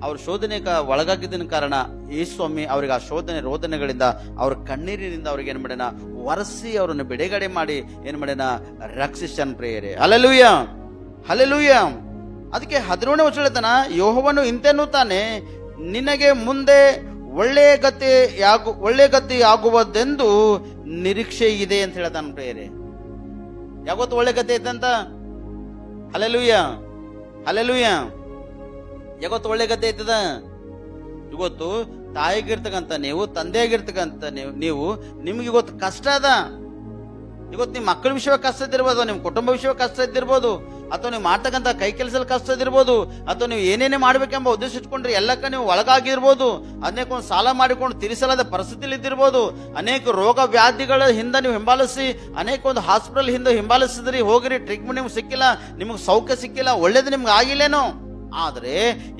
ಅವ್ರ ಶೋಧನೆಗೆ ಒಳಗಾಗಿದ್ದ ಕಾರಣ ಯೇಸು ಸ್ವಾಮಿ ಅವ್ರಿಗೆ ಆ ಶೋಧನೆ ರೋಧನೆಗಳಿಂದ, ಅವ್ರ ಕಣ್ಣೀರಿನಿಂದ ಅವ್ರಿಗೆ ಏನ್ ಮಾಡ್ಯಾನ, ಒರೆಸಿ ಅವರನ್ನು ಬಿಡುಗಡೆ ಮಾಡಿ ಏನ್ ಮಾಡ್ಯಾನ, ರಕ್ಷಿಸನ್ ಪ್ರಿಯರೇ. Hallelujah, hallelujah. ಅದಕ್ಕೆ 17ನೇ ವಚನ ಹೇಳ್ತಾನ, ಯೆಹೋವನು ಇಂತೆನ್ನುತ್ತಾನೆ, ನಿನಗೆ ಮುಂದೆ ಒಳ್ಳೆಯ ಗತಿ ಆಗುವುದೆಂದು ನಿರೀಕ್ಷೆ ಇದೆ ಅಂತ ಹೇಳ್ತಾನ ಪ್ರಿಯರೇ. ಯಾವತ್ತು ಒಳ್ಳೆ ಗತಿ ಐತಂತ? Hallelujah, hallelujah. ಯಾವತ್ತು ಒಳ್ಳೆ ಗತಿ ಐತದ? ಇವತ್ತು ತಾಯಿಗಿರ್ತಕ್ಕಂಥ ನೀವು, ತಂದೆಯಾಗಿರ್ತಕ್ಕಂಥ ನೀವು, ನಿಮ್ಗೆ ಇವತ್ತು ಕಷ್ಟ ಅದ. ಇವತ್ತು ನಿಮ್ಮ ಮಕ್ಕಳ ವಿಷಯ ಕಷ್ಟ ಇದ್ದಿರ್ಬೋದು, ನಿಮ್ಮ ಕುಟುಂಬ ವಿಷಯ ಕಷ್ಟ ಇದ್ದಿರ್ಬೋದು, ಅಥವಾ ನೀವು ಮಾಡ್ತಕ್ಕಂಥ ಕೈ ಕೆಲಸದಲ್ಲಿ ಕಷ್ಟ ಇದ್ದಿರ್ಬೋದು, ಅಥವಾ ನೀವು ಏನೇನೇ ಮಾಡ್ಬೇಕೆಂಬ ಉದ್ದೇಶ ಇಟ್ಕೊಂಡ್ರೆ ಎಲ್ಲಕ್ಕ ನೀವು ಒಳಗಾಗಿರ್ಬೋದು. ಅನೇಕ ಒಂದು ಸಾಲ ಮಾಡಿಕೊಂಡು ತೀರಿಸಲಾದ ಪರಿಸ್ಥಿತಿಯಲ್ಲಿ ಇದ್ದಿರ್ಬೋದು. ಅನೇಕ ರೋಗ ವ್ಯಾಧಿಗಳ ಹಿಂದೆ ನೀವು ಹಿಂಬಾಲಿಸಿ, ಅನೇಕ ಒಂದು ಹಾಸ್ಪಿಟಲ್ ಹಿಂದೆ ಹಿಂಬಾಲಿಸಿದ್ರಿ, ಹೋಗಿರಿ, ಟ್ರೀಟ್ಮೆಂಟ್ ನಿಮ್ಗೆ ಸಿಕ್ಕಿಲ್ಲ, ನಿಮಗೆ ಸೌಖ್ಯ ಸಿಕ್ಕಿಲ್ಲ, ಒಳ್ಳೇದು ನಿಮ್ಗೆ ಆಗಿಲ್ಲೇನೋ. ಆದ್ರೆ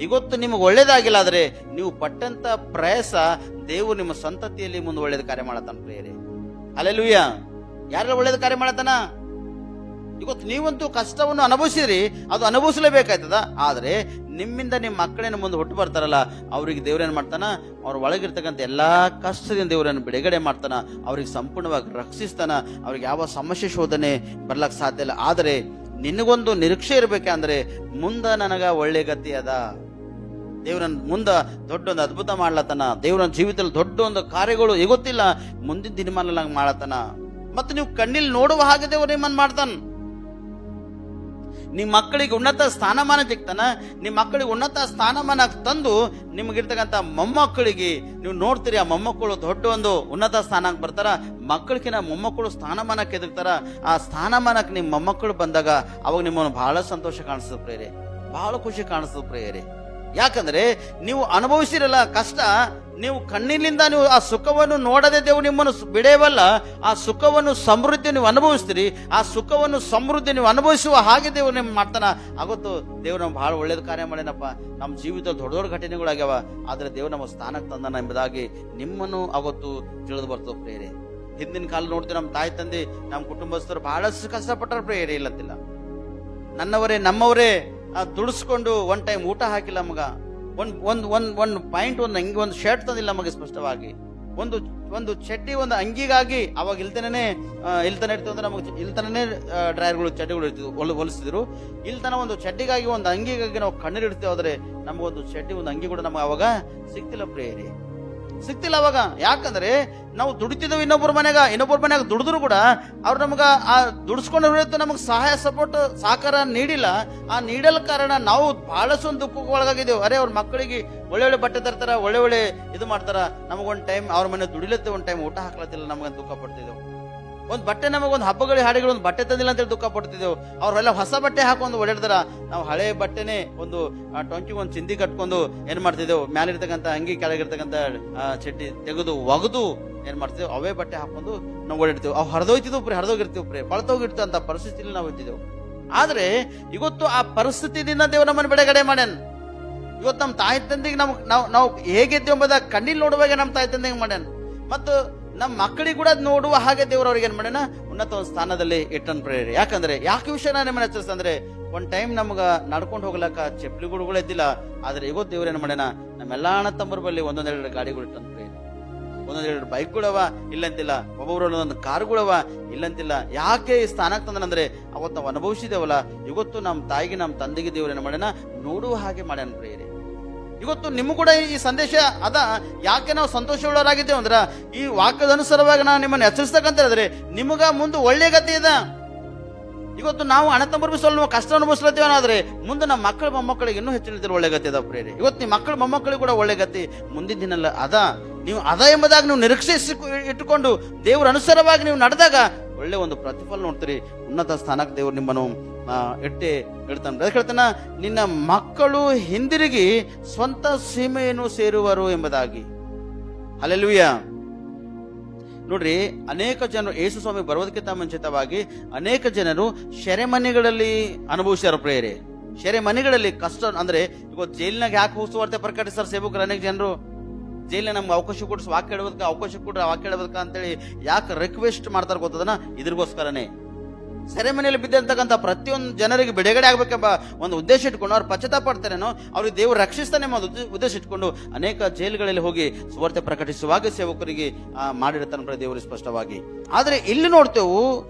ಇವತ್ತು ನಿಮಗೆ ಒಳ್ಳೇದಾಗಿಲ್ಲ, ಆದ್ರೆ ನೀವು ಪಟ್ಟಂತ ಪ್ರಯಾಸ ದೇವರು ನಿಮ್ಮ ಸಂತತಿಯಲ್ಲಿ ಮುಂದೆ ಒಳ್ಳೇದು ಕಾರ್ಯ ಮಾಡತಾನ ಪ್ರಿಯರೇ. ಹಲ್ಲೆಲೂಯ. ಯಾರೆಲ್ಲ ಒಳ್ಳೇದು ಕಾರ್ಯ ಮಾಡತಾನ? ಇವತ್ತು ನೀವಂತೂ ಕಷ್ಟವನ್ನು ಅನುಭವಿಸಿದ್ರಿ, ಅದು ಅನುಭವಿಸಲೇಬೇಕಾಯ್ತದ. ಆದ್ರೆ ನಿಮ್ಮಿಂದ ನಿಮ್ಮ ಮಕ್ಕಳೇನು ಮುಂದೆ ಹುಟ್ಟು ಬರ್ತಾರಲ್ಲ, ಅವ್ರಿಗೆ ದೇವ್ರೇನ್ ಮಾಡ್ತಾನ, ಅವ್ರ ಒಳಗಿರ್ತಕ್ಕಂಥ ಎಲ್ಲಾ ಕಷ್ಟದಿಂದ ದೇವರನ್ನು ಬಿಡುಗಡೆ ಮಾಡ್ತಾನ, ಅವ್ರಿಗೆ ಸಂಪೂರ್ಣವಾಗಿ ರಕ್ಷಿಸ್ತಾನ, ಅವ್ರಿಗೆ ಯಾವ ಸಮಸ್ಯೆ ಶೋಧನೆ ಬರ್ಲಕ್ ಸಾಧ್ಯ ಇಲ್ಲ. ಆದ್ರೆ ನಿನಗೊಂದು ನಿರೀಕ್ಷೆ ಇರ್ಬೇಕಂದ್ರೆ, ಮುಂದ ನನಗ ಒಳ್ಳೆ ಗತಿ ಅದ, ದೇವ್ರನ್ನ ಮುಂದ ದೊಡ್ಡ ಒಂದು ಅದ್ಭುತ ಮಾಡ್ಲತನ, ದೇವ್ರನ್ನ ಜೀವಿತದಲ್ಲಿ ದೊಡ್ಡ ಒಂದು ಕಾರ್ಯಗಳು ಗೊತ್ತಿಲ್ಲ, ಮುಂದಿನ ದಿನಮಾನ ಮಾಡತಾನ. ಮತ್ತೆ ನೀವು ಕಣ್ಣಿಲ್ ನೋಡುವ ಹಾಗೆ ದೇವ್ರು ನಿಮ್ಮನ್ನು ಮಾಡ್ತಾನ. ನಿಮ್ಮ ಮಕ್ಕಳಿಗೆ ಉನ್ನತ ಸ್ಥಾನಮಾನ ಸಿಗ್ತಾನ. ನಿಮ್ಮ ಮಕ್ಕಳಿಗೆ ಉನ್ನತ ಸ್ಥಾನಮಾನ ತಂದು ನಿಮಗಿರ್ತಕ್ಕಂಥ ಮೊಮ್ಮಕ್ಕಳಿಗೆ ನೀವು ನೋಡ್ತೀರಿ, ಆ ಮೊಮ್ಮಕ್ಕಳು ದೊಡ್ಡ ಒಂದು ಉನ್ನತ ಸ್ಥಾನಕ್ಕೆ ಬರ್ತಾರ. ಮಕ್ಕಳಿಗಿನ ಮೊಮ್ಮಕ್ಕಳು ಸ್ಥಾನಮಾನಕ್ಕೆ ಎದುಗ್ತಾರ. ಆ ಸ್ಥಾನಮಾನಕ್ಕೆ ನಿಮ್ಮ ಮೊಮ್ಮಕ್ಕಳು ಬಂದಾಗ ಅವಾಗ ನಿಮ್ಮನ್ನು ಬಹಳ ಸಂತೋಷ ಕಾಣಿಸ್ತದೆ ಪ್ರಿಯರೇ, ಬಹಳ ಖುಷಿ ಕಾಣಿಸ್ತದೆ ಪ್ರಿಯರೇ. ಯಾಕಂದ್ರೆ ನೀವು ಅನುಭವಿಸಿರಲ್ಲ ಕಷ್ಟ, ನೀವು ಕಣ್ಣಿನಿಂದ ನೀವು ಆ ಸುಖವನ್ನು ನೋಡದೆ ದೇವ್ರು ನಿಮ್ಮನ್ನು ಬಿಡೇವಲ್ಲ, ಆ ಸುಖವನ್ನು ಸಮೃದ್ಧಿ ನೀವು ಅನುಭವಿಸ್ತೀರಿ. ಆ ಸುಖವನ್ನು ಸಮೃದ್ಧಿ ನೀವು ಅನುಭವಿಸುವ ಹಾಗೆ ದೇವ್ರು ನಿಮ್ಗೆ ಮಾಡ್ತಾನ. ಆಗೊತ್ತು ದೇವ್ರು ನಮ್ಗೆ ಬಹಳ ಒಳ್ಳೇದು ಕಾರ್ಯ ಮಾಡೇನಪ್ಪ, ನಮ್ಮ ಜೀವಿತದಲ್ಲಿ ದೊಡ್ಡ ದೊಡ್ಡ ಘಟನೆಗಳಾಗ್ಯಾವ, ಆದ್ರೆ ದೇವ್ರು ನಮ್ಮ ಸ್ಥಾನಕ್ಕೆ ತಂದಾನ ಎಂಬುದಾಗಿ ನಿಮ್ಮನ್ನು ಆಗೊತ್ತು ತಿಳಿದು ಬರ್ತದೆ ಪ್ರಿಯರೇ. ಹಿಂದಿನ ಕಾಲ ನೋಡ್ತೀವಿ, ನಮ್ಮ ತಾಯಿ ತಂದೆ, ನಮ್ಮ ಕುಟುಂಬಸ್ಥರು ಬಹಳಷ್ಟು ಕಷ್ಟಪಟ್ಟಾರ ಪ್ರಿಯರೇ, ಇಲ್ಲಂತಿಲ್ಲ. ನನ್ನವರೇ ನಮ್ಮವರೇ ದುಡಿಸ್ಕೊಂಡು ಒಂದ್ ಟೈಮ್ ಊಟ ಹಾಕಿಲ್ಲ ನಮಗ, ಒಂದ್ ಪಾಯಿಂಟ್, ಒಂದು ಅಂಗಿ, ಒಂದು ಶರ್ಟ್ ತಂದಿಲ್ಲ ನಮಗೆ ಸ್ಪಷ್ಟವಾಗಿ, ಒಂದು ಚಡ್ಡಿ, ಒಂದು ಅಂಗಿಗಾಗಿ ಅವಾಗ ಇಲ್ತಾನೆ ಇರ್ತೀವಿ ಅಂದ್ರೆ ನಮಗೆ ಇಲ್ತಾನೆ ಡ್ರೈರ್ಗಳು ಚಡ್ಡಿಗಳು ಇರ್ತಿದ್ವು, ಹೊಲಿಸ್ತಿದ್ರು. ಇಲ್ತನ ಒಂದು ಚಡ್ಡಿಗಾಗಿ, ಒಂದು ಅಂಗಿಗಾಗಿ ನಾವು ಕಣ್ಣೀರು ಇಡ್ತೀವಿ, ಆದ್ರೆ ನಮಗೊಂದು ಚಡ್ಡಿ, ಒಂದು ಅಂಗಿ ಕೂಡ ನಮಗೆ ಅವಾಗ ಸಿಕ್ತಿಲ್ಲ ಪ್ರಿಯರೇ, ಸಿಕ್ತಿಲ್ಲ ಅವಾಗ. ಯಾಕಂದ್ರೆ ನಾವು ದುಡಿತಿದ್ದೇವೆ ಇನ್ನೊಬ್ಬರ ಮನ್ಯಾಗ ದುಡಿದ್ರು ಕೂಡ ಅವ್ರು ನಮಗ ಆ ದುಡಿಸ್ಕೊಂಡು ನಮಗೆ ಸಹಾಯ ಸಪೋರ್ಟ್ ಸಹಕಾರ ನೀಡಿಲ್ಲ. ಆ ನೀಡಲ್ ಕಾರಣ ನಾವು ಬಹಳಷ್ಟು ಒಂದು ದುಃಖಕ್ಕೆ ಒಳಗಾಗಿದ್ದೇವೆ. ಅರೆ ಅವ್ರ ಮಕ್ಕಳಿಗೆ ಒಳ್ಳೆ ಬಟ್ಟೆ ತರ್ತಾರ, ಒಳ್ಳೆ ಇದು ಮಾಡ್ತಾರ, ನಮಗೊಂದು ಟೈಮ್ ಅವ್ರ ಮನೆ ದುಡಿಲತ್ತೆ, ಒಂದು ಟೈಮ್ ಊಟ ಹಾಕ್ಲತ್ತಿಲ್ಲ, ನಮಗಂತ ದುಃಖ ಪಡ್ತಿದ್ದೇವೆ. ಒಂದು ಬಟ್ಟೆ ನಮಗೊಂದು ಹಬ್ಬಗಳಿಗೆ ಹಾಡಿಗಳು ಒಂದು ಬಟ್ಟೆ ತಂದಿಲ್ಲ ಅಂತೇಳಿ ದುಃಖ ಪಡ್ತಿದ್ದೆವು. ಅವ್ರೆಲ್ಲ ಹೊಸ ಬಟ್ಟೆ ಹಾಕೊಂಡು ಓಡಾಡ್ತಾರ, ನಾವು ಹಳೆ ಬಟ್ಟೆನೆ ಒಂದು ಟೊಂಕಿ ಒಂದು ಚಿಂದಿ ಕಟ್ಕೊಂಡು ಏನ್ ಮಾಡ್ತಿದ್ದೆವು, ಮ್ಯಾಲಿರ್ತಕ್ಕಂಥ ಅಂಗಿ ಕೆಳಗಿರ್ತಕ್ಕಂಥ ಚಡ್ಡಿ ತೆಗೆದು ಒಗದು ಏನ್ ಮಾಡ್ತಿದ್ದೆವು, ಅವೇ ಬಟ್ಟೆ ಹಾಕೊಂಡು ನಾವು ಓಡಾಡ್ತೇವೆ. ಅವು ಹರಿದೋಗಿರ್ತೀವಿ ಪಳತೋಗಿರ್ತೀವಿ ಅಂತ ಪರಿಸ್ಥಿತಿಯಲ್ಲಿ ನಾವು ಇರ್ತಿದ್ದೆವು. ಆದ್ರೆ ಇವತ್ತು ಆ ಪರಿಸ್ಥಿತಿಯಿಂದ ದೇವ್ರು ನಮ್ಮನ್ನು ಬಿಡುಗಡೆ ಮಾಡ್ಯಾನ. ಇವತ್ತು ನಮ್ಮ ತಾಯಿ ತಂದೆಗೆ ನಾವು ಹೇಗಿದ್ದೇವೆ ಎಂಬುದ ಕಣ್ಣಿಲ್ ನೋಡುವಾಗ ನಮ್ಮ ತಾಯಿ ತಂದೆಗೆ ಮಾಡ್ಯಾನ. ಮತ್ತು ನಮ್ಮ ಮಕ್ಕಳಿಗೆ ಕೂಡ ನೋಡುವ ಹಾಗೆ ದೇವ್ರ ಅವ್ರಿಗೆ ಏನ್ ಮಾಡ್ಯಾನ, ಉನ್ನತ ಒಂದು ಸ್ಥಾನದಲ್ಲಿ ಇಟ್ಟನ್ ಪ್ರೇರಿ. ಯಾಕೆ ವಿಷಯ ನಾನು ನಿಮ್ಮನ್ನ ಎಚ್ಚರಿಸ್ತಂದ್ರೆ, ಒಂದ್ ಟೈಮ್ ನಮ್ಗ ನಡ್ಕೊಂಡು ಹೋಗ್ಲಕ್ಕ ಚಪ್ಪಲಿಗಳು ಇದ್ದಿಲ್ಲ. ಆದ್ರೆ ಇವತ್ತು ದೇವ್ರೇನ್ ಮಾಡ್ಯಾನ, ನಮ್ಮೆಲ್ಲಾ ಅಣ್ಣ ತಮ್ಮರ ಬಲ್ಲಿ ಒಂದೊಂದೆರಡು ಗಾಡಿಗಳು ಇಟ್ಟನ್ ಪ್ರೇರಿ, ಒಂದೊಂದೆರಡು ಬೈಕ್ಗಳವ ಇಲ್ಲಂತಿಲ್ಲ, ಒಬ್ಬೊಬ್ರು ಒಂದೊಂದು ಕಾರ್ಗಳವ ಇಲ್ಲಂತಿಲ್ಲ. ಯಾಕೆ ಈ ಸ್ಥಾನಕ್ಕೆ ತಂದನಂದ್ರೆ ಅವತ್ತು ನಾವು ಅನುಭವಿಸಿದೇವಲ್ಲ, ಇವತ್ತು ನಮ್ಮ ತಾಯಿಗೆ ನಮ್ಮ ತಂದೆಗೆ ದೇವ್ರೇನ್ ಮಾಡ್ಯಾನ ನೋಡುವ ಹಾಗೆ ಮಾಡ್ಯಾನ ಪ್ರೇರಿ. ಇವತ್ತು ನಿಮಗೂ ಕೂಡ ಈ ಸಂದೇಶ ಅದ. ಯಾಕೆ ನಾವು ಸಂತೋಷವುಳ್ಳವರಾಗಿದ್ದೇವೆ ಅಂದ್ರ, ಈ ವಾಕ್ಯದ ಅನುಸಾರವಾಗಿ ನಾವು ನಿಮ್ಮನ್ನು ಎಚ್ಚರಿಸ್ತಕ್ಕಂತ ಹೇಳಿದ್ರೆ ನಿಮಗ ಮುಂದೆ ಒಳ್ಳೆ ಗತಿ ಇದೆ. ಇವತ್ತು ನಾವು ಅಣ್ಣ ತಮ್ಮರು ಸ್ವಲ್ಪ ಕಷ್ಟ ಅನುಭವಿಸ್ಲತ್ತೀವ ಆದ್ರೆ ಮುಂದೆ ನಮ್ಮ ಮಕ್ಕಳ ಮೊಮ್ಮಕ್ಕಳಿಗೆ ಇನ್ನೂ ಹೆಚ್ಚಿನ ಒಳ್ಳೆ ಗತಿ ಅದ ಪ್ರೇರಿ. ಇವತ್ತು ನಿಮ್ಮ ಮಕ್ಕಳ ಮೊಮ್ಮಕ್ಕಳಿಗೆ ಕೂಡ ಒಳ್ಳೆ ಗತಿ ಮುಂದಿನ ದಿನ ಅದ. ನೀವು ಅದ ಎಂಬುದಾಗಿ ನೀವು ನಿರೀಕ್ಷಿಸಿ ಇಟ್ಟುಕೊಂಡು ದೇವ್ರ ಅನುಸಾರವಾಗಿ ನೀವು ನಡೆದಾಗ ಒಳ್ಳೆ ಒಂದು ಪ್ರತಿಫಲ ನೋಡ್ತೀರಿ. ಉನ್ನತ ಸ್ಥಾನಕ್ಕೆ ದೇವ್ರು ನಿಮ್ಮನ್ನು ಇಡ್ತಾನೆ. ಹೇಳ್ತಾನ, ನಿನ್ನ ಮಕ್ಕಳು ಹಿಂದಿರುಗಿ ಸ್ವಂತ ಸೀಮೆಯನ್ನು ಸೇರುವರು ಎಂಬುದಾಗಿ. ಹಲ್ಲೆಲೂಯಾ. ನೋಡ್ರಿ, ಅನೇಕ ಜನರು ಯೇಸು ಸ್ವಾಮಿ ಬರೋದಕ್ಕಿಂತ ಮುಂಚಿತವಾಗಿ ಅನೇಕ ಜನರು ಸೆರೆಮನೆಗಳಲ್ಲಿ ಅನುಭವಿಸ್ಯಾರ ಪ್ರೇರೆ. ಸೆರೆಮನೆಗಳಲ್ಲಿ ಕಷ್ಟ ಅಂದ್ರೆ, ಇವತ್ತು ಜೈಲಿನಾಗ ಯಾಕೆ ಸುವಾರ್ತೆ ಪ್ರಕಟಿಸ್ತಾರ ಸೇವಕರು? ಅನೇಕ ಜನರು ಜೈಲಿನ ನಮ್ಗೆ ಅವಕಾಶ ಕೊಡಿಸಿ ವಾಕ್ಯ ಹೇಳೋದಕ್ಕೆ ಅವಕಾಶ ಕೊಡ್ರಿ, ವಾಕ್ಯ ಹೇಳೋದಕ್ಕ ಅಂತೇಳಿ ಯಾಕೆ ರಿಕ್ವೆಸ್ಟ್ ಮಾಡ್ತಾರ ಗೊತ್ತದನ? ಇದ್ರಿಗೋಸ್ಕರನೇ. ಸೆರೆಮನೆಯಲ್ಲಿ ಬಿದ್ದಂತಕ್ಕಂಥ ಪ್ರತಿಯೊಂದು ಜನರಿಗೆ ಬಿಡುಗಡೆ ಆಗ್ಬೇಕೆಂಬ ಒಂದು ಉದ್ದೇಶ ಇಟ್ಕೊಂಡು ಅವ್ರು ಪಶ್ಚಾತ್ತಾಪ ಪಡ್ತಾರೇನೋ, ಅವ್ರಿಗೆ ದೇವ್ರು ರಕ್ಷಿಸ್ತಾನೆ ಎಂಬ ಉದ್ದೇಶ ಇಟ್ಕೊಂಡು ಅನೇಕ ಜೈಲುಗಳಲ್ಲಿ ಹೋಗಿ ಸುವಾರ್ತೆ ಪ್ರಕಟಿಸುವಾಗ ಸೇವಕರಿಗೆ ಮಾಡಿರ್ತಾನೆ ದೇವರು ಸ್ಪಷ್ಟವಾಗಿ. ಆದ್ರೆ ಇಲ್ಲಿ ನೋಡ್ತೇವೆ,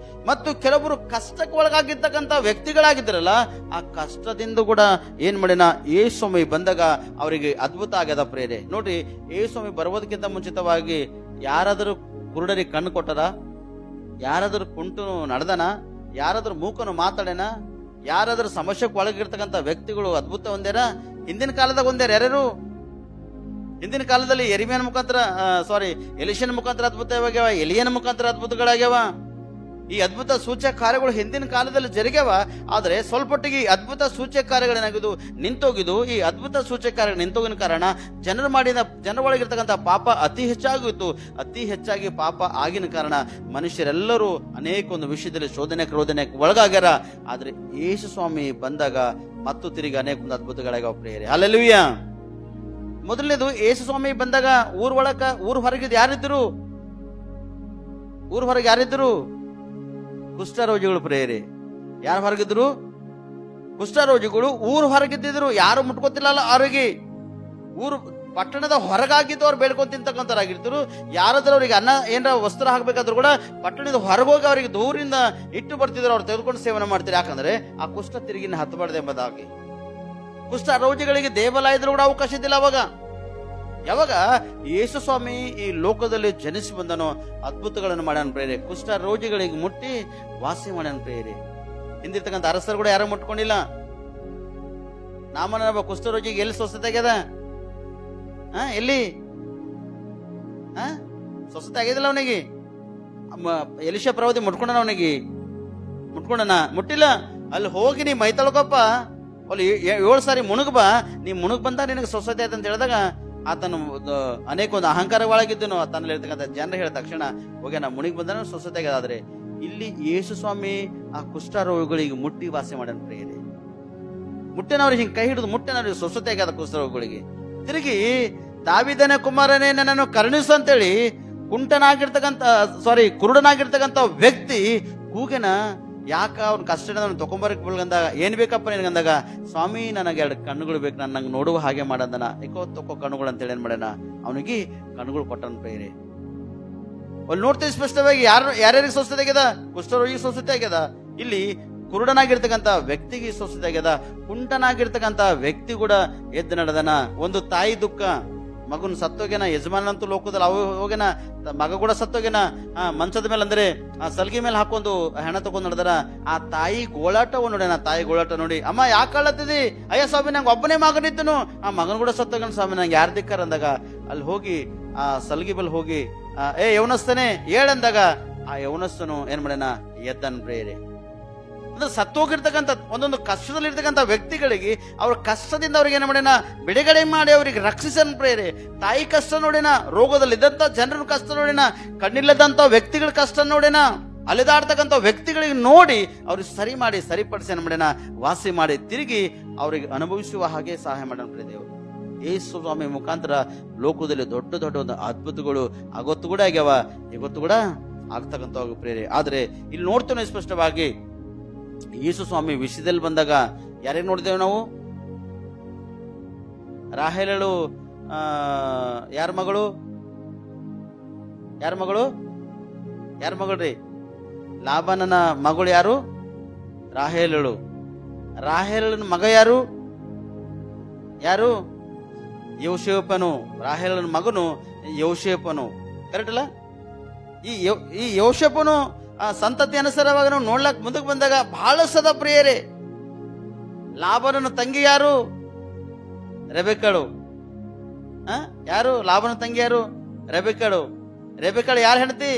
ಮತ್ತು ಕೆಲವರು ಕಷ್ಟಕ್ಕೆ ಒಳಗಾಗಿರ್ತಕ್ಕಂಥ ವ್ಯಕ್ತಿಗಳಾಗಿದ್ದಾರಲ್ಲ, ಆ ಕಷ್ಟದಿಂದ ಕೂಡ ಏನ್ ಮಾಡಿನ ಯೇಸು ಸ್ವಾಮಿ ಬಂದಾಗ ಅವರಿಗೆ ಅದ್ಭುತ ಆಗ್ಯದ ಪ್ರೇರೆ. ನೋಡ್ರಿ, ಯೇಸು ಸ್ವಾಮಿ ಬರುವುದಕ್ಕಿಂತ ಮುಂಚಿತವಾಗಿ ಯಾರಾದರೂ ಕುರುಡರಿಗೆ ಕಣ್ಣು ಕೊಟ್ಟರ? ಯಾರಾದರೂ ಕುಂಟು ನಡೆದನ? ಯಾರಾದ್ರೂ ಮೂಕನು ಮಾತಾಡೇನ? ಯಾರಾದ್ರೂ ಸಮಸ್ಯೆಗೆ ಒಳಗಿರ್ತಕ್ಕಂಥ ವ್ಯಕ್ತಿಗಳು ಅದ್ಭುತ ಹೊಂದ್ಯಾರ? ಹಿಂದಿನ ಕಾಲದಾಗ ಹೊಂದ್ಯಾರ ಯಾರ್ಯಾರು? ಹಿಂದಿನ ಕಾಲದಲ್ಲಿ ಎರಿಮಿಯನ ಮುಖಾಂತರ ಎಲಿಷನ್ ಮುಖಾಂತರ ಅದ್ಭುತವಾಗ್ಯಾವ, ಎಲಿಯನ ಮುಖಾಂತರ ಅದ್ಭುತಗಳಾಗ್ಯಾವ. ಈ ಅದ್ಭುತ ಸೂಚಕ ಕಾರ್ಯಗಳು ಹಿಂದಿನ ಕಾಲದಲ್ಲಿ ಜರುಗ್ಯಾವ. ಆದ್ರೆ ಸ್ವಲ್ಪಟ್ಟಿಗೆ ಈ ಅದ್ಭುತ ಸೂಚಕ ಕಾರ್ಯಗಳೇನಾಗಿದ್ದು ನಿಂತೋಗಿದ್ದು. ಈ ಅದ್ಭುತ ಸೂಚಕ ಕಾರ್ಯ ನಿಂತೋಗಿನ ಕಾರಣ ಜನರ ಒಳಗಿರ್ತಕ್ಕಂಥ ಪಾಪ ಅತಿ ಹೆಚ್ಚಾಗಿತ್ತು. ಅತಿ ಹೆಚ್ಚಾಗಿ ಪಾಪ ಆಗಿನ ಕಾರಣ ಮನುಷ್ಯರೆಲ್ಲರೂ ಅನೇಕ ಒಂದು ವಿಷಯದಲ್ಲಿ ಶೋಧನೆ ಒಳಗಾಗ್ಯಾರ. ಆದ್ರೆ ಯೇಸು ಸ್ವಾಮಿ ಬಂದಾಗ ಮತ್ತು ತಿರುಗಿ ಅನೇಕ ಒಂದು ಅದ್ಭುತಗಳಾಗ್ಯಾವ ಪ್ರೇರೆ. ಹಲ್ಲೆಲೂಯಾ. ಮೊದಲನೇದು, ಯೇಸು ಸ್ವಾಮಿ ಬಂದಾಗ ಊರ್ ಹೊರಗಿದ್ ಯಾರಿದ್ರು? ಊರ್ ಹೊರಗೆ ಯಾರಿದ್ರು? ಕುಷ್ಠರೋಗಿಗಳು ಪ್ರೇರೆ. ಯಾರು ಹೊರಗಿದ್ರು? ಕುಷ್ಠರೋಗಿಗಳು ಊರು ಹೊರಗಿದ್ದಿದ್ರು. ಯಾರು ಮುಟ್ಕೋತಿಲ್ಲಲ್ಲ ಅವ್ರಿಗೆ. ಪಟ್ಟಣದ ಹೊರಗಾಗಿದ್ದು ಅವ್ರು ಬೇಡ್ಕೊಂಡ್ ತಿಂತಕ್ಕಂಥವ್ರಾಗಿರ್ತಾರೆ. ಯಾರಾದ್ರೂ ಅವ್ರಿಗೆ ಅನ್ನ ಏನಾರ ವಸ್ತ್ರ ಹಾಕ್ಬೇಕಾದ್ರೂ ಕೂಡ ಪಟ್ಟಣದ ಹೊರಗೋಗಿ ಅವ್ರಿಗೆ ದೂರಿಂದ ಇಟ್ಟು ಬರ್ತಿದ್ರು, ಅವ್ರು ತೆಗೆದುಕೊಂಡು ಸೇವನೆ ಮಾಡ್ತಾರೆ. ಯಾಕಂದ್ರೆ ಆ ಕುಷ್ಠ ತಿರುಗಿನ ಹತ್ತಬಾರ್ದು ಎಂಬುದಾಗಿ. ಕುಷ್ಠ ರೋಗಿಗಳಿಗೆ ದೇವಾಲಯದಲ್ಲೂ ಕೂಡ ಅವಕಾಶ ಇದ್ದಿಲ್ಲ ಅವಾಗ. ಯಾವಾಗ ಯೇಸು ಸ್ವಾಮಿ ಈ ಲೋಕದಲ್ಲಿ ಜನಿಸಿ ಬಂದನೋ ಅದ್ಭುತಗಳನ್ನು ಮಾಡ್ಯಾನ ಪ್ರೇರೆ. ಕುಷ್ಠ ರೋಗಿಗಳಿಗೆ ಮುಟ್ಟಿ ವಾಸಿ ಮಾಡ್ಯಾನ ಪ್ರೇರೆ. ಹಿಂದಿರ್ತಕ್ಕಂಥ ಅರಸರು ಕೂಡ ಯಾರು ಮುಟ್ಕೊಂಡಿಲ್ಲ. ನಾಮನ ಕುಷ್ಠ ರೋಗಿಗೆ ಎಲ್ಲಿ ಸ್ವಸ್ಥತೆ ಆಗ್ಯದ? ಎಲ್ಲಿ ಸ್ವಸ್ಥತೆ ಆಗಿದಿಲ್ಲ ಅವನಿಗೆ. ಎಲಿಷ ಪ್ರವಾದಿ ಮುಟ್ಕೊಂಡನ ಮುಟ್ಟಿಲ್ಲ. ಅಲ್ಲಿ ಹೋಗಿ ನೀ ಮೈ ತೊಳ್ಕೊಪ್ಪ, ಅಲ್ಲಿ 7 ಸಾರಿ ಮುಣುಗ್ ಬಾ, ನೀ ಮುಣುಗ್ ಬಂದಾಗ ನಿನಗೆ ಸ್ವಸ್ಥತೆ ಆಯ್ತು ಅಂತ ಹೇಳಿದಾಗ ಆತನು ಅನೇಕ ಒಂದು ಅಹಂಕಾರ ಒಳಗಿದ್ದನು. ತನ್ನಲ್ಲಿ ಇರ್ತಕ್ಕಂಥ ಜನರು ಹೇಳಿದ ತಕ್ಷಣ ಹೋಗಿ ನಾ ಮುಣಿಗ್ ಬಂದ ಸ್ವಸ್ಥತೆ ಆಗ್ಯದ. ಆದ್ರೆ ಇಲ್ಲಿ ಯೇಸು ಸ್ವಾಮಿ ಆ ಕುಷ್ಠರೋಗಿಗಳಿಗೆ ಮುಟ್ಟಿ ವಾಸಿ ಮಾಡ್ಯಾನ ಪ್ರೇರೆ. ಮುಟ್ಟೆನವ್ರಿಗೆ ಹಿಂಗ್ ಕೈ ಹಿಡಿದು ಮುಟ್ಟೆನವ್ರಿಗೆ ಸ್ವಸ್ಥತೆ ಆಗ್ಯದ ಕುಷ್ಠರೋಗಿಗಳಿಗೆ. ತಿರುಗಿ ದಾವಿದನ ಕುಮಾರನೇ ನನ್ನನ್ನು ಕರುಣಿಸು ಅಂತೇಳಿ ಕುರುಡನಾಗಿರ್ತಕ್ಕಂಥ ವ್ಯಕ್ತಿ ಕೂಗೆನ ಯಾಕ ಅವ್ನ ಕಷ್ಟ ತಗೊಂಬರಕ್ ಬೆಳಗಂದಾಗ ಏನ್ ಬೇಕಪ್ಪ ನಿನಗಂದಾಗ, ಸ್ವಾಮಿ ನನಗೆ 2 ಕಣ್ಣುಗಳು ಬೇಕು, ನಾನು ನಂಗೆ ನೋಡುವ ಹಾಗೆ ಮಾಡಂದನ. ತಕೋ ಕಣ್ಣುಗಳು ಅಂತೇಳಿ ಏನ್ ಮಾಡ್ಯಾನ, ಅವನಿಗೆ ಕಣ್ಣುಗಳು ಕೊಟ್ಟನ್ ಪ್ರೇರೆ. ಅಲ್ಲಿ ನೋಡ್ತೀವಿ ಸ್ಪಷ್ಟವಾಗಿ ಯಾರ್ಯಾರಿಗೆ ಸ್ವಸ್ಥತೆ ಆಗ್ಯದ? ಕುಷ್ಠರೋಗಿ ಸ್ವಸ್ಥತೆ ಆಗ್ಯದ. ಇಲ್ಲಿ ಕುರುಡನಾಗಿರ್ತಕ್ಕಂಥ ವ್ಯಕ್ತಿಗೆ ಸ್ವಸ್ಥತೆ ಆಗ್ಯದ. ಕುಂಟನಾಗಿರ್ತಕ್ಕಂಥ ವ್ಯಕ್ತಿ ಕೂಡ ಎದ್ದು ನಡೆದನ. ಒಂದು ತಾಯಿ ದುಃಖ, ಮಗನ್ ಸತ್ತೋಗ್ಯನ, ಯಜಮಾನಂತೂ ಲೋಕದಲ್ಲಿ ಹೋಗ್ಯನ, ಮಗ ಕೂಡ ಸತ್ತೋಗ್ಯನ. ಮಂಚದ ಮೇಲೆ ಅಂದ್ರೆ ಸಲ್ಗಿ ಮೇಲೆ ಹಾಕೊಂಡು ಹೆಣ ತಗೊಂಡ್ ನಡೆದಾರ. ಆ ತಾಯಿ ಗೋಳಾಟವನ್ನು ನೋಡ್ಯಾನ. ತಾಯಿ ಗೋಳಾಟ ನೋಡಿ, ಅಮ್ಮ ಯಾಕೆ ಕಳ್ಳತ್ತಿದಿ? ಅಯ್ಯ ಸ್ವಾಮಿ, ನಂಗೆ ಒಬ್ಬನೇ ಮಗನಿದ್ದನು, ಆ ಮಗನ್ ಕೂಡ ಸತ್ತೋಗ್ಯನ ಸ್ವಾಮಿ, ನಂಗೆ ಯಾರು ದಿಕ್ಕಾರ ಅಂದಾಗ ಅಲ್ಲಿ ಹೋಗಿ ಆ ಸಲ್ಗಿ ಬಲ್ ಹೋಗಿ ಯವನಸ್ತಾನೆ ಹೇಳಂದಾಗ ಆ ಯವನಸ್ಥನು ಏನ್ ಮಾಡ್ಯಾನ, ಎದ್ದನ್ ಪ್ರೇರೆ. ಸತ್ತೋಗಿರ್ತಕ್ಕಂಥ ಒಂದೊಂದು ಕಷ್ಟದಲ್ಲಿರ್ತಕ್ಕಂಥ ವ್ಯಕ್ತಿಗಳಿಗೆ ಅವ್ರ ಕಷ್ಟದಿಂದ ಅವ್ರಿಗೆ ಏನ್ ಮಾಡ್ಯಾನ, ಬಿಡುಗಡೆ ಮಾಡಿ ಅವ್ರಿಗೆ ರಕ್ಷಿಸನ್ ಪ್ರೇರೆ. ತಾಯಿ ಕಷ್ಟ ನೋಡಿನ, ರೋಗದಲ್ಲಿ ಇದ್ದಂತ ಜನರ ಕಷ್ಟ ನೋಡಿನ, ಕಣ್ಣಿಲ್ಲದಂತ ವ್ಯಕ್ತಿಗಳ ಕಷ್ಟ ನೋಡಿನ, ಅಲೆದಾಡ್ತಕ್ಕಂಥ ವ್ಯಕ್ತಿಗಳಿಗೆ ನೋಡಿ ಅವ್ರಿಗೆ ಸರಿಪಡಿಸಿ ಏನ್ ಮಾಡ್ಯಾನ, ವಾಸಿ ಮಾಡಿ ತಿರುಗಿ ಅವ್ರಿಗೆ ಅನುಭವಿಸುವ ಹಾಗೆ ಸಹಾಯ ಮಾಡೋಣ ಪ್ರಿಯ ದೇವರು. ಯೇಸು ಸ್ವಾಮಿ ಮುಖಾಂತರ ಲೋಕದಲ್ಲಿ ದೊಡ್ಡ ಒಂದು ಅದ್ಭುತಗಳು ಆಗೊತ್ತು ಕೂಡ ಆಗ್ಯಾವ, ಇವತ್ತು ಕೂಡ ಆಗ್ತಕ್ಕಂಥ ಪ್ರೇರೆ. ಆದ್ರೆ ಇಲ್ಲಿ ನೋಡ್ತೇವೆ ಸ್ಪಷ್ಟವಾಗಿ ಯೇಸು ಸ್ವಾಮಿ ವಿಷಯದಲ್ಲಿ ಬಂದಾಗ ಯಾರಿಗೆ ನೋಡಿದ್ದೇವೆ ನಾವು? ರಾಹೇಲಳು ಯಾರ ಮಗಳು? ಯಾರ ಮಗಳು? ಯಾರ ಮಗಳ್ರಿ? ಲಾಬಾನನ ಮಗಳು ಯಾರು? ರಾಹೇಲಳು. ರಾಹೇಲನ ಮಗ ಯಾರು? ಯಾರು? ಯೋಸೇಫನು. ರಾಹೇಲನ ಮಗನು ಯೋಸೇಫನು. ಕರೆಕ್ಟ್ ಅಲ್ಲ? ಈ ಯೋಸೇಫನು ಸಂತತಿ ಅನುಸಾರವಾಗಿ ನಾವು ನೋಡ್ಲಕ್ ಮುಂದಕ್ಕೆ ಬಂದಾಗ ಬಹಳ ಸದ ಪ್ರಿಯರೇ. ಲಾಬಾನನ ತಂಗಿ ಯಾರು? ರೆಬೆಕ್ಕಳು. ಯಾರು? ಲಾಬಾನನ ತಂಗಿ ಯಾರು? ರೆಬೆಕ್ಕಳು. ರೆಬೆಕ್ಕಳು ಯಾರ ಹೆಂಡತಿ?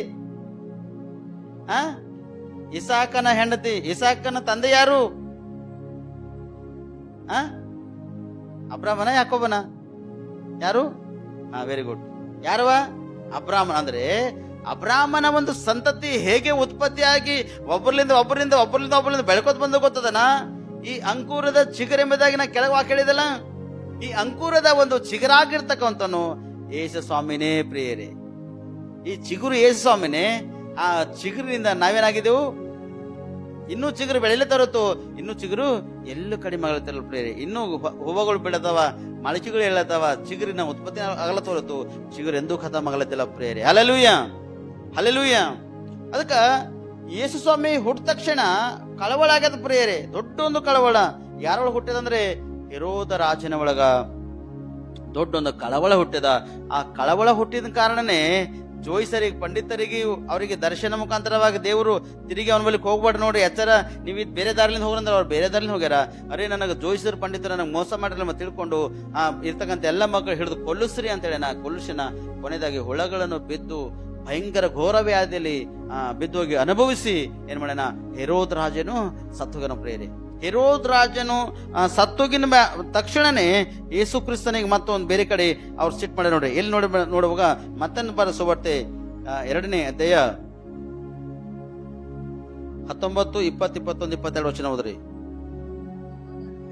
ಇಸಾಕನ ಹೆಂಡತಿ. ಇಸಾಕನ ತಂದೆ ಯಾರು? ಅಬ್ರಾಮನ ಯಾಕೋಬನ? ಯಾರು? Very good. ಯಾರವ? ಅಬ್ರಾಮನ್. ಅಂದ್ರೆ ಅಬ್ರಾಮನ ಒಂದು ಸಂತತಿ ಹೇಗೆ ಉತ್ಪತ್ತಿಯಾಗಿ ಒಬ್ಬರಿಂದ ಬೆಳ್ಕೋತ್ ಬಂದು ಗೊತ್ತದನ? ಈ ಅಂಕೂರದ ಚಿಗುರೆಂಬುದಾಗಿ ನಾ ಕೆಳಗೆ ವಾಕ್ಯ ಹೇಳಿದಲ್ಲ, ಈ ಅಂಕೂರದ ಒಂದು ಚಿಗುರಾಗಿರ್ತಕ್ಕಂಥನು ಯೇಸು ಸ್ವಾಮಿನೇ ಪ್ರಿಯರೇ. ಈ ಚಿಗುರು ಯೇಸು ಸ್ವಾಮಿನೇ. ಆ ಚಿಗುರಿನಿಂದ ನಾವೇನಾಗಿದ್ದೆವು? ಇನ್ನೂ ಚಿಗುರು ಬೆಳೆಯಲೇ ತರುತ್ತು. ಇನ್ನೂ ಚಿಗುರು ಎಲ್ಲೂ ಕಡಿಮೆ ಆಗಲತ್ತಲ್ಲ ಪ್ರಿಯರೇ. ಇನ್ನೂ ಹೂವುಗಳು ಬೆಳೆದವ, ಮೊಳಕೆಗಳು ಹೇಳತ್ತವ, ಚಿಗುರಿನ ಉತ್ಪತ್ತಿ ಆಗಲ ತೋರತ್ತು. ಚಿಗುರು ಎಂದೂ ಖತಮ್ ಆಗಲತ್ತಿಲ್ಲ ಪ್ರಿಯರೇ. Hallelujah, hallelujah. ಅದಕ್ಕ ಯೇಸು ಸ್ವಾಮಿ ಹುಟ್ಟಿದ ತಕ್ಷಣ ಕಳವಳ ಆಗ್ಯದ ಪ್ರಿಯರೇ. ದೊಡ್ಡ ಒಂದು ಕಳವಳ. ಯಾರೊಳಗೆ ಹುಟ್ಟಿದಂದ್ರೆ ಹೆರೋದ ರಾಜನ ಒಳಗ ದೊಡ್ಡೊಂದು ಕಳವಳ ಹುಟ್ಟಿದ. ಆ ಕಳವಳ ಹುಟ್ಟಿದ ಕಾರಣನೇ ಜೋಯಿಸರಿಗೆ, ಪಂಡಿತರಿಗೆ, ಅವರಿಗೆ ದರ್ಶನ ಮುಖಾಂತರವಾಗಿ ದೇವರು ತಿರುಗಿ ಅವನ ಬಳಿಗೆ ಹೋಗ್ಬೇಡ ನೋಡಿ, ಎಚ್ಚರ, ನೀವು ಬೇರೆ ದಾರಿಲಿಂದ ಹೋಗ್ರಂದ್ರೆ ಅವ್ರು ಬೇರೆ ದಾರಿಲಿಂದ ಹೋಗ್ಯಾರ. ಅರೇ ನನಗೆ ಜೋಯಿಸರು ಪಂಡಿತರು ನನಗೆ ಮೋಸ ಮಾಡಿರಲ್ಲ ಮತ್ತೆ ತಿಳ್ಕೊಂಡು ಇರ್ತಕ್ಕಂಥ ಎಲ್ಲ ಮಕ್ಕಳು ಹಿಡಿದು ಕೊಲ್ಲಿಸ್ರಿ ಅಂತೇಳಿ ನಾ ಕೊಲ್ಲಿಸಿನ. ಕೊನೆಯದಾಗಿ ಹುಳಗಳನ್ನು ಬಿದ್ದು ಭಯಂಕರ ಘೋರ ವ್ಯಾಧಿಯಲ್ಲಿ ಬಿದ್ದು ಹೋಗಿ ಅನುಭವಿಸಿ ಏನ್ ಮಾಡ್ಯಾನ? ಹೆರೋದ್ ರಾಜನು ಸತ್ತೋಗನ ಪ್ರಿಯರೇ. ಹೆರೋದ್ ರಾಜನು ಸತ್ತೋಗಿನ ತಕ್ಷಣನೇ ಯೇಸು ಕ್ರಿಸ್ತನಿಗೆ ಮತ್ತೊಂದು ಬೇರೆ ಕಡೆ ಅವ್ರು ಸಿಟ್ ಮಾಡಿ ನೋಡ್ರಿ. ಎಲ್ಲಿ ನೋಡುವಾಗ ಮತ್ತೊಂದು ಬರ ಸುವಾರ್ತೆ 2ನೇ ಅಧ್ಯಾಯ 19, 20, 21, 22 ವಚನ ಓದ್ರಿ.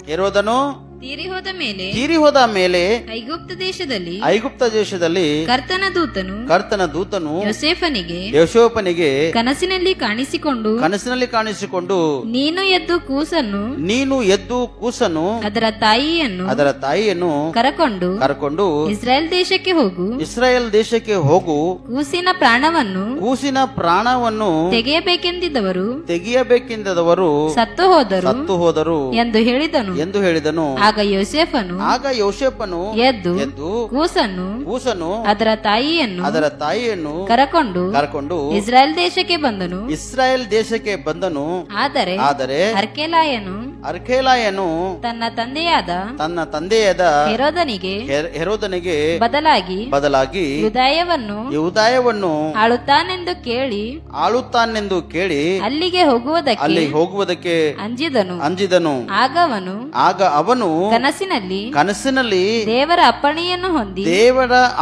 ಹೆರೋದನು ತೀರಿ ಹೋದ ಮೇಲೆ ಐಗುಪ್ತ ದೇಶದಲ್ಲಿ ಕರ್ತನ ದೂತನು ಯೋಸೇಫನಿಗೆ ಕನಸಿನಲ್ಲಿ ಕಾಣಿಸಿಕೊಂಡು ನೀನು ಎದ್ದು ಕೂಸನ್ನು ಅದರ ತಾಯಿಯನ್ನು ಕರಕೊಂಡು ಇಸ್ರಾಯೇಲ್ ದೇಶಕ್ಕೆ ಹೋಗು, ಕೂಸಿನ ಪ್ರಾಣವನ್ನು ತೆಗೆಯಬೇಕೆಂದಿದ್ದವರು ಸತ್ತು ಹೋದರು ಎಂದು ಹೇಳಿದನು. ಆಗ ಯೋಸೇಫನು ಎದ್ದು ಕೂಸನ್ನು ಅದರ ತಾಯಿಯನ್ನು ಕರಕೊಂಡು ಇಸ್ರಾಯೇಲ್ ದೇಶಕ್ಕೆ ಬಂದನು. ಆದರೆ ಅರ್ಖೇಲಾಯನು ತನ್ನ ತಂದೆಯಾದ ಹೆರೋದನಿಗೆ ಬದಲಾಗಿ ಯೂದಾಯವನ್ನು ಆಳುತ್ತಾನೆಂದು ಕೇಳಿ ಅಲ್ಲಿಗೆ ಹೋಗುವುದಕ್ಕೆ ಅಂಜಿದನು. ಆಗ ಅವನು ಕನಸಿನಲ್ಲಿ ದೇವರ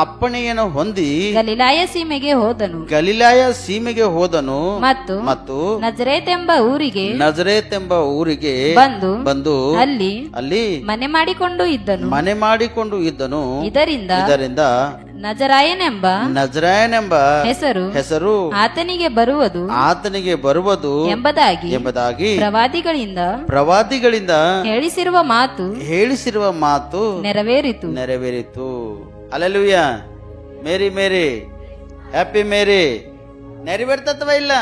ಅಪ್ಪಣೆಯನ್ನು ಹೊಂದಿ ಗಲಿಲಾಯ ಸೀಮೆಗೆ ಹೋದನು ಮತ್ತು ನಜರೇತೆಂಬ ಊರಿಗೆ ಬಂದು ಅಲ್ಲಿ ಮನೆ ಮಾಡಿಕೊಂಡು ಇದ್ದನು. ಇದರಿಂದ ನಜರಾಯನೆಂಬ ಹೆಸರು ಆತನಿಗೆ ಬರುವುದು ಎಂಬುದಾಗಿ ಪ್ರವಾದಿಗಳಿಂದ ಹೇಳಿಸಿರುವ ಮಾತು ನೆರವೇರಿತು. ಹಲ್ಲೆಲೂಯ. ಮೇರಿ ಹ್ಯಾಪಿ ಮೇರಿ. ನೆರವೇರ್ತತ್ವ ಇಲ್ಲ?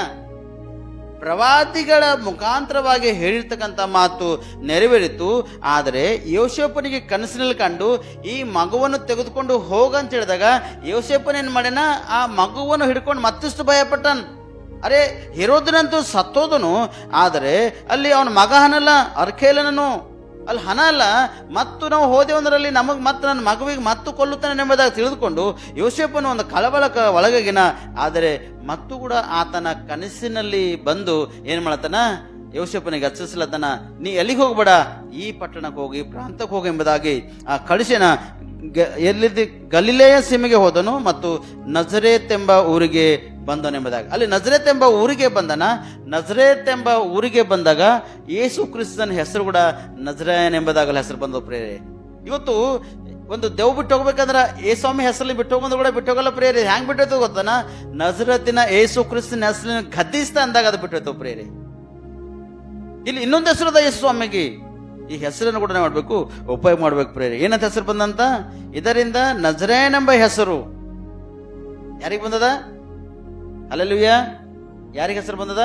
ಪ್ರವಾದಿಗಳ ಮುಖಾಂತರವಾಗಿ ಹೇಳಿರ್ತಕ್ಕಂಥ ಮಾತು ನೆರವೇರಿತು. ಆದರೆ ಯೋಸೇಫನಿಗೆ ಕನಸಿನಲ್ಲಿ ಕಂಡು ಈ ಮಗುವನ್ನು ತೆಗೆದುಕೊಂಡು ಹೋಗಂತ ಹೇಳಿದಾಗ ಯೋಸೇಫನ್ ಏನ್ ಮಾಡ್ಯಾನ? ಆ ಮಗುವನ್ನು ಹಿಡ್ಕೊಂಡು ಮತ್ತಷ್ಟು ಭಯಪಟ್ಟನ್. ಅರೆ, ಹೆರೋದನಂತೂ ಸತ್ತೋದನು, ಆದರೆ ಅಲ್ಲಿ ಅವನ ಮಗ ಹನಲ್ಲ, ಅರ್ಖೇಲನನು ಅಲ್ಲಿ ಹಣ ಅಲ್ಲ. ಮತ್ತು ನಾವು ಹೋದೆವಂದ್ರಲ್ಲಿ ನಮಗ್ ಮತ್ತೆ ನನ್ನ ಮಗುವಿಗೆ ಮತ್ತು ಕೊಲ್ಲುತ್ತಾನೆ ಎಂಬುದಾಗಿ ತಿಳಿದುಕೊಂಡು ಯೋಸೇಫನು ಒಂದು ಕಳವಳಕ ಒಳಗಿನ. ಆದರೆ ಮತ್ತು ಕೂಡ ಆತನ ಕನಸಿನಲ್ಲಿ ಬಂದು ಏನ್ ಮಾಡತನ? ಯೋಸೇಫನಿಗೆ ಹಚ್ಚಿಸ್ಲತನ, ನೀ ಎಲ್ಲಿಗೆ ಹೋಗ್ಬೇಡ, ಈ ಪಟ್ಟಣಕ್ಕೆ ಹೋಗಿ, ಪ್ರಾಂತಕ್ಕೆ ಹೋಗಿ ಎಂಬುದಾಗಿ ಆ ಕಳಿಸಿನ. ಎಲ್ಲಿದ್ದ ಗಲಿಲೆಯ ಸೀಮೆಗೆ ಹೋದನು ಮತ್ತು ನಜರೇತ್ ಎಂಬ ಊರಿಗೆ ಬಂದನೆಂಬುದಾಗಿ. ಅಲ್ಲಿ ನಜರೇತ್ ಎಂಬ ಊರಿಗೆ ಬಂದನ. ನಜರೇತ್ ಎಂಬ ಊರಿಗೆ ಬಂದಾಗ ಯೇಸು ಕ್ರಿಸ್ತನ ಹೆಸರು ಕೂಡ ನಜರಾಯನ್ ಎಂಬುದಾಗಲ್ಲ ಹೆಸರು ಬಂದ ಪ್ರೇರೆ. ಇವತ್ತು ಒಂದು ದೇವ್ ಬಿಟ್ಟು ಹೋಗ್ಬೇಕಂದ್ರ ಏಸ್ವಾಮಿ ಹೆಸರಲ್ಲಿ ಬಿಟ್ಟು ಹೋಗೋದು ಕೂಡ ಬಿಟ್ಟು ಹೋಗಲ್ಲ ಪ್ರೇರಿ. ಹ್ಯಾಂಗ್ ಬಿಟ್ಟೋಯ್ತು ಗೊತ್ತಾನ? ನಜರತಿನ ಏಸು ಕ್ರಿಸ್ತನ ಹೆಸರಿನ ಗದ್ದಿಸ್ತಾ ಅಂದಾಗ ಅದು ಬಿಟ್ಟೋಯ್ತು ಪ್ರೇರಿ. ಇಲ್ಲಿ ಇನ್ನೊಂದು ಹೆಸರು ಅದ ಯೇಸು ಸ್ವಾಮಿಗೆ. ಈ ಹೆಸರನ್ನು ಕೂಡ ಮಾಡ್ಬೇಕು, ಉಪಯೋಗ ಮಾಡ್ಬೇಕು ಪ್ರೇರಿ. ಏನಂತ ಹೆಸರು ಬಂದಂತ? ಇದರಿಂದ ನಜರೇನ್ ಎಂಬ ಹೆಸರು ಯಾರಿಗೆ ಬಂದದ? ಹಲ್ಲೆಲೂಯಾ. ಯಾರಿಗೆ ಹೆಸರು ಬಂದದ?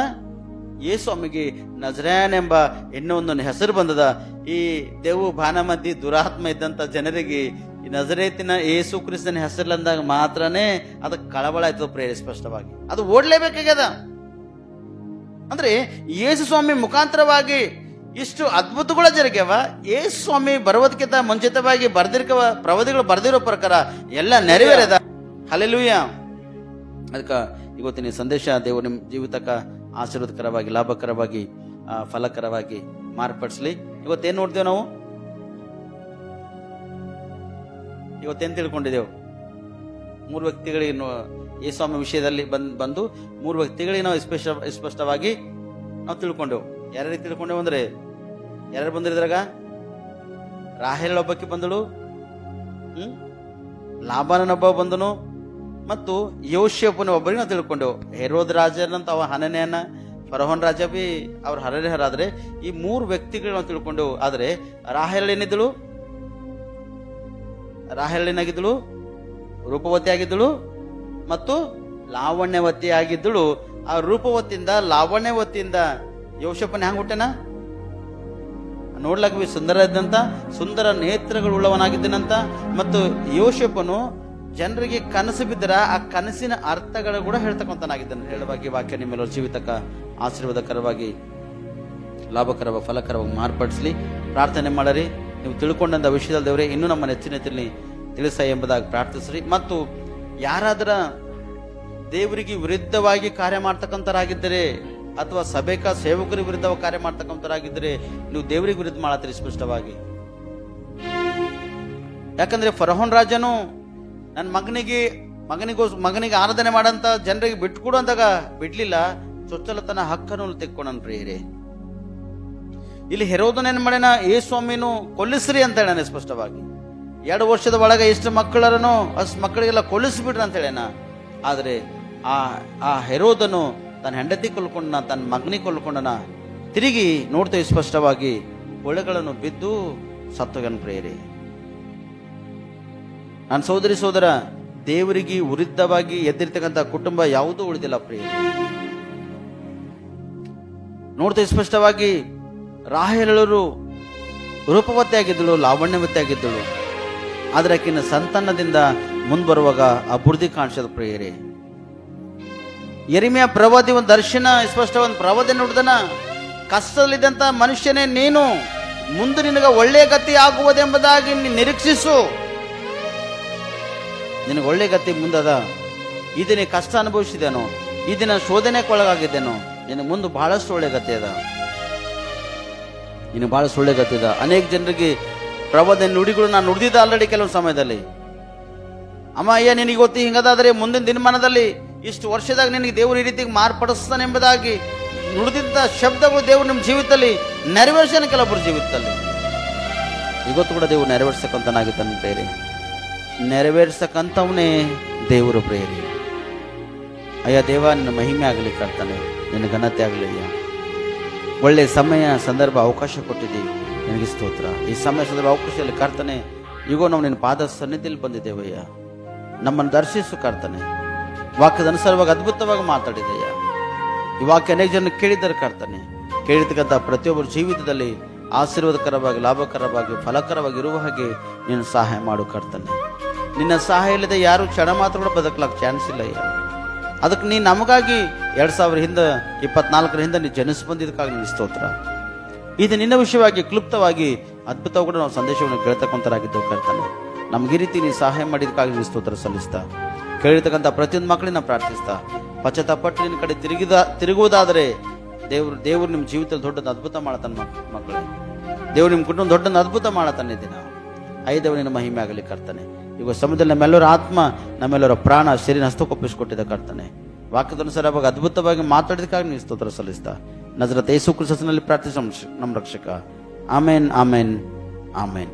ಯೇಸು ಸ್ವಾಮಿಗೆ ನಜರೇನ್ ಎಂಬ ಇನ್ನೊಂದೊಂದು ಹೆಸರು ಬಂದದ. ಈ ದೇವು ಭಾನಮತಿ ದುರಾತ್ಮ ಇದ್ದಂತ ಜನರಿಗೆ ಈ ನಜರೇತಿನ ಯೇಸು ಕ್ರಿಸ್ತನ ಹೆಸರ್ಲಂದಾಗ ಮಾತ್ರನೇ ಅದಕ್ಕೆ ಕಳವಳ ಆಯ್ತು ಪ್ರೇರಿ. ಸ್ಪಷ್ಟವಾಗಿ ಅದು ಓಡ್ಲೇಬೇಕಾಗ್ಯದ. ಅಂದ್ರೆ ಯೇಸು ಸ್ವಾಮಿ ಮುಖಾಂತರವಾಗಿ ಇಷ್ಟು ಅದ್ಭುತಗಳ ಜರುಗ್ಯವ. ಯೇಸು ಸ್ವಾಮಿ ಬರುವುದಕ್ಕಿಂತ ಮುಂಚಿತವಾಗಿ ಬರ್ದಿರ್ಕವ ಪ್ರವಾದಿಗಳು ಬರ್ದಿರೋ ಪ್ರಕಾರ ಎಲ್ಲ ನೆರವೇರದ. ಹಲ್ಲೆಲೂಯಾ. ಅದಕ್ಕೆ ಇವತ್ತಿನ ಸಂದೇಶ ದೇವರು ನಿಮ್ಮ ಜೀವಿತಕ್ಕ ಆಶೀರ್ವಾದಕರವಾಗಿ, ಲಾಭಕರವಾಗಿ, ಫಲಕರವಾಗಿ ಮಾರ್ಪಡಿಸ್ಲಿ. ಇವತ್ತೇನು ನೋಡ್ತೇವೆ ನಾವು? ಇವತ್ತೇನು ತಿಳ್ಕೊಂಡಿದ್ದೇವೆ? 3 ವ್ಯಕ್ತಿಗಳಿಗೆ ಯೇಸು ಸ್ವಾಮಿ ವಿಷಯದಲ್ಲಿ ಬಂದು 3 ವ್ಯಕ್ತಿಗಳಿಗೆ ನಾವು ಸ್ಪಷ್ಟವಾಗಿ ನಾವು ತಿಳ್ಕೊಂಡೆವು. ಯಾರ್ಯಾರಿಗೆ ತಿಳ್ಕೊಂಡೆವು ಅಂದ್ರೆ, ಯಾರ್ಯಾರು ಬಂದಿರಿದ್ರಾಗ? ರಾಹೇಲ್ ಒಬ್ಬಕ್ಕೆ ಬಂದಳು, ಲಾಬಾನನೊಬ್ಬ ಬಂದನು, ಮತ್ತು ಯೋಶೇಫನ ಒಬ್ಬರಿಗೆ ನಾವು ತಿಳ್ಕೊಂಡೆವು. ಹೆರೋದ್ ರಾಜನಂತ ಅವ ಹನನ್ಯನ, ಫರೋಹನ್ ರಾಜ ಬಿ ಅವ್ರ ಹರಹರಾದ್ರೆ ಈ 3 ವ್ಯಕ್ತಿಗಳು ನಾವು ತಿಳ್ಕೊಂಡೆವು. ಆದ್ರೆ ರಾಹೇಲ್ ಏನಿದ್ದಳು? ರಾಹೇಲ್ ಏನಾಗಿದ್ದಳು? ರೂಪವತಿ ಆಗಿದ್ದಳು ಮತ್ತು ಲಾವಣ್ಯವತಿ ಆಗಿದ್ದಳು. ಆ ರೂಪವತಿಯಿಂದ, ಲಾವಣ್ಯವತಿಯಿಂದ ಯೋಶೇಫನ ಹ್ಯಾಂಗ ಹುಟ್ಟೆನ? ನೋಡ್ಲಕ್ಕ ಸುಂದರ ಇದ್ದಂತ, ಸುಂದರ ನೇತ್ರಗಳು ಉಳ್ಳವನಾಗಿದ್ದನಂತ. ಮತ್ತು ಯೋಶೇಫನು ಜನರಿಗೆ ಕನಸು ಬಿದ್ದರ ಆ ಕನಸಿನ ಅರ್ಥಗಳು ಕೂಡ ಹೇಳ್ತಕ್ಕಂತನಾಗಿದ್ದಾನೆ. ಹೇಳುವಾಗಿ ವಾಕ್ಯ ನಿಮ್ಮೆಲ್ಲರ ಜೀವಿತಕ್ಕ ಆಶೀರ್ವಾದಕರವಾಗಿ, ಲಾಭಕರವಾಗಿ, ಫಲಕರವಾಗಿ ಮಾರ್ಪಡಿಸಲಿ. ಪ್ರಾರ್ಥನೆ ಮಾಡರಿ. ನೀವು ತಿಳ್ಕೊಂಡಂತ ವಿಷಯದಲ್ಲಿ ದೇವರೇ ಇನ್ನೂ ನಮ್ಮ ನೆಚ್ಚಿನ ತಿಳಿಸ ಎಂಬುದಾಗಿ ಪ್ರಾರ್ಥಿಸ್ರಿ. ಮತ್ತು ಯಾರಾದರ ದೇವರಿಗೆ ವಿರುದ್ಧವಾಗಿ ಕಾರ್ಯ ಮಾಡ್ತಕ್ಕಂಥರಾಗಿದ್ದರೆ ಅಥವಾ ಸಭೆಕ ಸೇವಕರಿಗೆ ವಿರುದ್ಧವಾಗಿ ಕಾರ್ಯ ಮಾಡ್ತಕ್ಕಂಥರಾಗಿದ್ದರೆ ನೀವು ದೇವರಿಗೆ ವಿರುದ್ಧ ಮಾಡತ್ತೀರಿ ಸ್ಪಷ್ಟವಾಗಿ. ಯಾಕಂದ್ರೆ ಫರೋಹನ್ ರಾಜನು ನನ್ನ ಮಗನಿಗೆ ಆರಾಧನೆ ಮಾಡಂತ ಜನರಿಗೆ ಬಿಟ್ಕೊಡು ಅಂದಾಗ ಬಿಡ್ಲಿಲ್ಲ, ಚೊಚ್ಚಲತನ ಹಕ್ಕನ್ನು ತೆಕ್ಕೊಂಡನ್ ಪ್ರಿಯರೇ. ಇಲ್ಲಿ ಹೆರೋದನ ಏನ್ ಮಾಡ್ಯಾನ? ಯೇಸು ಸ್ವಾಮಿನು ಕೊಲ್ಲಿಸ್ರಿ ಅಂತ ಹೇಳಾನೆ ಸ್ಪಷ್ಟವಾಗಿ. 2 ವರ್ಷದ ಒಳಗೆ ಎಷ್ಟು ಮಕ್ಕಳರನು ಅಷ್ಟು ಮಕ್ಕಳಿಗೆಲ್ಲ ಕೊಲ್ಲಿಸ್ಬಿಡ್ರಿ ಅಂತ ಹೇಳೇನ. ಆದ್ರೆ ಆ ಹೆರೋದನು ತನ್ನ ಹೆಂಡತಿ ಕೊಲ್ಕೊಂಡನ, ತನ್ನ ಮಗನಿಗೆ ಕೊಲ್ಕೊಂಡನ. ತಿರುಗಿ ನೋಡ್ತೇವೆ ಸ್ಪಷ್ಟವಾಗಿ ಒಳೆಗಳನ್ನು ಬಿದ್ದು ಸತ್ತೋಗನ್ ಪ್ರೇರೆ. ನನ್ನ ಸೋದರಿ ಸೋದರ, ದೇವರಿಗೆ ವಿರುದ್ಧವಾಗಿ ಎದ್ದಿರ್ತಕ್ಕಂಥ ಕುಟುಂಬ ಯಾವುದೂ ಉಳಿದಿಲ್ಲ ಪ್ರಿಯ. ನೋಡ್ತೇವೆ ಸ್ಪಷ್ಟವಾಗಿ ರಾಹೇಲರು ರೂಪವತಿ ಆಗಿದ್ದಳು, ಲಾವಣ್ಯವತಿ ಆಗಿದ್ದಳು. ಆದ್ರೆ ಆಕಿನ ಸಂತಾನದಿಂದ ಮುಂದ್ಬರುವಾಗ ಅಭಿವೃದ್ಧಿ ಕಾಣಿಸದ ಪ್ರಿಯರೇ. ಯೆರೆಮೀಯ ಪ್ರವಾದಿ ಒಂದು ದರ್ಶನ, ಸ್ಪಷ್ಟ ಒಂದು ಪ್ರವಾದಿ ನೋಡಿದನ, ಕಷ್ಟದಲ್ಲಿದ್ದಂತ ಮನುಷ್ಯನೇ ನೀನು, ಮುಂದೆ ನಿನಗೆ ಒಳ್ಳೆಯ ಗತಿ ಆಗುವುದೆಂಬುದಾಗಿ ನಿರೀಕ್ಷಿಸು. ನಿನಗೆ ಒಳ್ಳೆ ಗತಿ ಮುಂದದ. ಈ ದಿನ ಕಷ್ಟ ಅನುಭವಿಸಿದೇನೋ, ಈ ದಿನ ಶೋಧನೆಗೊಳಗಾಗಿದ್ದೇನೋ, ನಿನಗೆ ಮುಂದೆ ಬಹಳಷ್ಟು ಒಳ್ಳೆ ಗತಿ ಅದ. ನಿನಗೆ ಬಹಳಷ್ಟು ಒಳ್ಳೆ ಗತಿ ಅದ. ಅನೇಕ ಜನರಿಗೆ ಪ್ರವಾದ ನುಡಿಗಳು ನಾನು ನುಡಿದಿದ್ದ ಆಲ್ರೆಡಿ ಕೆಲವೊಂದು ಸಮಯದಲ್ಲಿ. ಅಮ್ಮ ಅಯ್ಯ ನಿನಗೆ ಗೊತ್ತಿ ಹಿಂಗದಾದ್ರೆ ಮುಂದಿನ ದಿನಮಾನದಲ್ಲಿ ಇಷ್ಟು ವರ್ಷದಾಗ ನಿನಗೆ ದೇವರು ಈ ರೀತಿಗೆ ಮಾರ್ಪಡಿಸ್ತಾನೆ ಎಂಬುದಾಗಿ ನುಡಿದಿದ್ದ ಶಬ್ದಗಳು ದೇವರು ನಿಮ್ಮ ಜೀವಿತದಲ್ಲಿ ನೆರವೇರಿಸ್ತಾನೆ. ಕೆಲವೊಬ್ಬರ ಜೀವಿತದಲ್ಲಿ ಇವತ್ತು ಕೂಡ ದೇವರು ನೆರವೇರಿಸಕ್ಕಂತನಾಗಿದ್ದಾನೆ ಪ್ರೇರಿ. ನೆರವೇರಿಸಕ್ಕಂಥವನೇ ದೇವರು ಪ್ರೇರಿ. ಅಯ್ಯ ದೇವ, ನಿನ್ನ ಮಹಿಮೆ ಆಗಲಿ ಕರ್ತಾನೆ, ನಿನ್ನ ಘನತೆ ಆಗಲಿ. ಅಯ್ಯ ಒಳ್ಳೆ ಸಮಯ, ಸಂದರ್ಭ, ಅವಕಾಶ ಕೊಟ್ಟಿದ್ದೀವಿ, ನಿನಗೆ ಸ್ತೋತ್ರ. ಈ ಸಮಯ, ಸಂದರ್ಭ, ಅವಕಾಶದಲ್ಲಿ ಕರ್ತಾನೆ ಈಗೋ ನಾವು ನಿನ್ನ ಪಾದ ಸನ್ನಿಧಿಯಲ್ಲಿ ಬಂದಿದ್ದೇವಯ್ಯ. ನಮ್ಮನ್ನು ದರ್ಶಿಸು ಕರ್ತಾನೆ. ವಾಕ್ಯದ ಅನುಸಾರವಾಗಿ ಅದ್ಭುತವಾಗಿ ಮಾತಾಡಿದೆಯ್ಯ. ಈ ವಾಕ್ಯ ಅನೇಕ ಜನ ಕೇಳಿದ್ದಾರೆ ಕರ್ತಾನೆ. ಕೇಳಿರ್ತಕ್ಕಂಥ ಪ್ರತಿಯೊಬ್ಬರ ಜೀವಿತದಲ್ಲಿ ಆಶೀರ್ವಾದಕರವಾಗಿ, ಲಾಭಕರವಾಗಿ, ಫಲಕರವಾಗಿ ಇರುವ ಹಾಗೆ ನೀನು ಸಹಾಯ ಮಾಡು ಕರ್ತಾನೆ. ನಿನ್ನ ಸಹಾಯ ಇಲ್ಲದೆ ಯಾರು ಕ್ಷಣ ಮಾತ್ರ ಕೂಡ ಬದುಕಲಾಕ ಚಾನ್ಸ್ ಇಲ್ಲ ಅಯ್ಯ. ಅದಕ್ಕೆ ನೀನು ನಮಗಾಗಿ 2024 ಹಿಂದೆ ನೀನು ಜನಿಸಿ ಬಂದಿದ್ದಕ್ಕಾಗಿ ನಿನ್ನ ಸ್ತೋತ್ರ. ಇದು ನಿನ್ನ ವಿಷಯವಾಗಿ ಕ್ಲುಪ್ತವಾಗಿ ಅದ್ಭುತವಾಗಿ ಕೂಡ ನಾವು ಸಂದೇಶವನ್ನು ಕೇಳ್ತಕ್ಕಂಥರಾಗಿದ್ದೇವೆ ಕರ್ತಾನೆ. ನಮ್ಗೆ ಈ ರೀತಿ ನೀನು ಸಹಾಯ ಮಾಡಿದಕ್ಕಾಗಿ ನಿನ್ನ ಸ್ತೋತ್ರ ಸಲ್ಲಿಸ್ತಾ, ಕೇಳಿರ್ತಕ್ಕಂಥ ಪ್ರತಿಯೊಂದು ಮಕ್ಕಳನ್ನ ಪ್ರಾರ್ಥಿಸ್ತಾ, ಪಶ್ಚಾತ್ತಾಪಟ್ಟು ನಿನ್ನ ಕಡೆ ತಿರುಗುವುದಾದರೆ ದೇವರು ನಿಮ್ಮ ಜೀವಿತದಲ್ಲಿ ದೊಡ್ಡದು ಅದ್ಭುತ ಮಾಡತಾನೆ. ಮಕ್ಕಳು ದೇವ್ರು ನಿಮ್ಮ ಕುಟುಂಬ ದೊಡ್ಡದು ಅದ್ಭುತ ಮಾಡತಾನೆ. ದಿನ ಐದವ ನಿನ್ನ ಮಹಿಮೆ ಆಗಲಿ ಕರ್ತಾನೆ. ಈಗ ಸಮಯದಲ್ಲಿ ನಮ್ಮೆಲ್ಲರ ಆತ್ಮ, ನಮ್ಮೆಲ್ಲರ ಪ್ರಾಣ, ಶರೀರ ಹಸ್ತಕ್ಕೊಪ್ಪಿಸಿಕೊಟ್ಟಿದ್ದ ಕರ್ತಾನೆ. ವಾಕ್ಯದನುಸಾರವಾಗಿ ಅದ್ಭುತವಾಗಿ ಮಾತಾಡಿದಕ್ಕಾಗಿ ನೀವು ಸ್ತೋತ್ರ ಸಲ್ಲಿಸ್ತಾ, ನಜರೇತ್ ಯೇಸು ಕ್ರಿಸ್ತನಲ್ಲಿ ಪ್ರಾರ್ಥಿಸ ನಮ್ಮ ರಕ್ಷಕ. ಆಮೇನ್, ಆಮೇನ್, ಆಮೇನ್.